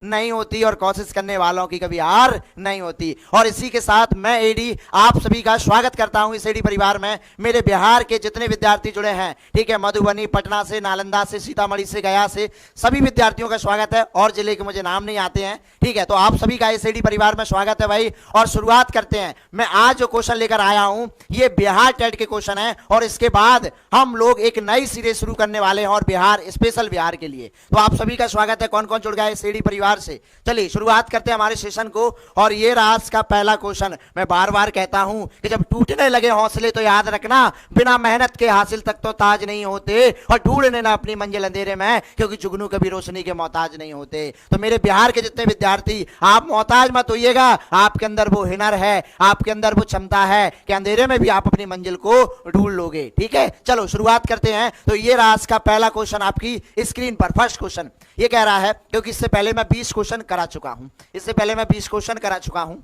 नहीं होती और कोशिश करने वालों की कभी हार नहीं होती। और इसी के साथ मैं एडी आप सभी का स्वागत करता हूं इस एडी परिवार में। मेरे बिहार के जितने विद्यार्थी जुड़े हैं, ठीक है, मधुबनी, पटना से, नालंदा से, सीतामढ़ी से, गया से, सभी विद्यार्थियों का स्वागत है। और जिले के मुझे नाम नहीं आते हैं, ठीक है, तो आप सभी का इस एडी परिवार में स्वागत है भाई। और शुरुआत करते हैं। मैं आज जो क्वेश्चन लेकर आया हूं ये बिहार टेट के क्वेश्चन है, और इसके बाद हम लोग एक नई सीरीज शुरू करने वाले हैं, और बिहार स्पेशल बिहार के लिए। तो आप सभी का स्वागत है। कौन कौन जुड़ गया है इस एडी परिवार से? चलिए शुरुआत करते हैं हमारे सेशन को। और ये राज का पहला क्वेश्चन। मैं बार बार कहता हूं कि जब टूटने लगे हौसले तो याद रखना, बिना मेहनत के हासिल तक तो ताज नहीं होते, और ढूंढने ना अपनी मंजिल अंधेरे में, क्योंकि जुगनू कभी रोशनी के मोहताज नहीं होते। तो मेरे बिहार के जितने विद्यार्थी, आप मोहताज मत होइएगा। आपके अंदर वो हुनर है, आपके अंदर वो क्षमता है कि अंधेरे में भी आप अपनी मंजिल को ढूंढ लोगे। ठीक है, चलो शुरुआत करते हैं। तो ये राज का पहला क्वेश्चन आपकी स्क्रीन पर। फर्स्ट क्वेश्चन ये कह रहा है, क्योंकि इससे पहले मैं 20 क्वेश्चन करा चुका हूं, इससे पहले मैं 20 क्वेश्चन करा चुका हूं।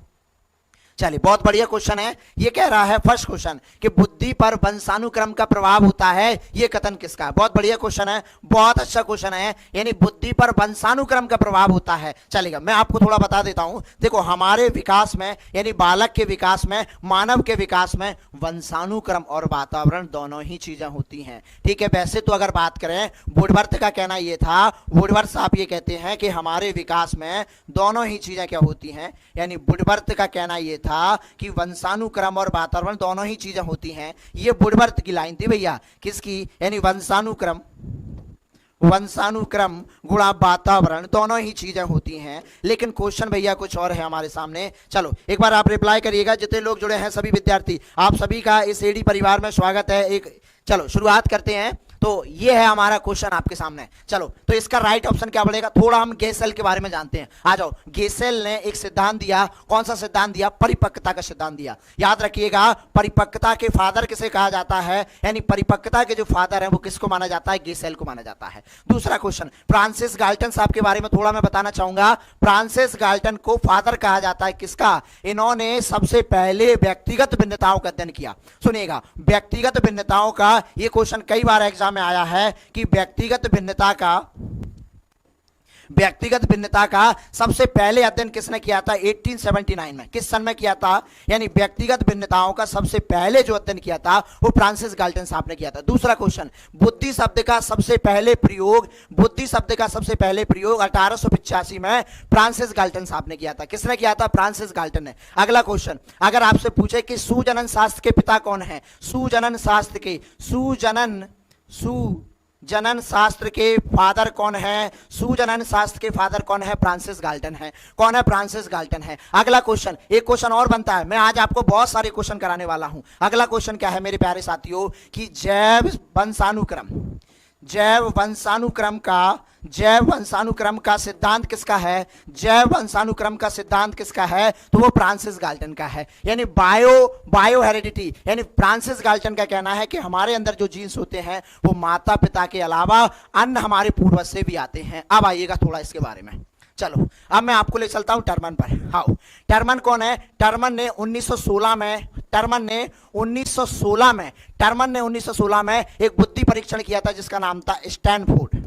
चलिए, बहुत बढ़िया क्वेश्चन है। ये कह रहा है फर्स्ट क्वेश्चन कि बुद्धि पर वंशानुक्रम का प्रभाव होता है, ये कथन किसका है? बहुत बढ़िया क्वेश्चन है, बहुत अच्छा क्वेश्चन है। यानी बुद्धि पर वंशानुक्रम का प्रभाव होता है। चलेगा, मैं आपको थोड़ा बता देता हूं। देखो, हमारे विकास में, यानी बालक के विकास में, मानव के विकास में वंशानुक्रम और वातावरण दोनों ही चीजें होती हैं। ठीक है, वैसे तो अगर बात करें, वुडवर्थ का कहना यह था, वुडवर्थ साहब ये कहते हैं कि हमारे विकास में दोनों ही चीजें क्या होती हैं, यानी वुडवर्थ का कहना यह था कि वंशानुक्रम और वातावरण दोनों ही चीजें होती हैं। ये वुडवर्थ की लाइन थी भैया। किसकी? यानी वंशानुक्रम गुणा वातावरण दोनों ही चीजें होती हैं। लेकिन क्वेश्चन भैया कुछ और है हमारे सामने। चलो एक बार आप रिप्लाई करिएगा, जितने लोग जुड़े हैं सभी विद्यार्थी, आप सभी का इस एडी परिवार में स्वागत है। चलो शुरुआत करते हैं। तो ये है हमारा क्वेश्चन आपके सामने। चलो, तो इसका राइट ऑप्शन क्या बनेगा? थोड़ा हम गेसेल के बारे में जानते हैं। आ जाओ। गेसेल ने एक सिद्धांत दिया। कौन सा सिद्धांत दिया? परिपक्वता का सिद्धांत दिया। याद रखिएगा, परिपक्वता के फादर किसे कहा जाता है? यानी परिपक्वता के जो फादर है वो किसको माना जाता है? गेसेल को माना जाता है। दूसरा क्वेश्चन, फ्रांसिस गाल्टन साहब के बारे में थोड़ा मैं बताना चाहूंगा। फ्रांसिस गाल्टन को फादर कहा जाता है किसका? इन्होंने सबसे पहले व्यक्तिगत भिन्नताओं का अध्ययन किया। सुनिएगा, व्यक्तिगत भिन्नताओं का ये क्वेश्चन कई बार एग्जाम में आया है कि व्यक्तिगत भिन्नता का सबसे पहले अध्ययन किसने किया था? 1879 में। किस सन में किया था? यानी व्यक्तिगत भिन्नताओं का सबसे पहले जो अध्ययन किया था वो फ्रांसिस गाल्टन साहब ने किया था। दूसरा क्वेश्चन, बुद्धि शब्द का सबसे पहले प्रयोग 1885 में फ्रांसिस गाल्टन साहब ने किया था। किसने किया था? फ्रांसिस गाल्टन ने। अगला क्वेश्चन, अगर आपसे पूछे कि सुजनन शास्त्र के पिता कौन है? सुजनन शास्त्र के फादर कौन है? सुजनन शास्त्र के फादर कौन है? फ्रांसिस गाल्टन है। कौन है? फ्रांसिस गाल्टन है। अगला क्वेश्चन, एक क्वेश्चन और बनता है। मैं आज आपको बहुत सारे क्वेश्चन कराने वाला हूं। अगला क्वेश्चन क्या है मेरे प्यारे साथियों कि जैव वंशानुक्रम का सिद्धांत किसका है? जैव वंशानुक्रम का सिद्धांत किसका है? तो वो फ्रांसिस गाल्टन का है। यानी बायो हेरिडिटी, यानी फ्रांसिस गाल्टन का कहना है कि हमारे अंदर जो जीन्स होते हैं वो माता पिता के अलावा अन्य हमारे पूर्वज से भी आते हैं। अब आइएगा थोड़ा इसके बारे में। चलो, अब मैं आपको ले चलता हूं टर्मन पर। हाँ, टर्मन कौन है? टर्मन ने 1916 में एक बुद्धि परीक्षण किया था जिसका नाम था स्टैनफोर्ड।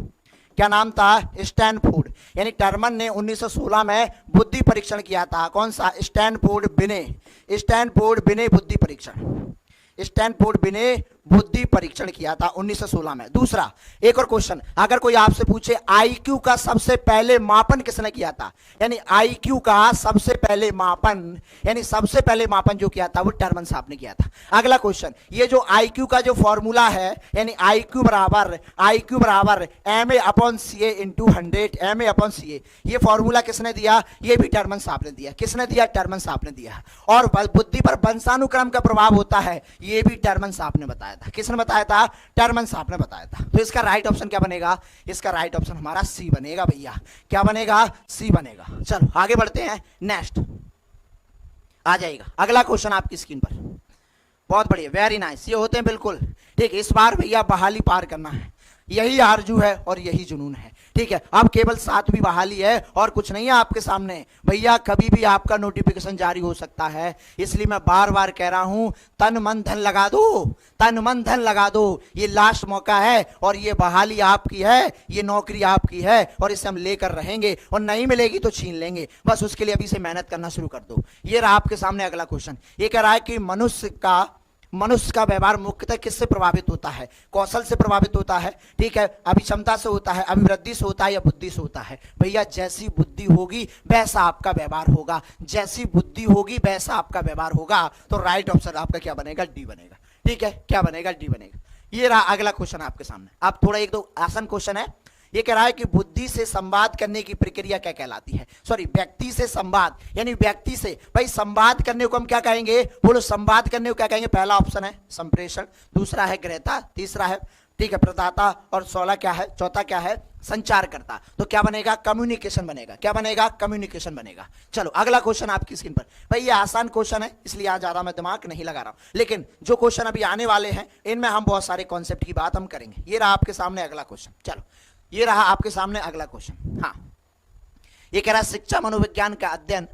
क्या नाम था? स्टैनफोर्ड। यानी टर्मन ने 1916 में बुद्धि परीक्षण किया था। कौन सा? स्टैनफोर्ड बिने बुद्धि परीक्षण किया था 1916 में। दूसरा, एक और क्वेश्चन, अगर कोई आपसे पूछे आईक्यू का सबसे पहले मापन किसने किया था? यानी आईक्यू का सबसे पहले मापन जो किया था वो टर्मन साहब ने किया था। अगला क्वेश्चन, ये जो आईक्यू का जो फॉर्मूला है, यानी आईक्यू बराबर MA/CA × 100 MA/CA, ये फॉर्मूला किसने दिया? ये भी टर्मन साहब ने दिया। किसने दिया? टर्मन साहब ने दिया। और बुद्धि पर वंशानुक्रम का प्रभाव होता है, ये भी टर्मन साहब ने बताया था। किसने बताया था? टर्मन साहब ने बताया था। तो इसका राइट ऑप्शन क्या बनेगा? इसका राइट ऑप्शन हमारा सी बनेगा भैया। क्या बनेगा? सी बनेगा। चलो आगे बढ़ते हैं। नेक्स्ट आ जाएगा अगला क्वेश्चन आपकी स्क्रीन पर। बहुत बढ़िया, वेरी नाइस। ये होते हैं बिल्कुल ठीक। इस बार भैया बहाली पार करना है। यही आरजू है और यही जुनून है, ठीक है। अब केवल 7वीं बहाली है और कुछ नहीं है आपके सामने भैया, कभी भी आपका नोटिफिकेशन जारी हो सकता है। इसलिए मैं बार बार कह रहा हूं, तन मन धन लगा दो, तन मन धन लगा दो। ये लास्ट मौका है और ये बहाली आपकी है, ये नौकरी आपकी है और इसे हम लेकर रहेंगे, और नहीं मिलेगी तो छीन लेंगे। बस उसके लिए अभी से मेहनत करना शुरू कर दो। ये रहा आपके सामने अगला क्वेश्चन। ये कह रहा है कि मनुष्य का व्यवहार मुख्यतः किससे प्रभावित होता है? कौशल से प्रभावित होता है, ठीक है, अभिक्षमता से होता है, अभिवृद्धि से होता है, या बुद्धि से होता है? भैया जैसी बुद्धि होगी वैसा आपका व्यवहार होगा, जैसी बुद्धि होगी वैसा आपका व्यवहार होगा। तो राइट ऑप्शन आपका क्या बनेगा? डी बनेगा, ठीक है। क्या बनेगा? डी बनेगा। ये रहा अगला क्वेश्चन आपके सामने। अब थोड़ा एक दो आसान क्वेश्चन है। ये कह रहा है कि बुद्धि से संवाद करने की प्रक्रिया क्या कहलाती है? सॉरी, व्यक्ति से संवाद, यानी व्यक्ति से, भाई संवाद करने को हम क्या कहेंगे? बोलो, संवाद करने को क्या कहेंगे? पहला ऑप्शन है संप्रेषण, दूसरा है ग्रहता, तीसरा है, ठीक है, प्रदाता, और 16 क्या है? चौथा क्या है? संचार करता। तो क्या बनेगा? कम्युनिकेशन बनेगा। क्या बनेगा? कम्युनिकेशन बनेगा। चलो अगला क्वेश्चन आपकी स्क्रीन पर। भाई ये आसान क्वेश्चन है, इसलिए आज ज्यादा मैं दिमाग नहीं लगा रहा हूं, लेकिन जो क्वेश्चन अभी आने वाले हैं इनमें हम बहुत सारे कॉन्सेप्ट की बात हम करेंगे। ये रहा आपके सामने अगला क्वेश्चन। चलो ये रहा आपके सामने अगला क्वेश्चन। हाँ, ये कह रहा है शिक्षा मनोविज्ञान का अध्ययन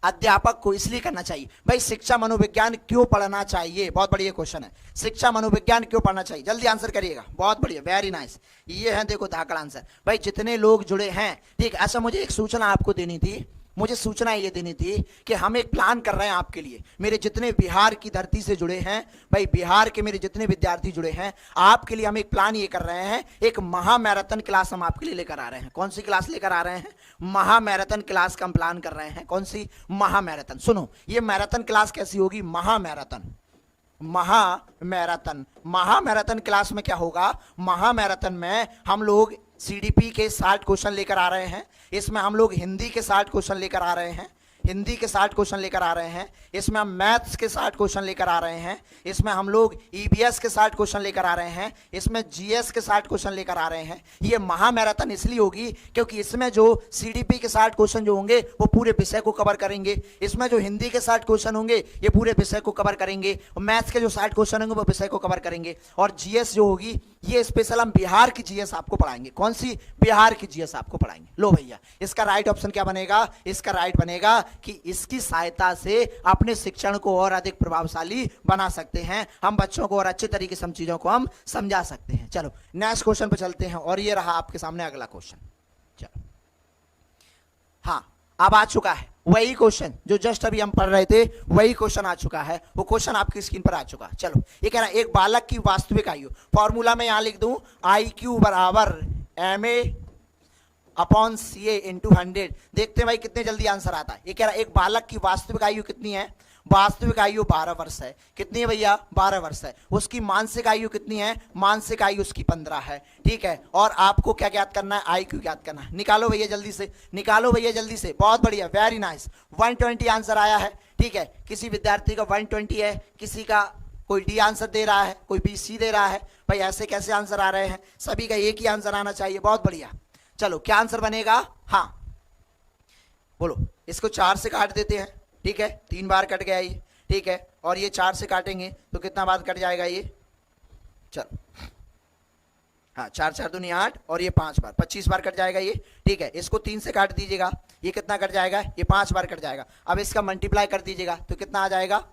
अध्यापक को इसलिए करना चाहिए। भाई शिक्षा मनोविज्ञान क्यों पढ़ना चाहिए? बहुत बढ़िया क्वेश्चन है। शिक्षा मनोविज्ञान क्यों पढ़ना चाहिए? जल्दी आंसर करिएगा। बहुत बढ़िया, वेरी नाइस। ये है देखो धाकड़ आंसर। भाई जितने लोग जुड़े हैं, ठीक, अच्छा मुझे एक सूचना आपको देनी थी, मुझे सूचना ये देनी थी कि हम एक प्लान कर रहे हैं आपके लिए। मेरे जितने बिहार की धरती से जुड़े हैं, भाई बिहार के मेरे जितने विद्यार्थी जुड़े हैं, आपके लिए हम एक प्लान ये कर रहे हैं, एक महामैराथन क्लास हम आपके लिए लेकर आ रहे हैं। कौन सी क्लास लेकर आ रहे हैं? महामैराथन क्लास का हम प्लान कर रहे हैं। कौन सी? महामैराथन। सुनो, ये मैराथन क्लास कैसी होगी? महामैराथन। महामैराथन क्लास में क्या होगा? महामैराथन में हम लोग सीडीपी के 60 क्वेश्चन लेकर आ रहे हैं। इसमें हम लोग हिंदी के 60 क्वेश्चन लेकर आ रहे हैं, हिंदी के 60 क्वेश्चन लेकर आ रहे हैं। इसमें हम मैथ्स के 60 क्वेश्चन लेकर आ रहे हैं। इसमें हम लोग ईवीएस के 60 क्वेश्चन लेकर आ रहे हैं। इसमें जीएस के 60 क्वेश्चन लेकर आ रहे हैं। ये महामैराथन इसलिए होगी क्योंकि इसमें जो सीडीपी के 60 क्वेश्चन जो होंगे वो पूरे विषय को कवर करेंगे। इसमें जो हिंदी के 60 क्वेश्चन होंगे ये पूरे विषय को कवर करेंगे, और मैथ्स के जो 60 क्वेश्चन होंगे वो विषय को कवर करेंगे। और जीएस जो होगी ये स्पेशल हम बिहार की जीएस आपको पढ़ाएंगे। कौन सी? बिहार की जीएस आपको पढ़ाएंगे। लो भैया, इसका राइट ऑप्शन क्या बनेगा? इसका राइट बनेगा कि इसकी सहायता से अपने शिक्षण को और अधिक प्रभावशाली बना सकते हैं हम, बच्चों को और अच्छे तरीके से हम चीजों को हम समझा सकते हैं। चलो नेक्स्ट क्वेश्चन पे चलते हैं, और ये रहा आपके सामने अगला क्वेश्चन। चलो, हाँ, अब आ चुका है वही क्वेश्चन जो जस्ट अभी हम पढ़ रहे थे, वही क्वेश्चन आ चुका है। वो क्वेश्चन आपकी स्क्रीन पर आ चुका। चलो, ये कह रहा है एक बालक की वास्तविक आयु, फॉर्मूला में यहां लिख दूं, IQ बराबर MA अपॉन CA इंटू 100। देखते हैं भाई कितने जल्दी आंसर आता है। ये कह रहा है एक बालक की वास्तविक आयु कितनी है? वास्तविक आयु 12 वर्ष है। कितनी है भैया? 12 वर्ष है। उसकी मानसिक आयु कितनी है? मानसिक आयु उसकी 15 है, ठीक है। और आपको क्या ज्ञात करना है? IQ ज्ञात करना है। निकालो भैया जल्दी से, निकालो भैया जल्दी से। बहुत बढ़िया, वेरी नाइस। 120 आंसर आया है, ठीक है। किसी विद्यार्थी का 120 है, किसी का कोई डी आंसर दे रहा है, कोई बी सी दे रहा है। भाई ऐसे कैसे आंसर आ रहे हैं? सभी का एक ही आंसर आना चाहिए। बहुत बढ़िया। चलो क्या आंसर बनेगा? हाँ बोलो। इसको 4 से काट देते हैं, ठीक है, 3 बार कट गया ये, ठीक है। और ये 4 से काटेंगे तो कितना बार कट जाएगा ये? चलो, हाँ, 4 4 दूनी 8, और ये 5 बार, 25 बार कट जाएगा ये, ठीक है। इसको 3 से काट दीजिएगा, ये कितना कट जाएगा? ये 5 बार कट जाएगा। अब इसका मल्टीप्लाई कर दीजिएगा तो कितना आ जाएगा?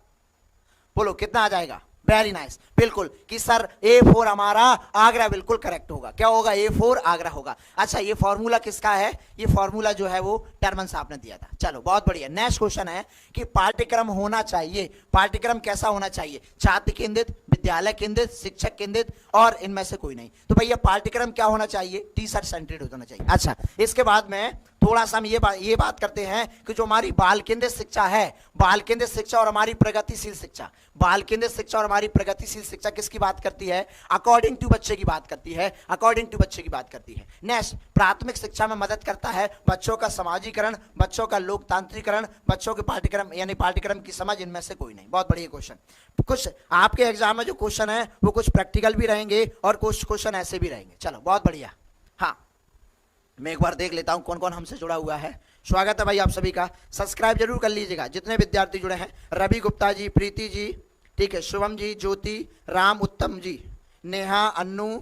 बोलो कितना आ जाएगा? वेरी नाइस, बिल्कुल कि सर A4 हमारा आगरा बिल्कुल करेक्ट होगा। क्या होगा? A4 आगरा होगा। अच्छा, ये फॉर्मूला किसका है? ये फॉर्मूला जो है वो टर्मन साहब ने दिया था। चलो बहुत बढ़िया। नेक्स्ट क्वेश्चन है कि पाठ्यक्रम होना चाहिए, पाठ्यक्रम कैसा होना चाहिए? छात्र केंद्रित, विद्यालय केंद्रित, शिक्षक केंद्रित, और इनमें से कोई नहीं। तो भैया पाठ्यक्रम क्या होना चाहिए? टीचर सेंट्रेड होना चाहिए। अच्छा, इसके बाद में थोड़ा सा हम ये बात करते हैं कि जो हमारी बाल केंद्रित शिक्षा है, बाल केंद्रित शिक्षा और हमारी प्रगतिशील शिक्षा, बाल केंद्रित शिक्षा और हमारी प्रगतिशील शिक्षा किसकी बात करती है? अकॉर्डिंग टू बच्चे की बात करती है, अकॉर्डिंग टू बच्चे की बात करती है। नेक्स्ट, प्राथमिक शिक्षा में मदद करता है बच्चों का समाजीकरण, बच्चों का लोकतांत्रिकरण, बच्चों के पाठ्यक्रम यानी पाठ्यक्रम की समझ, इनमें से कोई नहीं। बहुत बढ़िया क्वेश्चन। कुछ आपके एग्जाम में जो क्वेश्चन है वो कुछ प्रैक्टिकल भी रहेंगे और कुछ क्वेश्चन ऐसे भी रहेंगे। चलो बहुत बढ़िया। हाँ, मैं एक बार देख लेता हूं कौन कौन हमसे जुड़ा हुआ है। स्वागत है भाई आप सभी का। सब्सक्राइब जरूर कर लीजिएगा जितने विद्यार्थी जुड़े हैं। रवि गुप्ता जी, प्रीति जी, ठीक है, शुभम जी, ज्योति, राम, उत्तम जी, नेहा, अन्नू,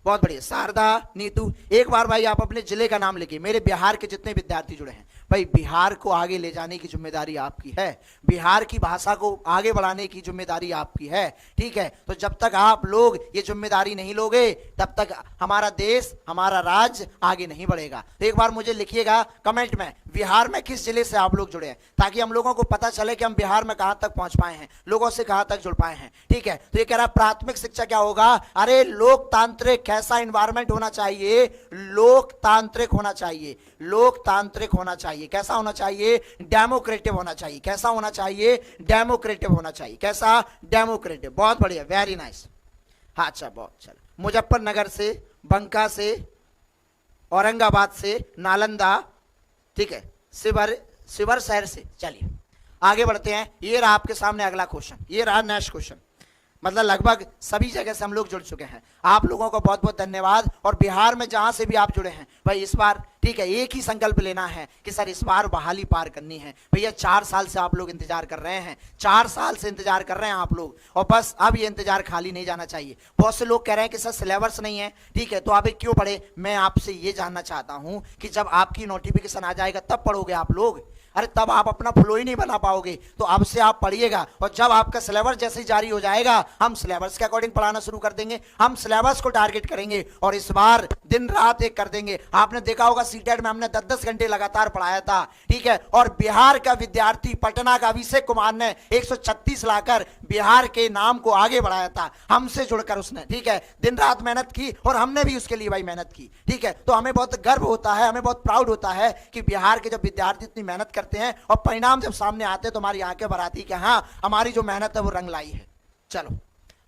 बहुत बढ़िया। शारदा, नीतू, एक बार भाई आप अपने जिले का नाम लिखिए। मेरे बिहार के जितने विद्यार्थी जुड़े हैं भाई, बिहार को आगे ले जाने की जिम्मेदारी आपकी है, बिहार की भाषा को आगे बढ़ाने की जिम्मेदारी आपकी है, ठीक है। तो जब तक आप लोग ये जिम्मेदारी नहीं लोगे तब तक हमारा देश, हमारा राज्य आगे नहीं बढ़ेगा। तो एक बार मुझे लिखिएगा कमेंट में बिहार में किस जिले से आप लोग जुड़े हैं, ताकि हम लोगों को पता चले कि हम बिहार में कहां तक पहुंच पाए हैं, लोगों से कहां तक जुड़ पाए हैं, ठीक है। तो ये कह रहा प्राथमिक शिक्षा क्या होगा, अरे लोकतांत्रिक, कैसा एनवायरमेंट होना चाहिए, लोकतांत्रिक होना चाहिए, लोकतांत्रिक होना चाहिए। कैसा होना चाहिए, डेमोक्रेटिव होना चाहिए। कैसा होना चाहिए, डेमोक्रेटिव होना चाहिए। कैसा, डेमोक्रेटिव। बहुत बढ़िया, वेरी नाइस। हाँ अच्छा, बहुत चलो। मुजफ्फरनगर से, बंका से, औरंगाबाद से, नालंदा, ठीक है, शिवर शहर से। चलिए आगे बढ़ते हैं। ये रहा आपके सामने अगला क्वेश्चन, ये रहा नेक्स्ट क्वेश्चन। मतलब लगभग सभी जगह से हम लोग जुड़ चुके हैं। आप लोगों को बहुत बहुत धन्यवाद। और बिहार में जहां से भी आप जुड़े हैं भाई, इस बार ठीक है एक ही संकल्प लेना है कि सर इस बार बहाली पार करनी है। भैया 4 साल से आप लोग इंतजार कर रहे हैं, 4 साल से इंतजार कर रहे हैं आप लोग, और बस अब ये इंतजार खाली नहीं जाना चाहिए। बहुत से लोग कह रहे हैं कि सर सिलेबस नहीं है, ठीक है, तो आप क्यों पढ़े। मैं आपसे ये जानना चाहता हूं कि जब आपकी नोटिफिकेशन आ जाएगा तब पढ़ोगे आप लोग, अरे तब आप अपना फ्लो ही नहीं बना पाओगे। तो अब से आप पढ़िएगा, और जब आपका सिलेबस जैसे ही जारी हो जाएगा हम सिलेबस के अकॉर्डिंग पढ़ाना शुरू कर देंगे, हम सिलेबस को टारगेट करेंगे और इस बार दिन रात एक कर देंगे। आपने देखा होगा सीटेट में हमने 10-10 घंटे लगातार पढ़ाया था, ठीक है। और बिहार का विद्यार्थी, पटना का अभिषेक कुमार ने 136 लाकर बिहार के नाम को आगे बढ़ाया था, हमसे जुड़कर उसने, ठीक है, दिन रात मेहनत की और हमने भी उसके लिए भाई मेहनत की, ठीक है। तो हमें बहुत गर्व होता है, हमें बहुत प्राउड होता है कि बिहार के जब विद्यार्थी इतनी मेहनत करते हैं और परिणाम जब सामने आते हैं तो हमारी आंखें भर आती है कि हाँ हमारी जो मेहनत है वो रंग लाई है। चलो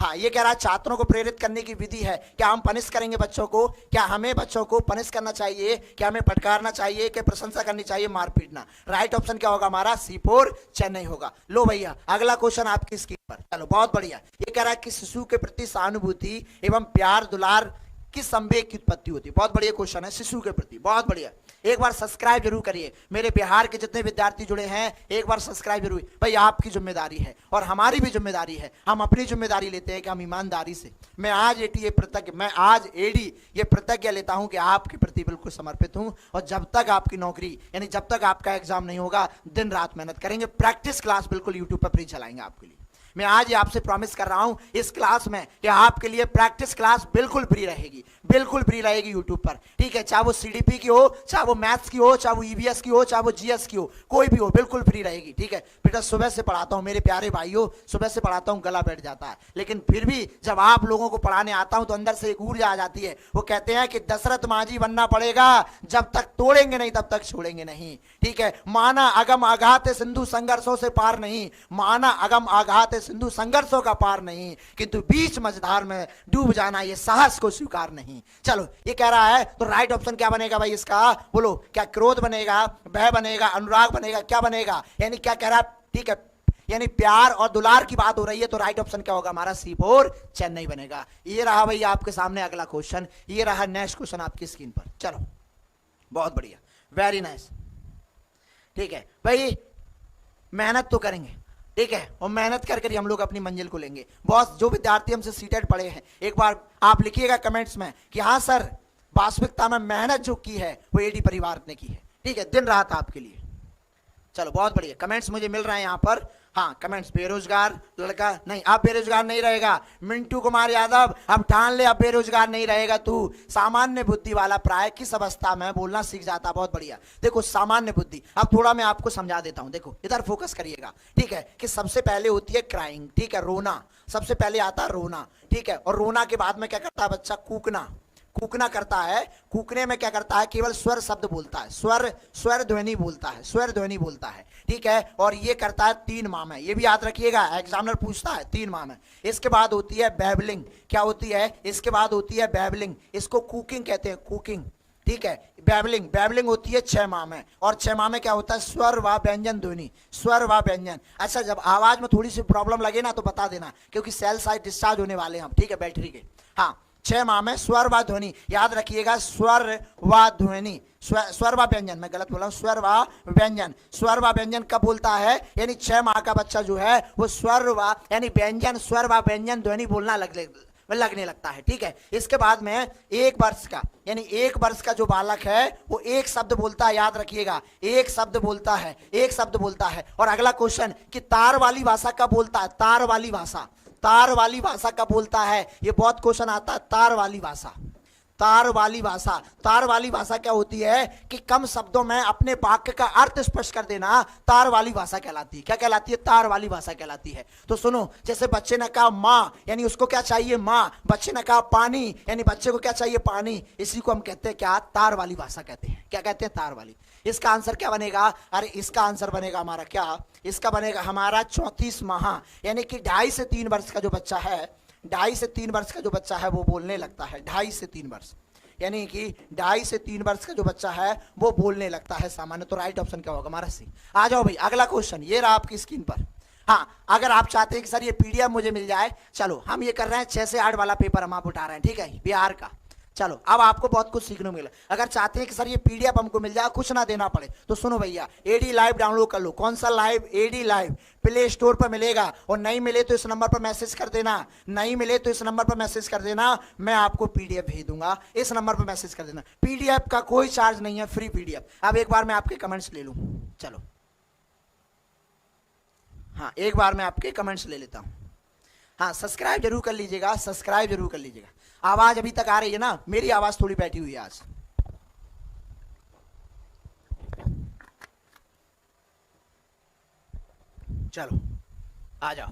हाँ, ये कह रहा है छात्रों को प्रेरित करने की विधि है। क्या हम पनिश करेंगे बच्चों को, क्या हमें बच्चों को पनिश करना चाहिए, क्या हमें फटकारना चाहिए, क्या प्रशंसा करनी चाहिए, मार पीटना। राइट ऑप्शन क्या होगा हमारा, C4 चेन्नई होगा। लो भैया अगला क्वेश्चन आपकी स्क्रीन पर। चलो बहुत बढ़िया। ये कह रहा है कि शिशु के प्रति सहानुभूति एवं प्यार दुलार किस संवेग की उत्पत्ति होती है। बहुत बढ़िया क्वेश्चन है, शिशु के प्रति। बहुत बढ़िया, एक बार सब्सक्राइब जरूर करिए। मेरे बिहार के जितने विद्यार्थी जुड़े हैं एक बार सब्सक्राइब जरूर। भाई आपकी जिम्मेदारी है और हमारी भी जिम्मेदारी है, हम अपनी जिम्मेदारी लेते हैं कि हम ईमानदारी से, मैं आज एडी ये प्रतिज्ञा लेता हूं कि आपके प्रति बिल्कुल समर्पित हूं। और जब तक आपकी नौकरी, यानी जब तक आपका एग्जाम नहीं होगा, दिन रात मेहनत करेंगे। प्रैक्टिस क्लास बिल्कुल यूट्यूब पर फ्री चलाएंगे आपके लिए। मैं आज आपसे प्रॉमिस कर रहा हूं इस क्लास में कि आपके लिए प्रैक्टिस क्लास बिल्कुल फ्री रहेगी, बिल्कुल फ्री रहेगी यूट्यूब पर, ठीक है। चाहे वो सीडीपी की हो, चाहे वो मैथ्स की हो, चाहे वो ईवीएस की हो, चाहे वो जीएस की हो, कोई भी हो, बिल्कुल फ्री रहेगी, ठीक है। बेटा सुबह से पढ़ाता हूं मेरे प्यारे भाइयों, सुबह से पढ़ाता हूं, गला बैठ जाता है, लेकिन फिर भी जब आप लोगों को पढ़ाने आता हूं तो अंदर से एक ऊर्जा आ जाती है। वो कहते हैं कि दशरथ मांझी बनना पड़ेगा, जब तक तोड़ेंगे नहीं तब तक छोड़ेंगे नहीं, ठीक है। माना अगम आघात सिंधु संघर्षों से पार नहीं, माना अगम आघात सिंधु संघर्षों का पार नहीं, किंतु बीच मझधार में डूब जाना ये साहस को स्वीकार नहीं। चलो ये कह रहा है तो राइट ऑप्शन क्या बनेगा भाई इसका, बोलो। क्या क्रोध बनेगा, भय बनेगा, अनुराग बनेगा, क्या बनेगा, यानी क्या कह रहा है, ठीक है, यानी प्यार और दुलार की बात हो रही है, तो राइट ऑप्शन क्या होगा हमारा, C4 चेन्नई बनेगा। ये रहा भाई आपके सामने अगला क्वेश्चन, ये रहा नेक्स्ट क्वेश्चन आपकी स्क्रीन पर। चलो बहुत बढ़िया, वेरी नाइस, ठीक है भाई। मेहनत तो करेंगे, ठीक है, और मेहनत करके हम लोग अपनी मंजिल को लेंगे। बॉस जो विद्यार्थी हमसे सीटेट पढ़े हैं एक बार आप लिखिएगा कमेंट्स में कि हाँ सर वास्तविकता में मेहनत जो की है वो एडी परिवार ने की है, ठीक है, दिन रात आपके लिए। चलो बहुत बढ़िया, कमेंट्स मुझे मिल रहे हैं यहाँ पर। हाँ कमेंट्स, बेरोजगार लड़का नहीं, अब बेरोजगार नहीं रहेगा। मिंटू कुमार यादव अब ठान ले, अब बेरोजगार नहीं रहेगा तू। सामान्य बुद्धि वाला प्राय किस अवस्था में बोलना सीख जाता। बहुत बढ़िया, देखो सामान्य बुद्धि, अब थोड़ा मैं आपको समझा देता हूं, देखो इधर फोकस करिएगा, ठीक है, कि सबसे पहले होती है क्राइंग, ठीक है, रोना, सबसे पहले आता है रोना, ठीक है। और रोना के बाद में क्या करता है बच्चा, कूकना, कूकना करता है। कूकने में क्या करता है, केवल स्वर शब्द बोलता है, स्वर ध्वनि बोलता है, स्वर ध्वनि बोलता है, ठीक है। और ये करता है 3 माह में, ये भी याद रखिएगा, एग्जामिनर पूछता है 3 माह में। इसके बाद होती है बैबलिंग, क्या होती है, इसके बाद होती है बैबलिंग, इसको कुकिंग कहते हैं, कुकिंग, ठीक है। बैबलिंग होती है 6 माह में, और 6 माह में क्या होता है, स्वर व व्यंजन ध्वनि, स्वर व व्यंजन। अच्छा जब आवाज में थोड़ी सी प्रॉब्लम लगे ना तो बता देना, क्योंकि सेल साइड डिस्चार्ज होने वाले हैं हम, ठीक है, बैटरी के। हाँ 6 माह में स्वर व ध्वनि, याद रखिएगा, स्वर व ध्वनि, स्वर व व्यंजन, मैं गलत बोला हूं, स्वर व व्यंजन। स्वर व व्यंजन कब बोलता है, यानी 6 माह का बच्चा जो है वो स्वर व यानी व्यंजन, स्वर व व्यंजन ध्वनि बोलना लगने लगता है, ठीक है। इसके बाद में 1 वर्ष का, यानी 1 वर्ष का जो बालक है वो एक शब्द बोलता है, याद रखिएगा, एक शब्द बोलता है, एक शब्द बोलता है। और अगला क्वेश्चन कि तार वाली भाषा कब बोलता है, तार वाली भाषा, तार वाली भाषा कब बोलता है, ये बहुत क्वेश्चन आता है। तार वाली भाषा, तार वाली भाषा, तार वाली भाषा क्या होती है कि कम शब्दों में अपने वाक्य का अर्थ स्पष्ट कर देना, तार वाली भाषा कहलाती है। क्या कहलाती है, तार वाली भाषा कहलाती है। तो सुनो, जैसे बच्चे ने कहा माँ, यानी उसको क्या चाहिए, माँ। बच्चे ने कहा पानी, यानी बच्चे को क्या चाहिए, पानी। इसी को हम कहते हैं क्या, तार वाली भाषा कहते हैं। क्या कहते हैं, तार वाली। इसका आंसर क्या बनेगा, अरे इसका आंसर बनेगा हमारा क्या, इसका बनेगा हमारा 34 माह, यानी कि 2.5 से 3 वर्ष का जो बच्चा है, 2.5 से 3 वर्ष का जो बच्चा है वो बोलने लगता है। 2.5 से 3 वर्ष, यानी कि 2.5 से 3 वर्ष का जो बच्चा है वो बोलने लगता है सामान्य। तो राइट ऑप्शन क्या होगा हमारा, सी। आ जाओ भाई, अगला क्वेश्चन ये रहा आपकी स्क्रीन पर। हाँ, अगर आप चाहते हैं कि सर ये पीडीएफ मुझे मिल जाए, चलो हम ये कर रहे हैं 6 से 8 वाला पेपर हम आप उठा रहे हैं, ठीक है, बिहार का। चलो अब आपको बहुत कुछ सीखने को मिला। अगर चाहते हैं कि सर ये पीडीएफ हमको मिल जाए, कुछ ना देना पड़े, तो सुनो भैया, एडी लाइव डाउनलोड कर लो। कौन सा लाइव, एडी लाइव, प्ले स्टोर पर मिलेगा। और नहीं मिले तो इस नंबर पर मैसेज कर देना, नहीं मिले तो इस नंबर पर मैसेज कर देना, मैं आपको पीडीएफ भेज दूंगा। इस नंबर पर मैसेज कर देना, पीडीएफ का कोई चार्ज नहीं है, फ्री पीडीएफ। अब एक बार मैं आपके कमेंट्स ले लूं, चलो, हाँ एक बार मैं आपके कमेंट्स ले लेता हूं। हाँ, सब्सक्राइब जरूर कर लीजिएगा, सब्सक्राइब जरूर कर लीजिएगा। आवाज अभी तक आ रही है ना, मेरी आवाज थोड़ी बैठी हुई है आज। चलो आ जाओ,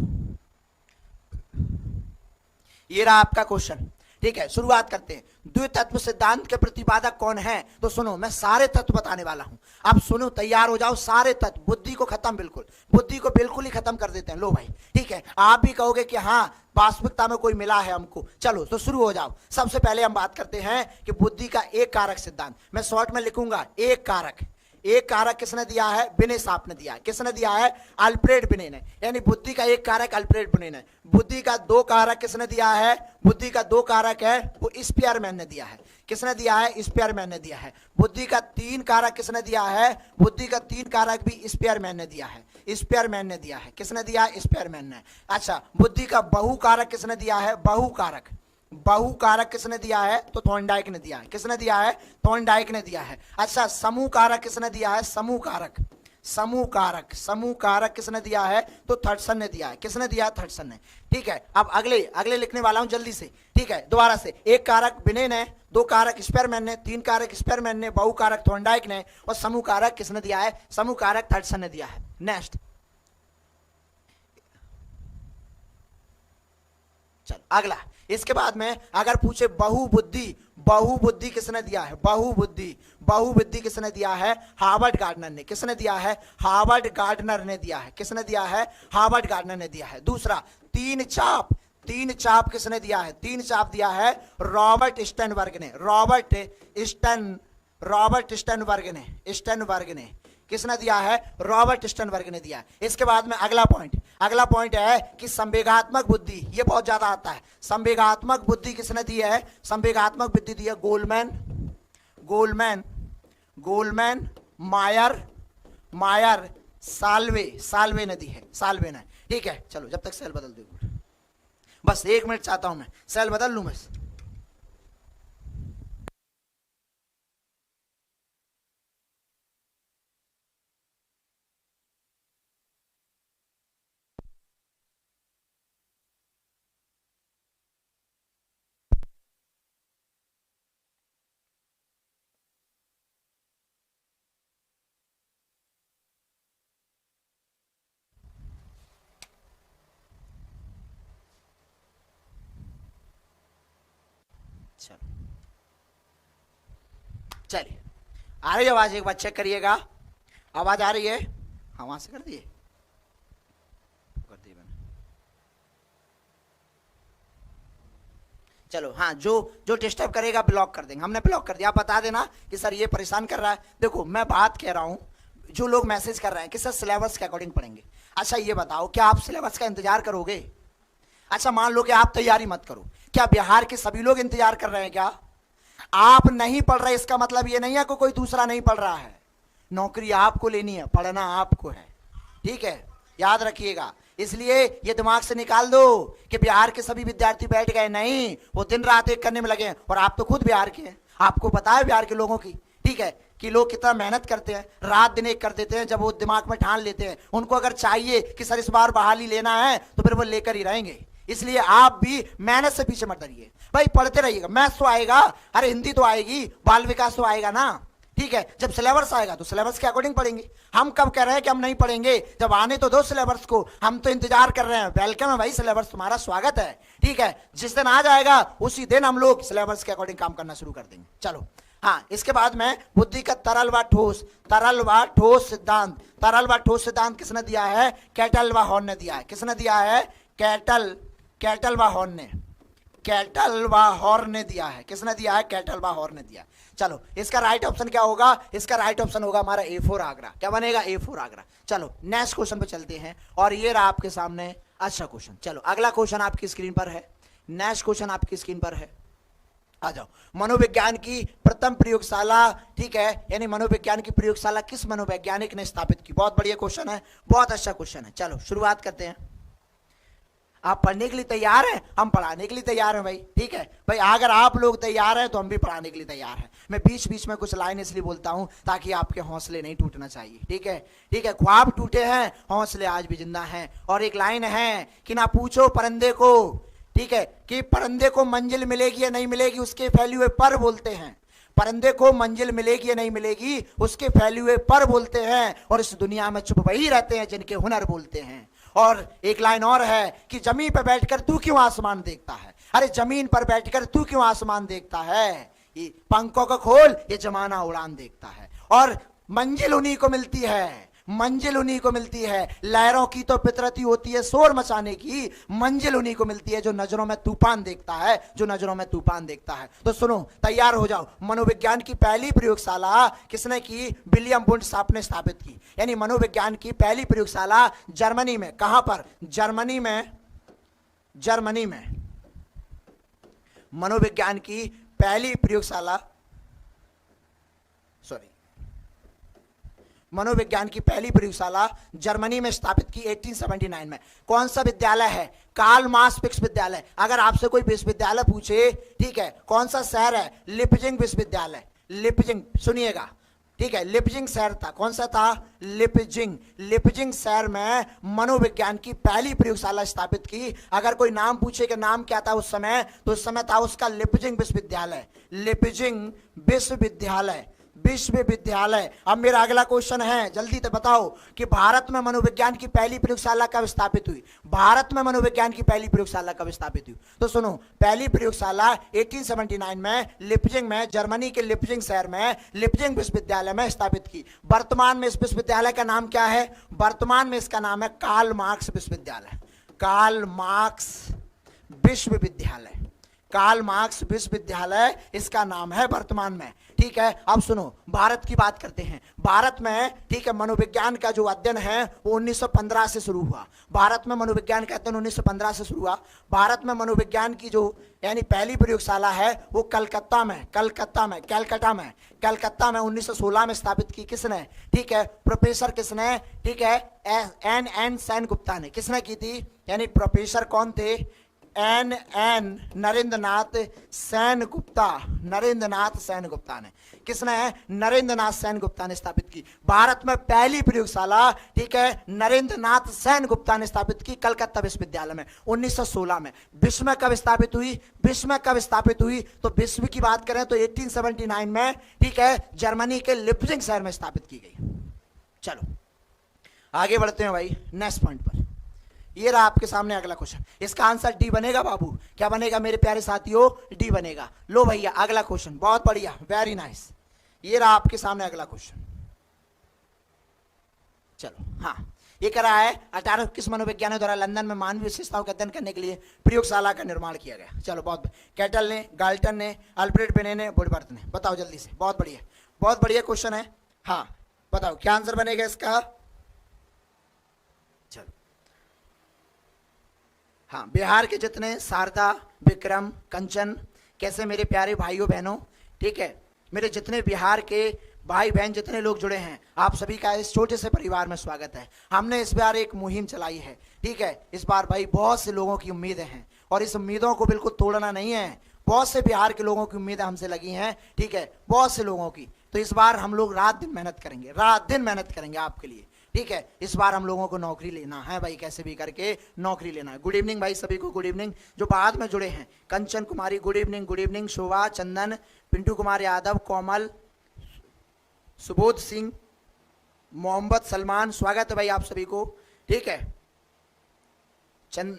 ये रहा आपका क्वेश्चन, ठीक है। शुरुआत करते हैं। द्वितत्व सिद्धांत के प्रतिपादक कौन है, तो सुनो, मैं सारे तत्व बताने वाला हूं। अब सुनो, तैयार हो जाओ, सारे तत्व, बुद्धि को खत्म, बिल्कुल बुद्धि को बिल्कुल ही खत्म कर देते हैं। लो भाई, ठीक है, आप भी कहोगे कि हाँ वास्तविकता में कोई मिला है हमको। चलो तो शुरू हो जाओ। सबसे पहले हम बात करते हैं कि बुद्धि का एक कारक सिद्धांत। मैं शॉर्ट में लिखूंगा, एक कारक। एक कारक किसने दिया है, बिने साहब ने दिया है। किसने दिया है, अल्फ्रेड बिने ने। यानी बुद्धि का एक कारक अल्फ्रेड बिने ने। बुद्धि का 2 कारक किसने दिया है, बुद्धि का 2 कारक है वो स्पीयरमैन ने दिया है। किसने दिया है, स्पीयरमैन ने दिया है। बुद्धि का 3 कारक किसने दिया है, बुद्धि का 3 कारक भी स्पीयरमैन ने दिया है। स्पीयरमैन ने दिया है। किसने दिया है, स्पीयरमैन ने। अच्छा, बुद्धि का बहु कारक किसने दिया है, बहु कारक, बहु कारक किसने दिया है, तो थॉर्नडाइक ने दिया है। किसने दिया है, थॉर्नडाइक ने दिया है। अच्छा, समूह कारक किसने दिया है, समूह कारक, समूह कारक, समूह कारक किसने दिया है, तो थॉम्पसन ने दिया है। किसने दिया है, थॉम्पसन ने। ठीक है, अब अगले अगले लिखने वाला हूं जल्दी से, ठीक है, दोबारा से। एक कारक बिने ने, 2 कारक स्पीयरमैन ने, 3 कारक स्पीयरमैन ने, बहु कारक थॉर्नडाइक ने, और समूह कारक किसने दिया है, समूह कारक थॉम्पसन ने दिया है। नेक्स्ट, चल अगला। इसके बाद में अगर पूछे बहुबुद्धि, बहुबुद्धि किसने दिया है, बहुबुद्धि, बहुबुद्धि किसने दिया है, हार्वर्ड गार्डनर ने। किसने दिया है, हार्वर्ड गार्डनर ने दिया है। किसने दिया है, हार्वर्ड गार्डनर ने दिया है। दूसरा, 3 चाप, 3 चाप किसने दिया है, 3 चाप दिया है रॉबर्ट स्टर्नबर्ग ने। रॉबर्ट स्टर्नबर्ग ने, स्टर्नबर्ग ने। किसने दिया है, रॉबर्ट स्टर्नबर्ग ने दिया है। इसके बाद में अगला पॉइंट है कि संवेगात्मक बुद्धि, ये बहुत ज्यादा आता है। संवेगात्मक बुद्धि किसने दी है, संवेगात्मक बुद्धि दी है गोलमैन, गोलमैन, गोलमैन, मायर, मायर, साल्वे, साल्वे ने दी है, साल्वे ने। ठीक है, चलो जब तक सेल बदल दो, बस 1 मिनट चाहता हूं मैं, सेल बदल लूं बस। चलिए, आ रही है आवाज, एक बार चेक करिएगा, आवाज आ रही है। हाँ, वहां से कर दिए, कर दिए मैंने। चलो, हाँ, जो डिस्टर्ब करेगा ब्लॉक कर देंगे। हमने ब्लॉक कर दिया। आप बता देना कि सर ये परेशान कर रहा है। देखो, मैं बात कह रहा हूं, जो लोग मैसेज कर रहे हैं कि सर सिलेबस के अकॉर्डिंग पढ़ेंगे। अच्छा ये बताओ, क्या आप सिलेबस का इंतजार करोगे? अच्छा, मान लो कि आप तैयारी मत करो, क्या बिहार के सभी लोग इंतजार कर रहे हैं? क्या आप नहीं पढ़ रहे, इसका मतलब ये नहीं है कि कोई दूसरा नहीं पढ़ रहा है। नौकरी आपको लेनी है, पढ़ना आपको है, ठीक है। याद रखिएगा। इसलिए ये दिमाग से निकाल दो कि बिहार के सभी विद्यार्थी बैठ गए, नहीं, वो दिन रात एक करने में लगे हैं। और आप तो खुद बिहार के हैं, आपको पता है बिहार के लोगों की, ठीक है, कि लोग कितना मेहनत करते हैं, रात दिन एक कर देते हैं। जब वो दिमाग में ठान लेते हैं, उनको अगर चाहिए कि सर इस बार बहाली लेना है तो फिर वो लेकर ही रहेंगे। इसलिए आप भी मेहनत से पीछे मत रहिए भाई, पढ़ते रहिएगा। मैथ्स तो आएगा, अरे हिंदी तो आएगी, बाल विकास तो आएगा ना, ठीक है। जब सिलेबस आएगा तो सिलेबस के अकॉर्डिंग पढ़ेंगे। हम कब कह रहे हैं कि हम नहीं पढ़ेंगे, जब आने तो दो सिलेबस को, हम तो इंतजार कर रहे हैं। वेलकम है भाई, सिलेबस तुम्हारा स्वागत है, ठीक है। जिस दिन आ जाएगा उसी दिन हम लोग सिलेबस के अकॉर्डिंग काम करना शुरू कर देंगे। चलो हाँ, इसके बाद में बुद्धि का तरल व ठोस सिद्धांत। तरल व ठोस सिद्धांत किसने दिया है? कैटल व हॉर्न ने दिया है। किसने दिया है? कैटल व हॉर्न ने दिया है। किसने दिया है? कैटल व हॉर्न ने दिया। चलो इसका राइट ऑप्शन क्या होगा? इसका राइट ऑप्शन होगा हमारा A4 आगरा। क्या बनेगा? A4 आगरा। चलो नेक्स्ट क्वेश्चन पे चलते हैं, और ये रहा आपके सामने अच्छा क्वेश्चन। चलो अगला क्वेश्चन आपकी स्क्रीन पर है, नेक्स्ट क्वेश्चन आपकी स्क्रीन पर है, आ जाओ। मनोविज्ञान की प्रथम प्रयोगशाला, ठीक है, यानी मनोविज्ञान की प्रयोगशाला किस मनोवैज्ञानिक ने स्थापित की? बहुत बढ़िया क्वेश्चन है, बहुत अच्छा क्वेश्चन है। चलो शुरुआत करते हैं। आप पढ़ने के लिए तैयार हैं? हम पढ़ाने के लिए तैयार हैं भाई, ठीक है भाई। अगर आप लोग तैयार हैं तो हम भी पढ़ाने के लिए तैयार हैं। मैं बीच बीच में कुछ लाइन इसलिए बोलता हूं ताकि आपके हौसले नहीं टूटना चाहिए, ठीक है, ठीक है। ख्वाब टूटे हैं, हौसले आज भी जिंदा हैं। और एक लाइन है कि ना पूछो परिंदे को, ठीक है, कि परिंदे को मंजिल मिलेगी या नहीं मिलेगी उसके फैले हुए पर बोलते हैं। परिंदे को मंजिल मिलेगी या नहीं मिलेगी उसके फैले हुए पर बोलते हैं। और इस दुनिया में चुप वही रहते हैं जिनके हुनर बोलते हैं। और एक लाइन और है कि जमीन पर बैठकर तू क्यों आसमान देखता है? अरे जमीन पर बैठकर तू क्यों आसमान देखता है? ये पंखों को खोल, ये जमाना उड़ान देखता है। और मंजिल उन्हीं को मिलती है, मंजिल उन्हीं को मिलती है। लहरों की तो फितरत ही होती है शोर मचाने की, मंजिल उन्हीं को मिलती है जो नजरों में तूफान देखता है, जो नजरों में तूफान देखता है। तो सुनो, तैयार हो जाओ। मनोविज्ञान की पहली प्रयोगशाला किसने की? विलियम वुंडशाफ्ट ने स्थापित की। यानी मनोविज्ञान की पहली प्रयोगशाला जर्मनी में। कहां पर? जर्मनी में मनोविज्ञान की पहली प्रयोगशाला, मनोविज्ञान की पहली प्रयोगशाला जर्मनी में स्थापित की 1879 में। कौन सा विद्यालय है? कार्ल मार्क्स विश्वविद्यालय। अगर आपसे कोई विश्वविद्यालय पूछे, ठीक है, कौन सा शहर है? लिपजिंग विश्वविद्यालय। लिपजिंग, सुनिएगा, ठीक है, लिपजिंग शहर था। कौन सा था? लिपजिंग शहर में मनोविज्ञान की पहली प्रयोगशाला स्थापित की। अगर कोई नाम पूछे कि नाम क्या था उस समय, तो उस समय था उसका लिपजिंग विश्वविद्यालय। लिपजिंग विश्वविद्यालय। अब मेरा अगला क्वेश्चन है, जल्दी से बताओ कि भारत में मनोविज्ञान की पहली प्रयोगशाला कब स्थापित हुई? भारत में मनोविज्ञान की पहली प्रयोगशाला कब स्थापित हुई? तो सुनो, पहली प्रयोगशाला 1879 में लिपजिंग में, जर्मनी के लिपजिंग शहर में, लिपजिंग विश्वविद्यालय में स्थापित की। वर्तमान में इस विश्वविद्यालय का नाम क्या है? वर्तमान में इसका नाम है कार्ल मार्क्स विश्वविद्यालय। कार्ल मार्क्स विश्वविद्यालय, कार्ल मार्क्स विश्वविद्यालय इसका नाम है वर्तमान में, ठीक है। अब सुनो, भारत की बात करते हैं। भारत में, ठीक है, मनोविज्ञान का जो अध्ययन है वो 1915 से शुरू हुआ। भारत में मनोविज्ञान का अध्ययन 1915 से शुरू हुआ। भारत में मनोविज्ञान की जो यानी पहली प्रयोगशाला है वो कलकत्ता में 1916 में स्थापित की। किसने? ठीक है, प्रोफेसर किसने? ठीक है, एन सेनगुप्ता ने। किसने की थी? यानी प्रोफेसर कौन थे? नरेंद्रनाथ सेनगुप्ता ने। किसने? नरेंद्रनाथ सेनगुप्ता ने स्थापित की। भारत में पहली प्रयोगशाला, ठीक है, नरेंद्रनाथ सेनगुप्ता ने स्थापित की कलकत्ता विश्वविद्यालय में 1916 में। विश्व में कब स्थापित हुई? तो विश्व की बात करें तो 1879 में, ठीक है, जर्मनी के लिपजिंग शहर में स्थापित की गई। चलो आगे बढ़ते हैं भाई नेक्स्ट पॉइंट पर। ये रहा आपके सामने अगला क्वेश्चन। इसका आंसर डी बनेगा बाबू। क्या बनेगा मेरे प्यारे साथियों? डी बनेगा। लो भैया अगला क्वेश्चन, बहुत बढ़िया, वेरी नाइस। ये रहा आपके सामने अगला क्वेश्चन। चलो हाँ, ये कह रहा है 1821 मनोवैज्ञानिकों द्वारा लंदन में मानवीय विशेषताओं का अध्ययन करने के लिए प्रयोगशाला का निर्माण किया गया। चलो बहुत, कैटल ने, गाल्टन ने, अल्फ्रेड बिने ने, वुडवर्थ ने। बताओ जल्दी से, बहुत बढ़िया क्वेश्चन है। हाँ बताओ क्या आंसर बनेगा इसका? हाँ, बिहार के जितने शारदा, विक्रम, कंचन, कैसे मेरे प्यारे भाइयों बहनों, ठीक है, मेरे जितने बिहार के भाई बहन जितने लोग जुड़े हैं, आप सभी का इस छोटे से परिवार में स्वागत है। हमने इस बार एक मुहिम चलाई है, ठीक है। इस बार भाई बहुत से लोगों की उम्मीदें हैं और इस उम्मीदों को बिल्कुल तोड़ना नहीं है। बहुत से बिहार के लोगों की उम्मीदें हमसे लगी हैं, ठीक है, बहुत से लोगों की। तो इस बार हम लोग रात दिन मेहनत करेंगे, रात दिन मेहनत करेंगे आपके लिए, ठीक है। इस बार हम लोगों को नौकरी लेना है भाई, कैसे भी करके नौकरी लेना है। गुड इवनिंग भाई सभी को, गुड इवनिंग। जो बाद में जुड़े हैं, कंचन कुमारी गुड इवनिंग, गुड इवनिंग। शोभा, चंदन, पिंटू कुमार यादव, कोमल, सुबोध सिंह, मोहम्मद सलमान, स्वागत है भाई आप सभी को, ठीक है। चंदन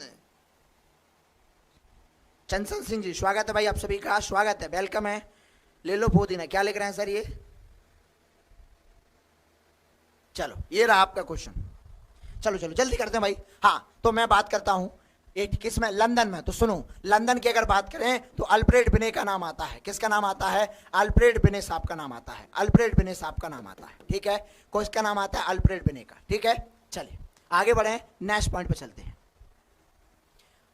सिंह जी स्वागत है भाई आप सभी का, स्वागत है, वेलकम है। ले लो पुदीना, क्या लिख रहे हैं सर ये? चलो ये रहा आपका क्वेश्चन। चलो चलो जल्दी करते हैं भाई। हाँ तो मैं बात करता हूं एक किस में, लंदन में। तो सुनो, लंदन की अगर बात करें तो अल्फ्रेड बिने का नाम आता है। किसका नाम आता है? अल्फ्रेड बिने साहब का नाम आता है, अल्फ्रेड बिने साहब का नाम आता है, ठीक है। किसका नाम आता है? अल्फ्रेड बिने का, ठीक है। चलिए आगे बढ़े, नेक्स्ट पॉइंट पे चलते हैं।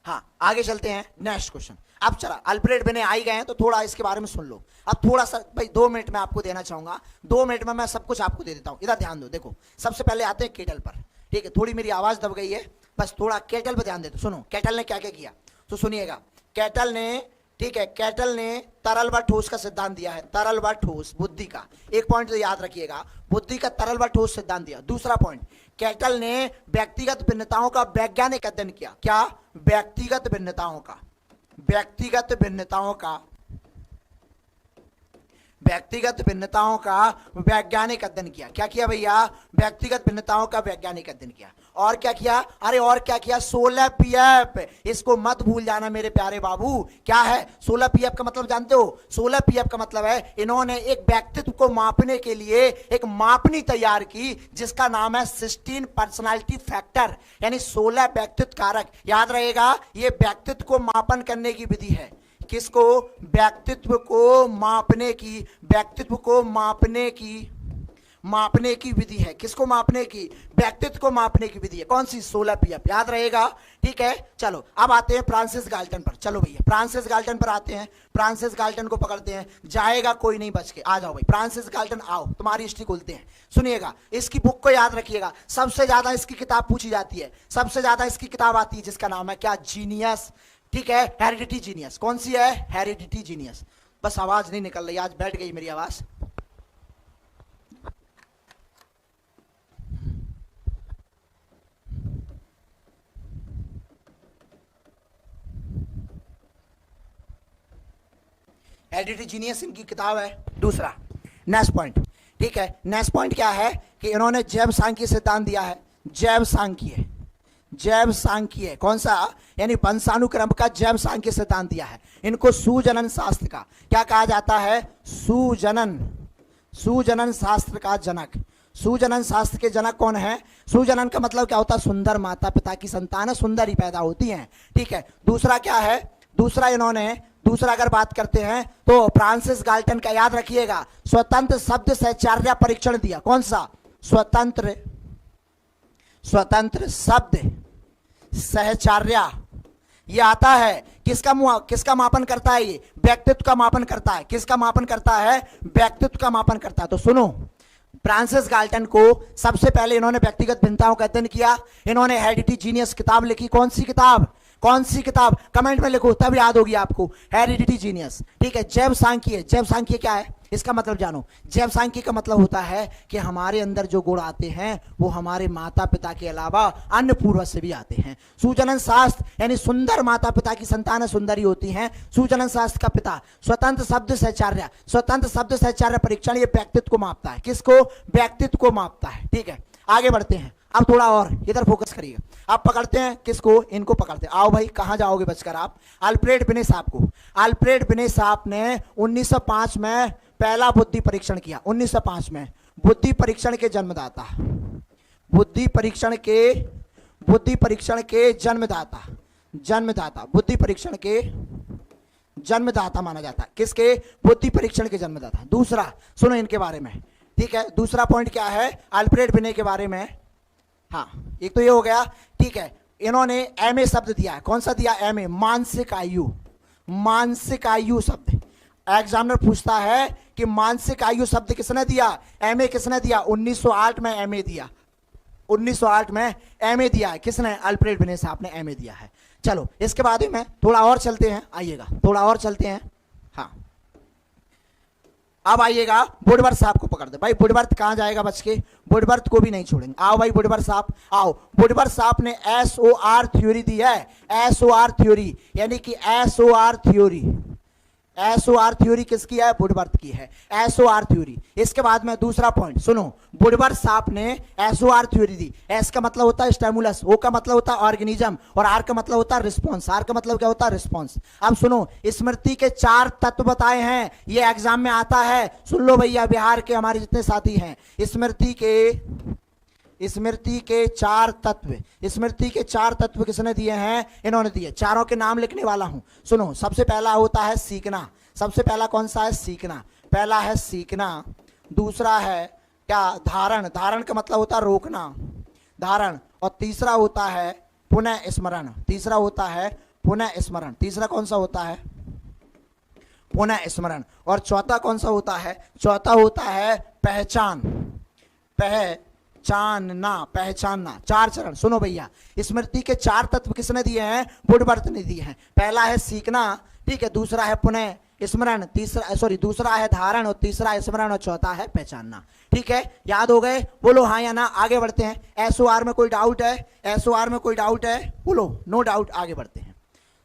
हाँ आगे चलते हैं, नेक्स्ट क्वेश्चन। अब चला, अल्फ्रेड बिने आ ही गए हैं तो थोड़ा इसके बारे में सुन लो। अब थोड़ा सा भाई 2 मिनट में आपको देना चाहूंगा, 2 मिनट में मैं सब कुछ आपको दे देता हूं। इधर ध्यान दो, देखो सबसे पहले आते हैं केटल पर, ठीक है। थोड़ी मेरी आवाज दब गई है, बस थोड़ा केटल पर ध्यान दे। तो सुनो केटल ने क्या क्या किया, तो सुनिएगा। केटल ने, ठीक है, केटल ने तरल व ठोस का सिद्धांत दिया है, तरल व ठोस बुद्धि का। एक पॉइंट तो याद रखिएगा, बुद्धि का तरल व ठोस सिद्धांत दिया। दूसरा पॉइंट, केटल ने व्यक्तिगत भिन्नताओं का वैज्ञानिक अध्ययन किया। क्या? व्यक्तिगत भिन्नताओं का, व्यक्तिगत भिन्नताओं का, व्यक्तिगत भिन्नताओं का वैज्ञानिक अध्ययन किया। क्या किया भैया? व्यक्तिगत भिन्नताओं का वैज्ञानिक अध्ययन किया। और क्या किया? अरे और क्या किया? 16 पीएफ, इसको मत भूल जाना मेरे प्यारे बाबू। क्या है 16 पीएफ का मतलब जानते हो? 16 पीएफ का मतलब है इन्होंने एक व्यक्तित्व को मापने के लिए एक मापनी तैयार की जिसका नाम है 16 पर्सनालिटी फैक्टर, यानी 16 व्यक्तित्व कारक। याद रहेगा, ये व्यक्तित्व को मापन करने की विधि है। किसको? व्यक्तित्व को मापने की, व्यक्तित्व को मापने की विधि है। किसको मापने की? व्यक्तित्व को मापने की विधि है। कौन सी? 16 पीएफ, याद रहेगा, ठीक है। चलो अब आते हैं फ्रांसिस गाल्टन पर। चलो भैया फ्रांसिस गाल्टन पर आते हैं, फ्रांसिस गाल्टन को पकड़ते हैं। जाएगा कोई नहीं बच के, आ जाओ भाई फ्रांसिस गाल्टन, आओ तुम्हारी हिस्ट्री खोलते हैं। सुनिएगा, इसकी बुक को याद रखिएगा, सबसे ज्यादा इसकी किताब पूछी जाती है, सबसे ज्यादा इसकी किताब आती है जिसका नाम है क्या? जीनियस, ठीक है, हेरिडिटी जीनियस। कौन सी है? Heredity genius. बस आवाज नहीं निकल रही, आज बैठ गई मेरी आवाज। हेरिडिटी जीनियस इनकी किताब है। दूसरा नेक्स्ट पॉइंट, ठीक है, नेक्स्ट पॉइंट क्या है कि इन्होंने जैव सांख्यिकी सिद्धांत दिया है। जैव सांख्यिकी, जैव सांख्यिकी कौन सा? यानी वंशानुक्रम का जैव सांख्यिकी सिद्धांत दिया है। इनको सुजनन शास्त्र का क्या कहा जाता है? सुजनन, सुजनन शास्त्र का जनक। सुजनन शास्त्र के जनक कौन है? सुजनन का मतलब क्या होता है? सुंदर माता पिता की संतान सुंदर ही पैदा होती हैं, ठीक है। दूसरा क्या है? दूसरा इन्होंने, दूसरा अगर बात करते हैं तो फ्रांसिस गाल्टन का याद रखिएगा, स्वतंत्र शब्द सहचार्य परीक्षण दिया। कौन सा? स्वतंत्र, स्वतंत्र शब्द सहचार्य। ये आता है किसका मापन करता है? ये व्यक्तित्व का मापन करता है। किसका मापन करता है? व्यक्तित्व का मापन करता है। तो सुनो, फ्रांसिस गाल्टन को सबसे पहले इन्होंने व्यक्तिगत भिन्नताओं का अध्ययन किया। इन्होंने हेरिडिटी जीनियस किताब लिखी। कौन सी किताब? कौन सी किताब? कमेंट में लिखो तब याद होगी आपको, हेरिडिटी जीनियस, ठीक है। जैव सांख्यिकी, जैव सांख्यिकी क्या है इसका मतलब जानो। जैव सांख्यिकी का मतलब होता है कि हमारे अंदर जो गुण आते हैं वो हमारे माता पिता के अलावा अन्य पूर्वज से भी आते हैं। सुजनन शास्त्र यानी सुंदर माता पिता की संतान सुंदर ही होती हैं। सुजनन शास्त्र का पिता। स्वतंत्र शब्द सहचार्य, स्वतंत्र शब्द सहचार्य परीक्षण, ये व्यक्तित्व को मापता है। किसको? व्यक्तित्व को मापता है, ठीक है। आगे बढ़ते हैं, अब थोड़ा और इधर फोकस करिए। अब पकड़ते हैं किसको? इनको पकड़ते हैं। आओ भाई, कहां जाओगे बचकर आप? अल्फ्रेड बिने साहब को। अल्फ्रेड बिने साहब ने 1905 में पहला बुद्धि परीक्षण किया। 1905 में बुद्धि परीक्षण के जन्मदाता, बुद्धि परीक्षण के जन्मदाता, जन्मदाता, बुद्धि परीक्षण के जन्मदाता माना जाता है। किसके? बुद्धि परीक्षण के जन्मदाता। दूसरा सुनो इनके बारे में, ठीक है। दूसरा पॉइंट क्या है अल्फ्रेड बिने के बारे में? हाँ एक तो ये हो गया, ठीक है। इन्होंने एमए शब्द दिया है। कौन सा दिया? एमए, मानसिक आयु, मानसिक आयु शब्द। एग्जामिनर पूछता है कि मानसिक आयु शब्द किसने दिया, एमए किसने दिया, 1908 में एमए दिया, 1908 में एमए दिया है किसने, अल्फ्रेड बिने साहब ने एमए दिया है। चलो इसके बाद में थोड़ा और चलते हैं, आइएगा थोड़ा और चलते हैं। हाँ अब आइएगा वुडवर्थ साहब को पकड़ दे भाई, वुडवर्थ कहां जाएगा बच के, वुडवर्थ को भी नहीं छोड़ेंगे। आओ भाई वुडवर्थ साहब आओ। वुडवर्थ साहब ने SOR थ्योरी दी है, SOR थ्योरी, यानी कि SOR थ्योरी, SOR थ्योरी किसकी है, वुडवर्थ की है SOR थ्योरी। इसके बाद में दूसरा पॉइंट सुनो, वुडवर्थ साहब ने SOR थ्योरी दी। S का मतलब होता है स्टिमुलस, O का मतलब होता है ऑर्गेनिज्म, और R का मतलब होता है रिस्पॉन्स। R का मतलब क्या होता है, रिस्पॉन्स। अब सुनो, स्मृति के 4 तत्व बताए हैं, ये एग्जाम में आता है, सुन लो भैया बिहार के हमारे जितने साथी हैं। स्मृति के 4 तत्व, स्मृति के 4 तत्व किसने दिए हैं, इन्होंने दिए। चारों के नाम लिखने वाला हूं, सुनो। सबसे पहला होता है सीखना, सबसे पहला कौन सा है, सीखना, पहला है सीखना। दूसरा है क्या, धारण, धारण का मतलब होता है रोकना, धारण। और तीसरा होता है पुनः स्मरण, तीसरा होता है पुनः स्मरण। तीसरा कौन सा होता है, पुनः स्मरण। और चौथा कौन सा होता है, चौथा होता है पहचान, पहचानना, पहचानना। 4 चरण। सुनो भैया, स्मृति के 4 तत्व किसने दिए हैं, वुडवर्थ ने दिए हैं। पहला है सीखना, ठीक है, दूसरा है पुनः स्मरण, दूसरा है धारण, और तीसरा स्मरण, और चौथा है पहचानना। ठीक है, याद हो गए, बोलो हाँ या ना, आगे बढ़ते हैं। SOR में कोई डाउट है, SOR में कोई डाउट है, बोलो नो डाउट, आगे बढ़ते हैं।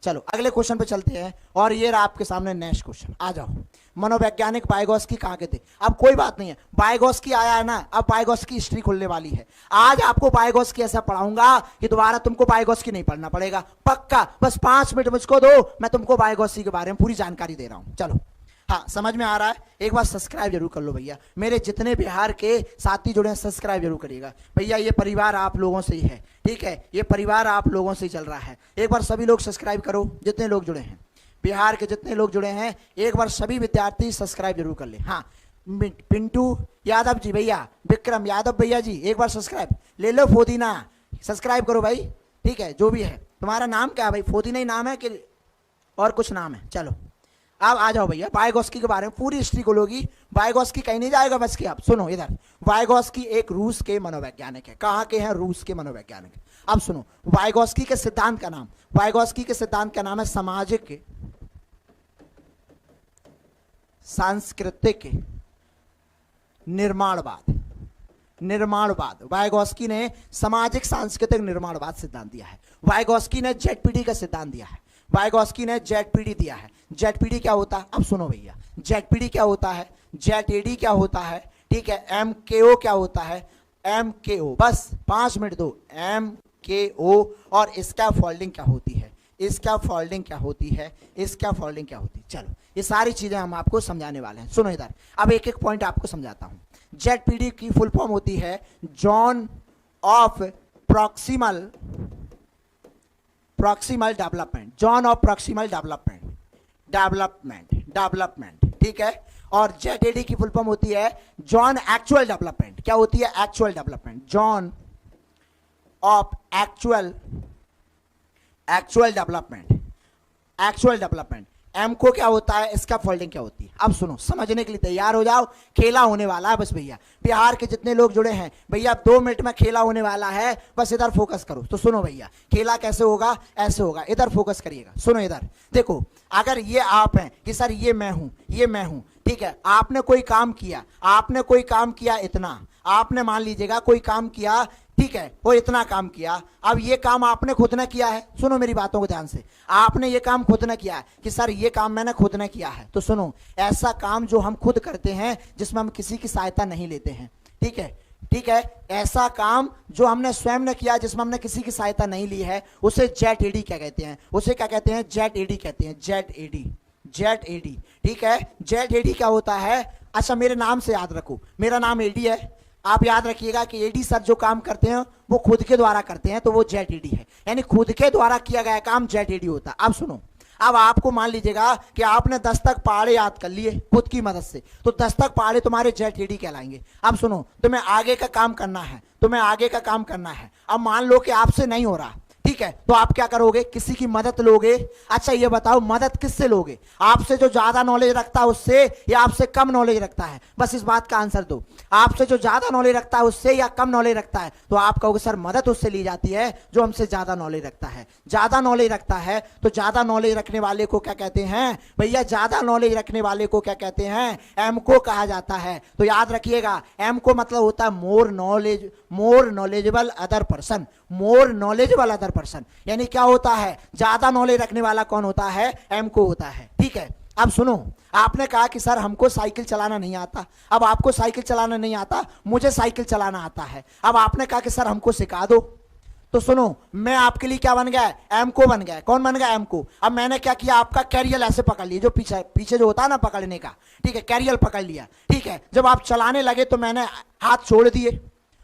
चलो अगले क्वेश्चन पे चलते हैं, और ये रहा आपके सामने नेक्स्ट क्वेश्चन। आ जाओ, मनोवैज्ञानिक वाइगोत्स्की कहाँ के थे। अब कोई बात नहीं है, वाइगोत्स्की आया है ना, अब वाइगोत्स्की हिस्ट्री खुलने वाली है। आज आपको वाइगोत्स्की ऐसा पढ़ाऊंगा कि दोबारा तुमको वाइगोत्स्की नहीं पढ़ना पड़ेगा, पक्का। बस 5 मिनट मुझको दो, मैं तुमको वाइगोत्स्की के बारे में पूरी जानकारी दे रहा हूं। चलो हाँ, समझ में आ रहा है। एक बार सब्सक्राइब जरूर कर लो भैया, मेरे जितने बिहार के साथी जुड़े हैं सब्सक्राइब जरूर करिएगा भैया। ये परिवार आप लोगों से ही है, ठीक है, ये परिवार आप लोगों से ही चल रहा है। एक बार सभी लोग सब्सक्राइब करो, जितने लोग जुड़े हैं, बिहार के जितने लोग जुड़े हैं, एक बार सभी विद्यार्थी सब्सक्राइब जरूर कर ले। हाँ, पिंटू यादव जी भैया, विक्रम यादव भैया जी, एक बार सब्सक्राइब ले लो। फोदीना सब्सक्राइब करो भाई, ठीक है, जो भी है। तुम्हारा नाम क्या है भाई, फोदीना ही नाम है कि और कुछ नाम है। चलो अब आ जाओ भैया, वाइगोत्स्की के बारे में पूरी हिस्ट्री को लोगी। वाइगोत्स्की कहीं नहीं जाएगा बच के, आप सुनो इधर। वाइगोत्स्की एक रूस के मनोवैज्ञानिक है। कहाँ के हैं, रूस के मनोवैज्ञानिक। अब सुनो, वाइगोत्स्की के सिद्धांत का नाम, वाइगोत्स्की के सिद्धांत का नाम है सामाजिक सांस्कृतिक निर्माणवाद। निर्माणवाद, वाइगोत्स्की ने सामाजिक सांस्कृतिक निर्माणवाद सिद्धांत दिया है। वाइगोत्स्की ने ZPD का सिद्धांत दिया है, वाइगोत्स्की ने ZPD दिया है। ZPD क्या होता है, अब सुनो भैया, ZPD क्या होता है, ZAD क्या होता है, ठीक है, MKO क्या होता है, MKO, बस 5 मिनट दो, MKO। और स्कैफोल्डिंग क्या होती है, स्कैफोल्डिंग क्या होती है, स्कैफोल्डिंग क्या होती है। चलो ये सारी चीजें हम आपको समझाने वाले हैं, सुनो इधर। अब एक एक पॉइंट आपको समझाता हूं। ZPD की फुल फॉर्म होती है zone of proximal development, zone of proximal development, ठीक है। और ZAD की फुल फॉर्म होती है जॉन एक्चुअल डेवलपमेंट। क्या होती है, actual development, John of actual development. M को क्या होता है, इसका फोल्डिंग क्या होती है। अब सुनो, समझने के लिए तैयार हो जाओ, खेला होने वाला है बस भैया। बिहार के जितने लोग जुड़े हैं भैया, 2 मिनट में खेला होने वाला है, बस इधर फोकस करो। तो सुनो भैया, खेला कैसे होगा, ऐसे होगा, इधर फोकस करिएगा। सुनो इधर देखो, अगर ये आप हैं कि सर ये मैं हूं, ये मैं हूं, ठीक है, आपने कोई काम किया, इतना आपने मान लीजिएगा कोई काम किया, ठीक है, वो इतना काम किया। अब ये काम आपने खुद ने किया है, सुनो मेरी बातों को ध्यान से, आपने ये काम खुद ने किया है कि सर ये काम मैंने खुद ने किया है। तो सुनो, ऐसा काम जो हम खुद करते हैं जिसमें हम किसी की सहायता नहीं लेते हैं, ठीक है, ऐसा काम जो हमने स्वयं ने किया जिसमें हमने किसी की सहायता नहीं ली है, उसे ZAD क्या कहते हैं, उसे क्या कहते हैं, ZAD कहते हैं, ZAD, ठीक है। ZAD क्या होता है, अच्छा मेरे नाम से याद रखो, मेरा नाम AD है, आप याद रखिएगा कि AD सर जो काम करते हैं वो खुद के द्वारा करते हैं, तो वो ZAD है, यानी खुद के द्वारा किया गया काम ZAD होता है। अब सुनो, अब आपको मान लीजिएगा कि आपने 10 तक पहाड़े याद कर लिए खुद की मदद से, तो 10 तक पहाड़े तुम्हारे ZAD कहलाएंगे। अब सुनो, तुम्हें आगे का काम करना है, अब मान लो कि आपसे नहीं हो रहा, ठीक ठीक है, तो आप क्या करोगे, किसी की मदद लोगे। अच्छा ये बताओ मदद किससे लोगे, आपसे जो ज्यादा नॉलेज रखता है उससे या आपसे कम नॉलेज रखता है, बस इस बात का आंसर दो। आपसे जो ज्यादा नॉलेज रखता है उससे या कम नॉलेज रखता है, तो आप कहोगे सर मदद उससे ली जाती है जो हमसे ज्यादा नॉलेज रखता है। ज्यादा नॉलेज रखता है तो ज्यादा नॉलेज रखने वाले को क्या कहते हैं भैया, ज्यादा नॉलेज रखने वाले को क्या कहते हैं, एम को कहा जाता है। तो याद रखिएगा एम को मतलब होता है more knowledgeable other person, more knowledgeable other person, यानी क्या होता है, ज्यादा नॉलेज रखने वाला कौन होता है, एम को होता है। ठीक है, अब सुनो, आपने कहा कि सर हमको साइकिल चलाना नहीं आता, अब आपको साइकिल चलाना नहीं आता, मुझे साइकिल चलाना आता है। अब आपने कहा कि सर हमको सिखा दो, तो सुनो मैं आपके लिए क्या बन गया, एम को बन गया। कौन बन गया, एम को। अब मैंने क्या किया, आपका कैरियर ऐसे पकड़ लिया, जो पीछे पीछे जो होता है ना पकड़ने का, ठीक है, कैरियर पकड़ लिया। ठीक है, जब आप चलाने लगे तो मैंने हाथ छोड़ दिए,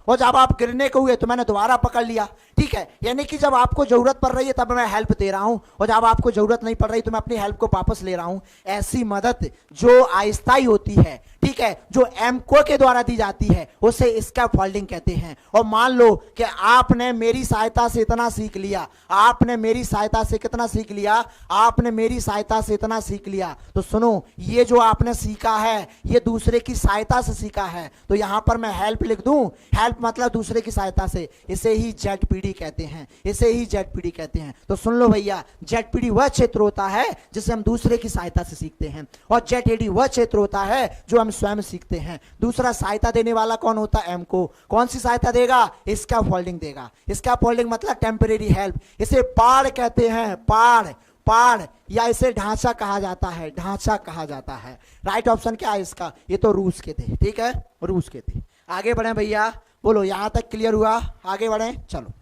और जब आप गिरने को हुए तो मैंने दोबारा पकड़ लिया। ठीक है, यानी कि जब आपको जरूरत पड़ रही है तब मैं हेल्प दे रहा हूं, और जब आपको जरूरत नहीं पड़ रही तो मैं अपनी हेल्प को वापस ले रहा हूं। ऐसी मदद जो अस्थायी होती है, ठीक है, जो एमको के द्वारा दी जाती है, उसे स्कैफोल्डिंग कहते हैं। और मान लो कि आपने मेरी सहायता से इतना सीख लिया, आपने मेरी सहायता से कितना सीख लिया, आपने मेरी सहायता से इतना सीख लिया, तो सुनो ये जो आपने सीखा है ये दूसरे की सहायता से सीखा है, तो यहां पर मैं हेल्प लिख दूं, हेल्प मतलब दूसरे की सहायता से, इसे ही जेडपीडी कहते हैं, इसे ही जेडपीडी कहते हैं। तो सुन लो भैया, जेडपीडी वह क्षेत्र होता है जिसे हम दूसरे की सहायता से सीखते हैं, और जेडएडी वह क्षेत्र होता है जो हम स्वयं सीखते हैं। दूसरा सहायता देने वाला कौन होता है, एम को। कौन सी सहायता देगा, स्कैफोल्डिंग देगा। स्कैफोल्डिंग मतलब टेम्परेरी हेल्प, इसे पाड़ कहते हैं, पाड़ या इसे ढांचा कहा जाता है, ढांचा कहा जाता है। राइट ऑप्शन क्या है इसका, ये तो रूस के थे। ठीक है, रूस के थे। आगे बढ़े भैया, बोलो यहां तक क्लियर हुआ, आगे बढ़े, चलो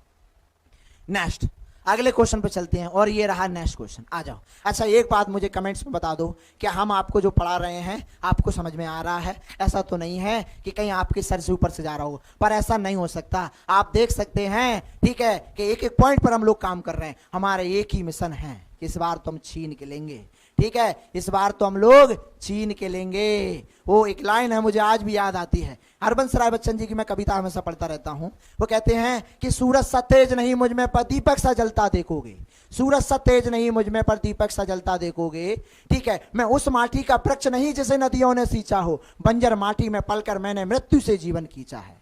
नेक्स्ट अगले क्वेश्चन पे चलते हैं। और ये रहा नेक्स्ट क्वेश्चन, आ जाओ। अच्छा एक बात मुझे कमेंट्स में बता दो, क्या हम आपको जो पढ़ा रहे हैं आपको समझ में आ रहा है। ऐसा तो नहीं है कि कहीं आपके सर से ऊपर से जा रहा हो, पर ऐसा नहीं हो सकता। आप देख सकते हैं, ठीक है, कि एक एक पॉइंट पर हम लोग काम कर रहे हैं। हमारे एक ही मिशन है कि इस बार तो हम छीन के लेंगे। ठीक है, इस बार तो हम लोग छीन के लेंगे। वो एक लाइन है मुझे आज भी याद आती है, हरबंस राय बच्चन जी की मैं कविता हमेशा पढ़ता रहता हूं। वो कहते हैं कि सूरज सा तेज नहीं मुझ में पर दीपक सा जलता देखोगे, सूरज सा तेज नहीं मुझ में पर दीपक सा जलता देखोगे। ठीक है, मैं उस माटी का वृक्ष नहीं जिसे नदियों ने सींचा हो, बंजर माटी में पलकर मैंने मृत्यु से जीवन खींचा है।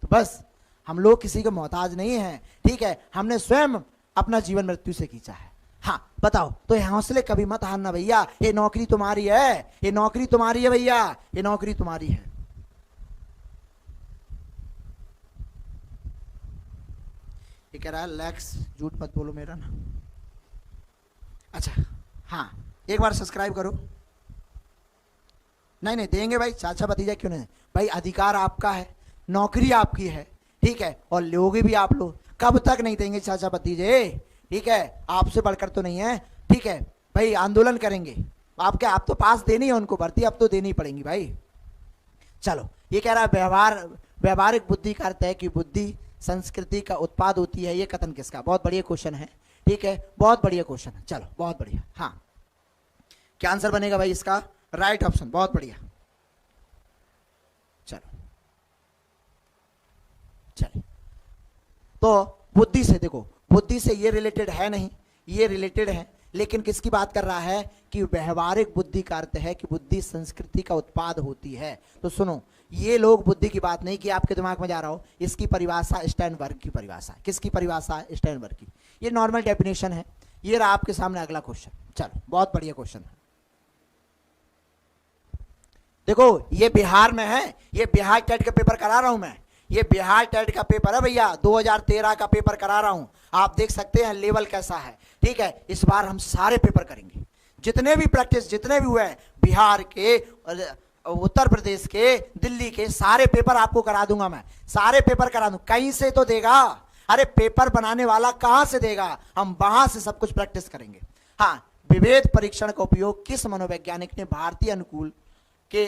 तो बस हम लोग किसी के मोहताज नहीं है। ठीक है, हमने स्वयं अपना जीवन मृत्यु से खींचा है। हाँ बताओ, तो ये हौसले कभी मत हारना भैया, ये नौकरी तुम्हारी है, ये नौकरी तुम्हारी है भैया, ये नौकरी तुम्हारी है। ये कह रहा है लैक्स, झूठ मत बोलो मेरा ना। अच्छा हाँ, एक बार सब्सक्राइब करो। नहीं देंगे भाई, चाचा भतीजा क्यों नहीं भाई, अधिकार आपका है, नौकरी आपकी है। ठीक है, और लोगे भी आप लोग, कब तक नहीं देंगे चाचा भतीजे। ठीक है, आपसे बढ़कर तो नहीं है। ठीक है भाई, आंदोलन करेंगे। आप तो पास देनी है उनको, भर्ती अब तो देनी पड़ेगी भाई। चलो, ये कह रहा है व्यवहारिक बुद्धि का अर्थ है कि बुद्धि संस्कृति का उत्पाद होती है। ये कथन किसका, बहुत बढ़िया क्वेश्चन है। ठीक है, बहुत बढ़िया क्वेश्चन है। चलो बहुत बढ़िया। हाँ, क्या आंसर बनेगा भाई इसका, राइट ऑप्शन, बहुत बढ़िया। चलो चलिए, तो बुद्धि से देखो, बुद्धि से ये रिलेटेड है नहीं, ये रिलेटेड है, लेकिन किसकी बात कर रहा है कि व्यवहारिक बुद्धि का अर्थ है कि बुद्धि संस्कृति का उत्पाद होती है। तो सुनो, ये लोग बुद्धि की बात नहीं कि आपके दिमाग में जा रहा हो, इसकी परिभाषा स्टर्नबर्ग की परिभाषा। किसकी परिभाषा, स्टर्नबर्ग की। ये नॉर्मल डेफिनेशन है। ये रहा आपके सामने अगला क्वेश्चन। चलो बहुत बढ़िया क्वेश्चन है। देखो ये बिहार में है, ये बिहार टेट का पेपर करा रहा हूं मैं, ये बिहार टेट का पेपर है भैया, 2013 का पेपर करा रहा हूं। आप देख सकते हैं लेवल कैसा है। ठीक है, इस बार हम सारे पेपर करेंगे, जितने भी प्रैक्टिस जितने भी हुए, बिहार के, उत्तर प्रदेश के, दिल्ली के, सारे पेपर आपको करा दूंगा मैं, सारे पेपर करा दूं। कहीं से तो देगा, अरे पेपर बनाने वाला कहां से देगा, हम वहां से सब कुछ प्रैक्टिस करेंगे। हाँ, विभेद परीक्षण का उपयोग किस मनोवैज्ञानिक ने भारतीय अनुकूल के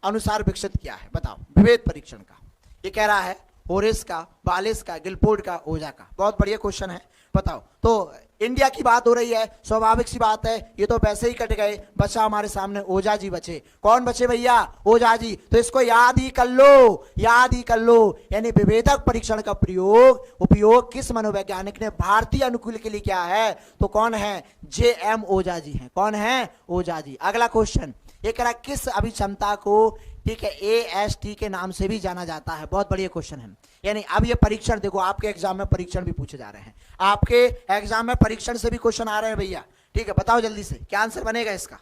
अनुसार विकसित किया है, बताओ। विभेद परीक्षण का ये कह रहा है होरेस का, बालिस का, गिलपोर्ट का, ओजा का। बहुत बढ़िया क्वेश्चन है, बताओ। तो इंडिया की बात हो रही है, स्वाभाविक सी बात है, ये तो वैसे ही कट गए, बचा हमारे सामने ओझा जी बचे। कौन बचे भैया? ओझा जी। तो इसको याद ही कर लो, याद ही कर लो। यानी विभेदक परीक्षण का उपयोग किस मनोवैज्ञानिक ने भारतीय अनुकूल के लिए किया है? तो कौन है? JM ओझा जी हैं। कौन है? ओझा जी। अगला क्वेश्चन ये कह रहा किस अभिक्षमता को, ठीक है, AST के नाम से भी जाना जाता है। बहुत बढ़िया क्वेश्चन है। यानी अब ये परीक्षण देखो, आपके एग्जाम में परीक्षण भी पूछे जा रहे हैं, आपके एग्जाम में परीक्षण से भी क्वेश्चन आ रहे हैं भैया। ठीक है, बताओ जल्दी से क्या आंसर बनेगा इसका,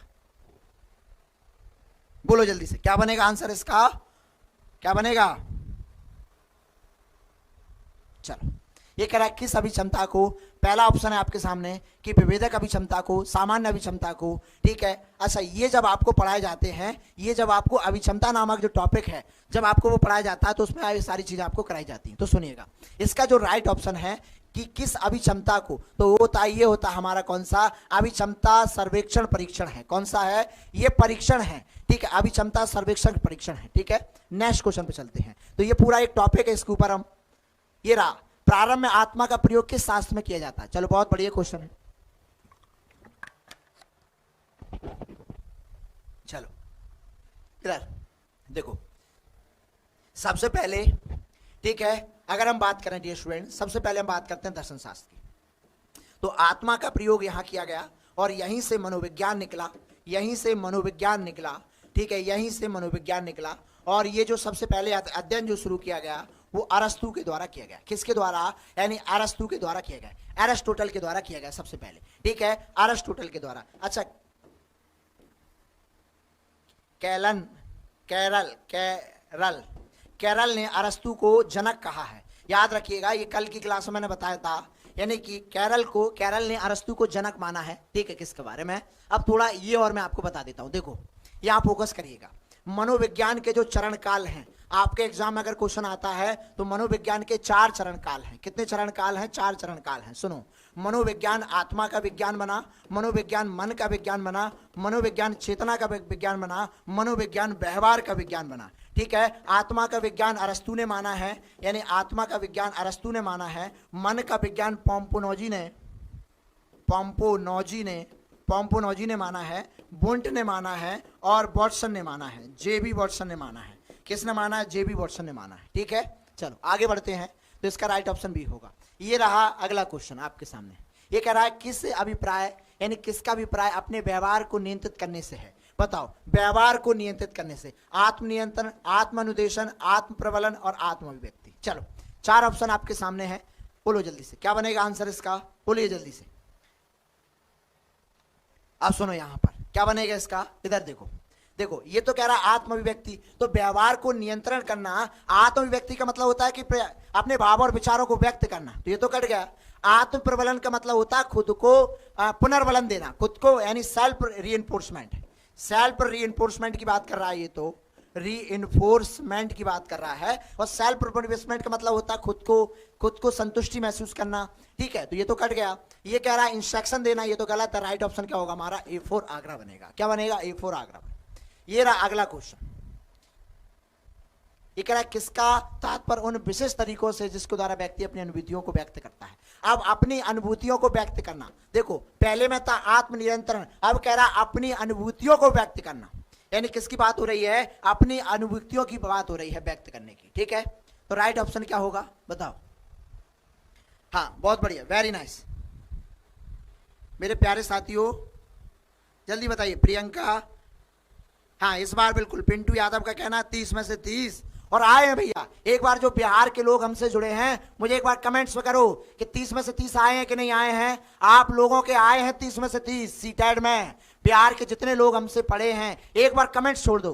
बोलो जल्दी से, क्या बनेगा आंसर इसका, क्या बनेगा? चलो, ये कह रहा है किस अभिक्षमता को, पहला ऑप्शन है आपके सामने कि विभेदक अभिक्षमता को, सामान्य अभिक्षमता को। ठीक है, अच्छा, ये जब आपको पढ़ाए जाते हैं, ये जब आपको अभिक्षमता नामक जो टॉपिक है, जब आपको वो पढ़ाया जाता है तो उसमें ये सारी चीजें आपको कराई जाती हैं। तो सुनिएगा, इसका जो राइट ऑप्शन है कि किस अभिक्षमता को, तो वो होता, ये होता हमारा कौन सा? अभिक्षमता सर्वेक्षण परीक्षण है। कौन सा है? ये परीक्षण है। ठीक है, अभिक्षमता सर्वेक्षण परीक्षण है। ठीक है, नेक्स्ट क्वेश्चन पे चलते हैं। तो ये पूरा एक टॉपिक है, इसके ऊपर हम, ये रहा, प्रारंभ में आत्मा का प्रयोग किस शास्त्र में किया जाता है? चलो, बहुत बढ़िया क्वेश्चन है। चलो इधर देखो, सबसे पहले, ठीक है, अगर हम बात करें डियर स्टूडेंट, सबसे पहले हम बात करते हैं दर्शन शास्त्र की। तो आत्मा का प्रयोग यहां किया गया और यहीं से मनोविज्ञान निकला, यहीं से मनोविज्ञान निकला। ठीक है, यहीं से मनोविज्ञान निकला। और ये जो सबसे पहले अध्ययन जो शुरू किया गया वो अरस्तु के द्वारा किया गया। किसके द्वारा? यानी अरस्तु के द्वारा किया गया, एरिस्टोटल के द्वारा किया गया सबसे पहले। ठीक है, अरिस्टोटल के द्वारा। अच्छा, कैरल ने अरस्तु को जनक कहा है। याद रखिएगा, ये कल की क्लास में मैंने बताया था, यानी कि कैरल ने अरस्तु को जनक माना है। ठीक है, किसके बारे में? अब थोड़ा ये और मैं आपको बता देता हूं। देखो, यहां फोकस करिएगा, मनोविज्ञान के जो चरण काल हैं, आपके एग्जाम में अगर क्वेश्चन आता है तो मनोविज्ञान के 4 चरण काल हैं। कितने चरण काल हैं? 4 चरण काल हैं। सुनो, मनोविज्ञान आत्मा का विज्ञान बना, मनोविज्ञान मन का विज्ञान बना, मनोविज्ञान चेतना का विज्ञान बना, मनोविज्ञान व्यवहार का विज्ञान बना। ठीक है, आत्मा का विज्ञान अरस्तु ने माना है, यानी आत्मा का विज्ञान अरस्तु ने माना है। मन का विज्ञान पोम्पोनोजी ने माना है, बुंट ने माना है और वॉटसन ने माना है, JB वॉटसन ने माना है। किसने माना है? JB वॉटसन ने माना है। ठीक है, चलो आगे बढ़ते हैं। तो इसका राइट ऑप्शन भी होगा। ये रहा अगला क्वेश्चन आपके सामने। ये कह रहा है किस अभिप्राय, यानी किसका अभिप्राय अपने व्यवहार को नियंत्रित करने से है? बताओ, व्यवहार को नियंत्रित करने से, आत्मनियंत्रण, आत्मानुदेशन, आत्म प्रबलन और आत्म अभिव्यक्ति। चलो, 4 ऑप्शन आपके सामने हैं, बोलो जल्दी से, क्या बनेगा आंसर इसका? बोलिए जल्दी से। अब सुनो, यहां पर क्या बनेगा इसका, इधर देखो। देखो, ये तो कह रहा है आत्म अभिव्यक्ति, तो व्यवहार को नियंत्रण करना, आत्म अभिव्यक्ति का मतलब होता है कि अपने भाव और विचारों को व्यक्त करना, तो ये तो कट गया। आत्म प्रबलन का मतलब होता है खुद को पुनर्बलन देना, खुद को, यानी सेल्फ रीइंफोर्समेंट। सेल्फ रीइंफोर्समेंट की बात कर रहा है, ये तो रीइंफोर्समेंट की बात कर रहा है। और सेल्फ रिइंफोर्समेंट का मतलब होता है खुद को संतुष्टि महसूस करना। ठीक है, तो ये तो कट गया। ये कह रहा है इंस्ट्रक्शन देना, ये तो गलत है। राइट ऑप्शन क्या होगा हमारा? A4 आगरा बनेगा। क्या बनेगा? A4 आगरा। ये रहा अगला क्वेश्चन। ये कह रहा है किसका तात्पर्य उन विशेष तरीकों से जिसके द्वारा व्यक्ति अपनी अनुभूतियों को व्यक्त करता है। अब अपनी अनुभूतियों को व्यक्त करना, देखो पहले में था आत्मनियंत्रण, अब कह रहा अपनी अनुभूतियों को व्यक्त करना, यानी किसकी बात हो रही है? अपनी अनुभूतियों की बात हो रही है व्यक्त करने की। ठीक है, तो राइट ऑप्शन क्या होगा बताओ? हाँ, बहुत बढ़िया, वेरी नाइस मेरे प्यारे साथियों, जल्दी बताइए। प्रियंका, हाँ इस बार बिल्कुल। पिंटू यादव का कहना 30 में से 30 और आए हैं भैया। एक बार जो बिहार के लोग हमसे जुड़े हैं, मुझे एक बार कमेंट्स में करो कि 30 में से 30 आए हैं कि नहीं आए हैं। आप लोगों के आए हैं 30 में से 30 सीटेड में। बिहार के जितने लोग हमसे पढ़े हैं, एक बार कमेंट्स छोड़ दो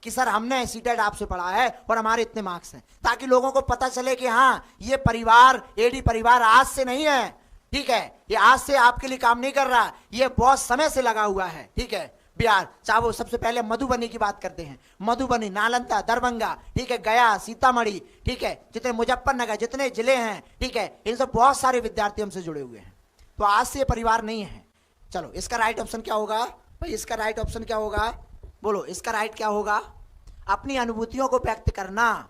कि सर हमने सीटेड आपसे पढ़ा है और हमारे इतने मार्क्स हैं, ताकि लोगों को पता चले कि हाँ ये परिवार, एडी परिवार आज से नहीं है। ठीक है, ये आज से आपके लिए काम नहीं कर रहा, ये बहुत समय से लगा हुआ है। ठीक है, बिहार, चाहे वो सबसे पहले मधुबनी की बात करते हैं, मधुबनी, नालंदा, दरभंगा, ठीक है, गया, सीतामढ़ी, ठीक है, जितने मुजफ्फरनगर, जितने जिले हैं, ठीक है, इन सब बहुत सारे विद्यार्थी हमसे जुड़े हुए हैं। तो आज से ये परिवार नहीं है। चलो, इसका राइट ऑप्शन क्या होगा भाई? इसका राइट ऑप्शन क्या होगा? बोलो, इसका राइट क्या होगा? अपनी अनुभूतियों को व्यक्त करना,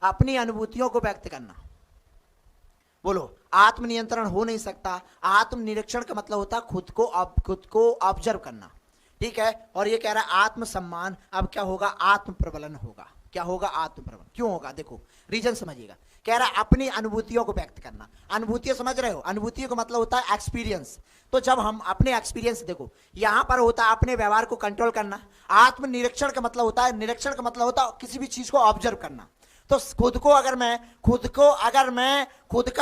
अपनी अनुभूतियों को व्यक्त करना। बोलो, आत्मनियंत्रण हो नहीं सकता। आत्मनिरीक्षण का मतलब होता है खुद को ऑब्जर्व करना, ठीक है। और ये कह रहा है आत्मसम्मान, अब क्या होगा, आत्म प्रबलन होगा। क्या होगा, आत्म प्रबलन। क्यों होगा, देखो रीजन समझिएगा। कह रहा है अपनी अनुभूतियों को व्यक्त करना। अनुभूतियां समझ रहे हो, अनुभूतियों का मतलब होता है एक्सपीरियंस। तो जब हम अपने एक्सपीरियंस, देखो यहां पर होता है अपने व्यवहार को कंट्रोल करना। आत्मनिरीक्षण का मतलब होता है, निरीक्षण का मतलब होता है किसी भी चीज को ऑब्जर्व करना। तो खुद का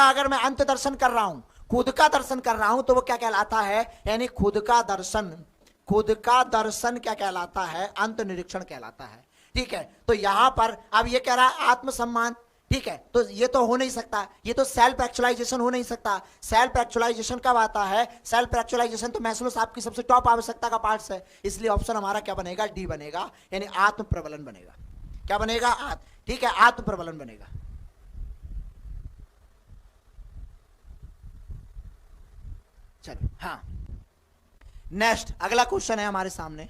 अगर मैं अंत दर्शन कर रहा हूं, खुद का दर्शन कर रहा हूं, तो वो क्या कहलाता है, यानी खुद का दर्शन क्या कहलाता है, अंत निरीक्षण कहलाता है, ठीक है। तो यहां पर अब ये कह रहा है आत्मसम्मान, ठीक है। तो ये तो हो नहीं सकता, ये तो सेल्फ एक्चुअलाइजेशन हो नहीं सकता। सेल्फ एक्चुअलाइजेशन कब आता है, सेल्फ एक्चुअलाइजेशन तो मैस्लो साहब की सबसे टॉप आवश्यकता का पार्ट है। इसलिए ऑप्शन हमारा क्या बनेगा, डी बनेगा, यानी आत्म प्रबलन बनेगा। क्या बनेगा, ठीक है, आत्म प्रबलन बनेगा। चलो हाँ, नेक्स्ट अगला क्वेश्चन है हमारे सामने,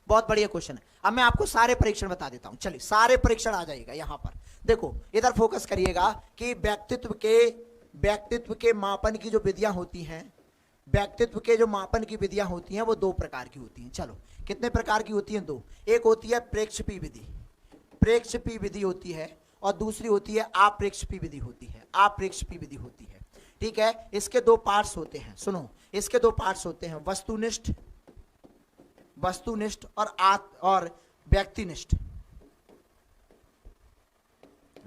बहुत बढ़िया क्वेश्चन है। अब मैं आपको सारे परीक्षण बता देता हूं। चलिए सारे परीक्षण आ जाएगा यहां पर। देखो इधर फोकस करिएगा कि व्यक्तित्व के मापन की जो विधियां होती हैं, व्यक्तित्व के जो मापन की विधियां होती हैं वो दो प्रकार की होती हैं। चलो कितने प्रकार की होती हैं, दो। एक होती है प्रेक्षेपी विधि, प्रेक्षेपी विधि होती है, और दूसरी होती है अप्रेक्षेपी विधि होती है, अप्रेक्षेपी विधि होती है, ठीक है। इसके दो पार्ट्स होते हैं, सुनो, इसके दो पार्ट्स होते हैं, वस्तुनिष्ठ और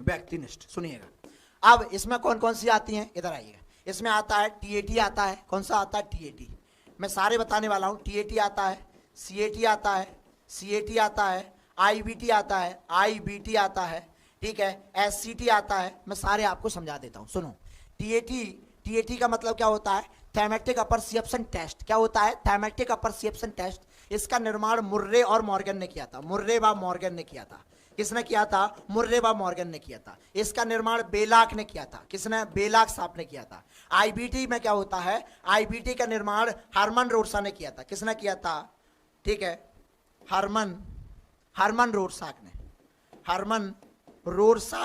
व्यक्तिनिष्ठ। सुनिएगा, अब इसमें कौन कौन सी आती हैं, इधर आइएगा। इसमें आता है टीएटी आता है, कौन सा आता है, टीएटी। मैं सारे बताने वाला हूं। टीएटी आता है, सीएटी आता है, सीएटी आता है, आईबीटी आता है, आईबीटी आता है, ठीक है, एससीटी आता है। मैं सारे आपको समझा देता हूं, सुनो। टीएटी का मतलब क्या होता है, थैमेटिक अपरसेप्शन टेस्ट। क्या होता है, थैमेटिक अपरसेप्शन टेस्ट। इसका निर्माण मुर्रे और मॉर्गन ने किया था, मुर्रे व मॉर्गन ने किया था। किसने किया था, मुर्रे व मॉर्गन ने किया था। इसका निर्माण बेलाक ने किया था। किसने, बेलाक साहब ने किया था। आईबीटी में क्या होता है, आईबीटी का निर्माण हरमन रोडसा ने किया था। किसने किया था, ठीक है, हरमन रोडसाक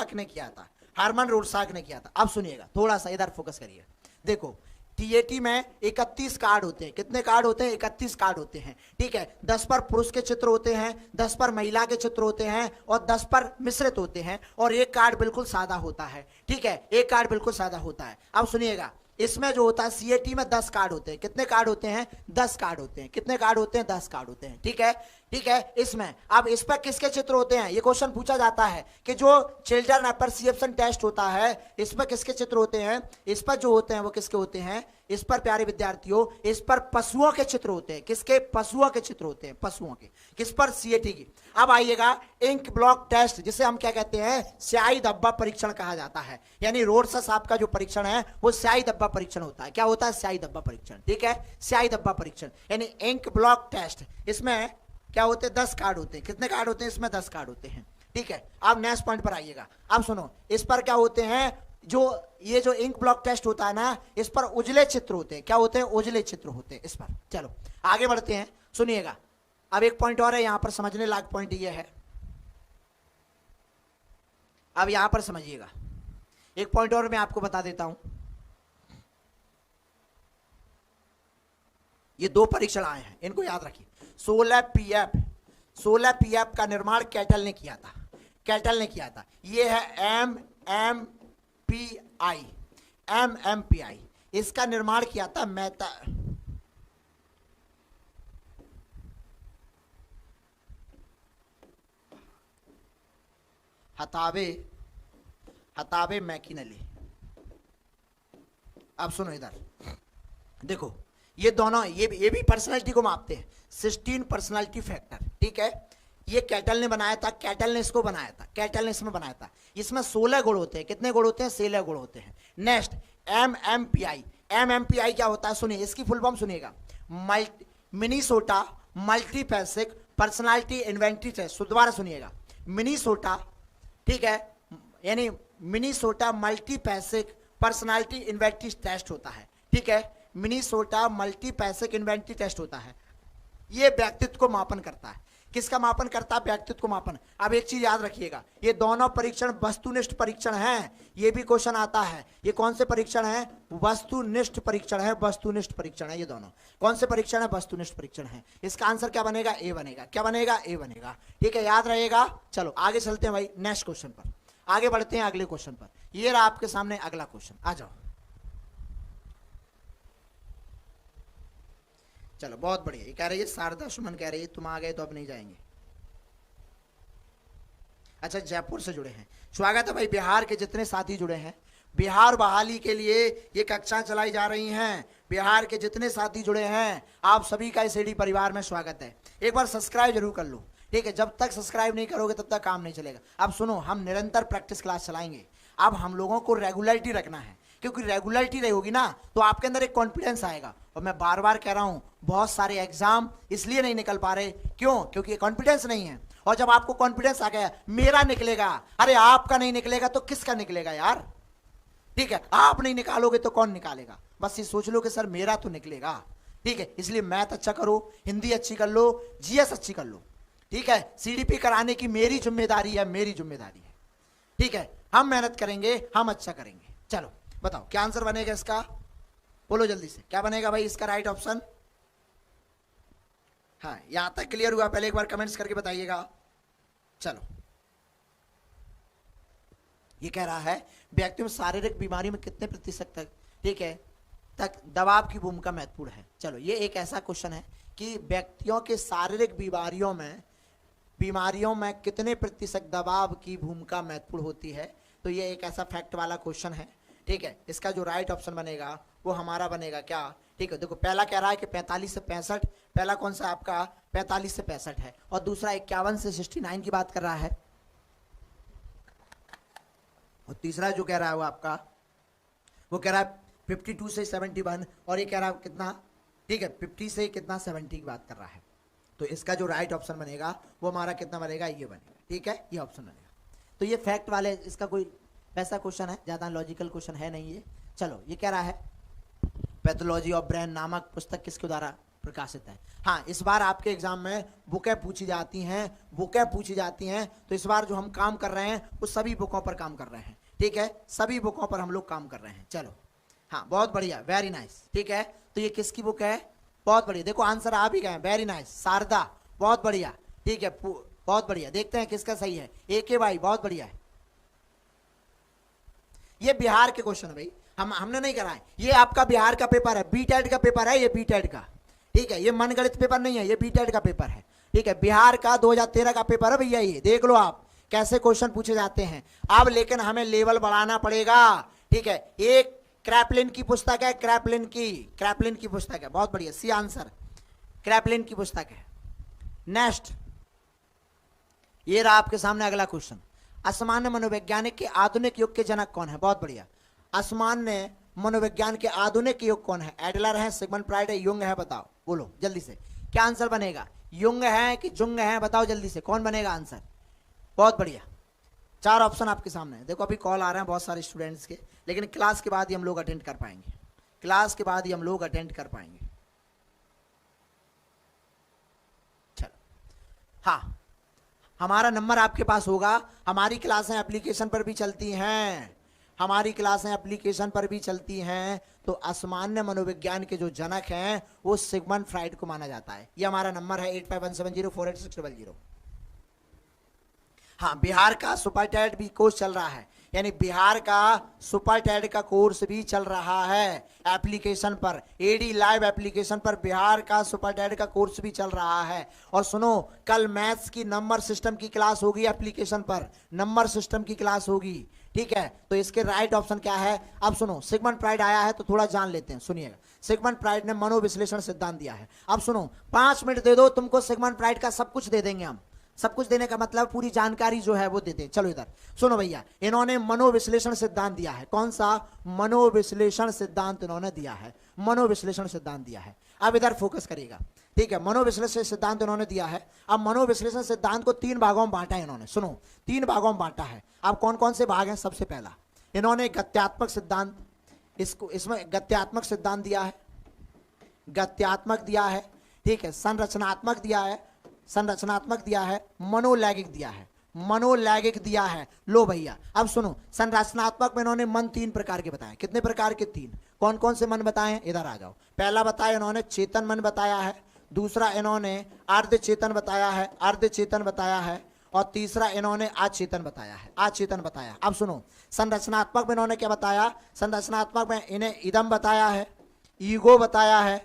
ने किया था, हरमन रोडसाक ने किया था। अब सुनिएगा, थोड़ा सा इधर फोकस करिए। देखो टीएटी में 31 कार्ड होते हैं। कितने कार्ड होते हैं, 31 कार्ड होते हैं, ठीक है। 10 पर पुरुष के चित्र होते हैं, 10 पर महिला के चित्र होते हैं, और 10 पर मिश्रित होते हैं, और एक कार्ड बिल्कुल सादा होता है, ठीक है, एक कार्ड बिल्कुल सादा होता है। अब सुनिएगा, इसमें जो होता है सीएटी में 10 कार्ड होते हैं। कितने कार्ड होते हैं, 10 कार्ड होते हैं। कितने कार्ड होते हैं, 10 कार्ड होते हैं, ठीक है, ठीक है। इसमें अब इस पर किसके चित्र होते हैं, ये क्वेश्चन पूछा जाता है कि जो चिल्ड्रन अपरसेप्शन टेस्ट होता है, इस पर किसके चित्र होते हैं, इस पर जो होते हैं वो किसके होते हैं, इस पर प्यारे विद्यार्थियों, इस पर पशुओं के चित्र होते हैं। किसके, पशुओं के चित्र होते हैं, पशुओं के। किस पर, सीएटी की। अब आइएगा इंक ब्लॉक टेस्ट, जिसे हम क्या कहते हैं, स्याही धब्बा परीक्षण कहा जाता है। यानी रोडसा साहब का जो परीक्षण है वो स्याही धब्बा परीक्षण होता है। क्या होता है, स्याही धब्बा परीक्षण, ठीक है, स्याही धब्बा परीक्षण, यानी इंक ब्लॉक टेस्ट। इसमें क्या होते हैं, 10 कार्ड होते हैं। कितने कार्ड होते हैं, इसमें 10 कार्ड होते हैं, ठीक है। अब नेक्स्ट पॉइंट पर आइएगा। अब सुनो, इस पर क्या होते हैं, ये जो इंक ब्लॉक टेस्ट होता है ना, इस पर उजले चित्र होते हैं। क्या होते हैं, उजले चित्र होते हैं इस पर। चलो आगे बढ़ते हैं, सुनिएगा। अब एक पॉइंट और है यहां पर, समझने लायक पॉइंट ये है। अब यहां पर समझिएगा, एक पॉइंट और मैं आपको बता देता हूं। ये दो परीक्षण आए हैं, इनको याद रखिए। 16 पीएफ का निर्माण कैटल ने किया था। ये है एमएमपीआई, इसका निर्माण किया था मेहता, हताबे मैकिनली। अब सुनो इधर, देखो ये दोनों, ये भी पर्सनालिटी को मापते हैं, 16 पर्सनालिटी फैक्टर, ठीक है। ये कैटल ने बनाया था, कैटल ने इसको बनाया था, कैटल ने इसमें बनाया था। इसमें 16 गुण होते हैं। कितने गुण होते हैं, 16 गुण होते हैं। नेक्स्ट एमएमपीआई क्या होता है, सुनिए इसकी फुल फॉर्म सुनिएगा, मिनीसोटा मल्टीफैसिक पर्सनालिटी इन्वेंटरी टेस्ट। दोबारा सुनिएगा, मिनीसोटा, ठीक है, यानी मिनीसोटा मल्टीफैसिक पर्सनालिटी इन्वेंटरी टेस्ट होता है, ठीक है। मिनीसोटा मल्टीफैसिक इन्वेंटरी टेस्ट होता है। ये व्यक्तित्व को मापन करता है किसका मापन करता है? व्यक्तित्व को मापन। अब एक चीज याद रखिएगा, ये दोनों परीक्षण वस्तुनिष्ठ परीक्षण हैं। ये भी क्वेश्चन आता है, ये कौन से परीक्षण है? वस्तुनिष्ठ परीक्षण है, वस्तुनिष्ठ परीक्षण है। ये दोनों कौन से परीक्षण है? वस्तुनिष्ठ परीक्षण है। इसका आंसर क्या बनेगा? ए बनेगा। क्या बनेगा? ए बनेगा। ठीक है, याद रहेगा। चलो आगे चलते हैं भाई नेक्स्ट क्वेश्चन पर, आगे बढ़ते हैं अगले क्वेश्चन पर। ये रहा आपके सामने अगला क्वेश्चन, आ जाओ। चलो बहुत बढ़िया। ये कह रही है शारदा सुमन कह रही है तुम आ गए तो अब नहीं जाएंगे। अच्छा, जयपुर से जुड़े हैं, स्वागत है भाई। बिहार के जितने साथी जुड़े हैं, बिहार बहाली के लिए ये कक्षा चलाई जा रही हैं। बिहार के जितने साथी जुड़े हैं, आप सभी का इस एडी परिवार में स्वागत है। एक बार सब्सक्राइब जरूर कर लो, ठीक है। जब तक सब्सक्राइब नहीं करोगे तब तक काम नहीं चलेगा। अब सुनो, हम निरंतर प्रैक्टिस क्लास चलाएंगे। अब हम लोगों को रेगुलरिटी रखना है, क्योंकि रेगुलरिटी रहेगी ना तो आपके अंदर एक कॉन्फिडेंस आएगा। और मैं बार बार कह रहा हूं, बहुत सारे एग्जाम इसलिए नहीं निकल पा रहे, क्यों? क्योंकि कॉन्फिडेंस नहीं है। और जब आपको कॉन्फिडेंस आ गया, मेरा निकलेगा, अरे आपका नहीं निकलेगा तो किसका निकलेगा यार? ठीक है, आप नहीं निकालोगे तो कौन निकालेगा? बस ये सोच लो कि सर मेरा तो निकलेगा। ठीक है, इसलिए मैथ अच्छा करो, हिंदी अच्छी कर लो, जीएस अच्छी कर लो। ठीक है, सीडीपी कराने की मेरी जिम्मेदारी है, मेरी जिम्मेदारी है। ठीक है, हम मेहनत करेंगे, हम अच्छा करेंगे। चलो बताओ क्या आंसर बनेगा इसका? बोलो जल्दी से, क्या बनेगा भाई इसका राइट ऑप्शन? हाँ, यहां तक क्लियर हुआ? पहले एक बार कमेंट्स करके बताइएगा। चलो, ये कह रहा है व्यक्ति में शारीरिक बीमारी में कितने प्रतिशत तक, ठीक है, तक दबाव की भूमिका महत्वपूर्ण है। चलो, ये एक ऐसा क्वेश्चन है कि व्यक्तियों के शारीरिक बीमारियों में कितने प्रतिशत दबाव की भूमिका महत्वपूर्ण होती है। तो ये एक ऐसा फैक्ट वाला क्वेश्चन है। ठीक है, इसका जो राइट ऑप्शन बनेगा वो हमारा बनेगा क्या? ठीक है, देखो पहला कह रहा है कि 45 से 65, पहला कौन सा आपका 45 से 65 है, और दूसरा 51 से 69 की बात कर रहा है, और तीसरा जो कह रहा है वो आपका वो कह रहा है 52 से 71, और ये कह रहा है कितना? ठीक है, 50 से कितना 70 की बात कर रहा है। तो इसका जो राइट ऑप्शन बनेगा वो हमारा कितना बनेगा? ये बनेगा। ठीक है, ये ऑप्शन बनेगा। तो ये फैक्ट वाले, इसका कोई वैसा क्वेश्चन है, ज्यादा लॉजिकल क्वेश्चन है नहीं ये। चलो, ये कह रहा है पैथोलॉजी ऑफ ब्रेन नामक पुस्तक किसके द्वारा प्रकाशित है? हाँ, इस बार आपके एग्जाम में बुकें पूछी जाती हैं, तो इस बार जो हम काम कर रहे हैं वो सभी बुकों पर काम कर रहे हैं। ठीक है, सभी बुकों पर हम लोग काम कर रहे हैं। चलो, हाँ बहुत बढ़िया, वेरी नाइस। ठीक है, तो ये किसकी बुक है? बहुत बढ़िया, देखो आंसर आ भी गए, वेरी नाइस, शारदा, बहुत बढ़िया। ठीक है, बहुत बढ़िया। देखते हैं किसका सही है। AK भाई बहुत बढ़िया है। ये बिहार के क्वेश्चन है भाई, हमने नहीं कराए, ये आपका बिहार का पेपर है, बीटेड का पेपर है ये, बीटेड का। ठीक है, ये मनगणित पेपर नहीं है, ये बीटेड का पेपर है। ठीक है, बिहार का 2013 का पेपर है भैया। ये देख लो आप कैसे क्वेश्चन पूछे जाते हैं। अब लेकिन हमें लेवल बढ़ाना पड़ेगा। ठीक है, एक क्रैपलिन की पुस्तक है, क्रैपलिन की पुस्तक है, बहुत बढ़िया, सी आंसर, क्रैपलिन की पुस्तक है। नेक्स्ट, ये रहा आपके सामने अगला क्वेश्चन। असामान्य मनोवैज्ञानिक के आधुनिक युग के जनक कौन है? बहुत बढ़िया, असामान्य मनोविज्ञान के आधुनिक युग कौन है? एडलर है, सिगमंड फ्राइड है, युंग है? बताओ, बोलो जल्दी से, क्या आंसर बनेगा? युंग है कि जुंग है? बताओ जल्दी से, कौन बनेगा आंसर? बहुत बढ़िया, 4 ऑप्शन आपके सामने है। देखो अभी कॉल आ रहे हैं बहुत सारे स्टूडेंट्स के, लेकिन क्लास के बाद ही हम लोग अटेंड कर पाएंगे, क्लास के बाद ही हम लोग अटेंड कर पाएंगे। चलो, हाँ, हमारा नंबर आपके पास होगा। हमारी क्लासें एप्लीकेशन पर भी चलती हैं, हमारी क्लासें एप्लीकेशन पर भी चलती हैं। तो असामान्य मनोविज्ञान के जो जनक हैं वो सिगमंड फ्राइड को माना जाता है। ये हमारा नंबर है 8517048600। हाँ, बिहार का सुपर टेट भी कोर्स चल रहा है, यानी बिहार का सुपर टेट का कोर्स भी चल रहा है एप्लीकेशन पर, एडी लाइव एप्लीकेशन पर बिहार का सुपर टेट का कोर्स भी चल रहा है। और सुनो, कल मैथ्स की नंबर सिस्टम की क्लास होगी एप्लीकेशन पर, नंबर सिस्टम की क्लास होगी। ठीक है, तो इसके राइट ऑप्शन क्या है? अब सुनो, सिगमंड फ्राइड आया है तो थोड़ा जान लेते हैं, सुनिएगा। सिगमंड फ्राइड ने मनोविश्लेषण सिद्धांत दिया है। अब सुनो, 5 मिनट दे दो, तुमको सिगमंड फ्राइड का सब कुछ दे देंगे हम। सब कुछ देने का मतलब पूरी जानकारी जो है वो देते हैं। चलो इधर सुनो भैया, इन्होंने मनोविश्लेषण सिद्धांत दिया है। कौन सा? मनोविश्लेषण सिद्धांत इन्होंने दिया है, मनोविश्लेषण सिद्धांत दिया है। अब इधर फोकस करिएगा, ठीक है। मनोविश्लेषण सिद्धांत इन्होंने दिया है। अब मनोविश्लेषण सिद्धांत को 3 भागों में बांटा है इन्होंने, सुनो 3 भागों में बांटा है। अब कौन कौन से भाग हैं? सबसे पहला इन्होंने गत्यात्मक सिद्धांत, इसमें गत्यात्मक सिद्धांत दिया है, गत्यात्मक दिया है, ठीक है, संरचनात्मक दिया है, संरचनात्मक दिया है, मनोलैंगिक दिया है, मनोलैंगिक दिया है। लो भैया अब सुनो, संरचनात्मक में इन्होंने मन 3 प्रकार के बताए। कितने प्रकार के? 3। कौन कौन से मन बताए हैं? इधर आ जाओ। पहला बताया इन्होंने चेतन मन बताया है, दूसरा इन्होंने अर्ध चेतन बताया है, अर्ध चेतन बताया है, और तीसरा इन्होंने अचेतन बताया है, अचेतन बताया। अब सुनो, संरचनात्मक में इन्होंने क्या बताया? संरचनात्मक में इन्हें इदम बताया है, ईगो बताया है,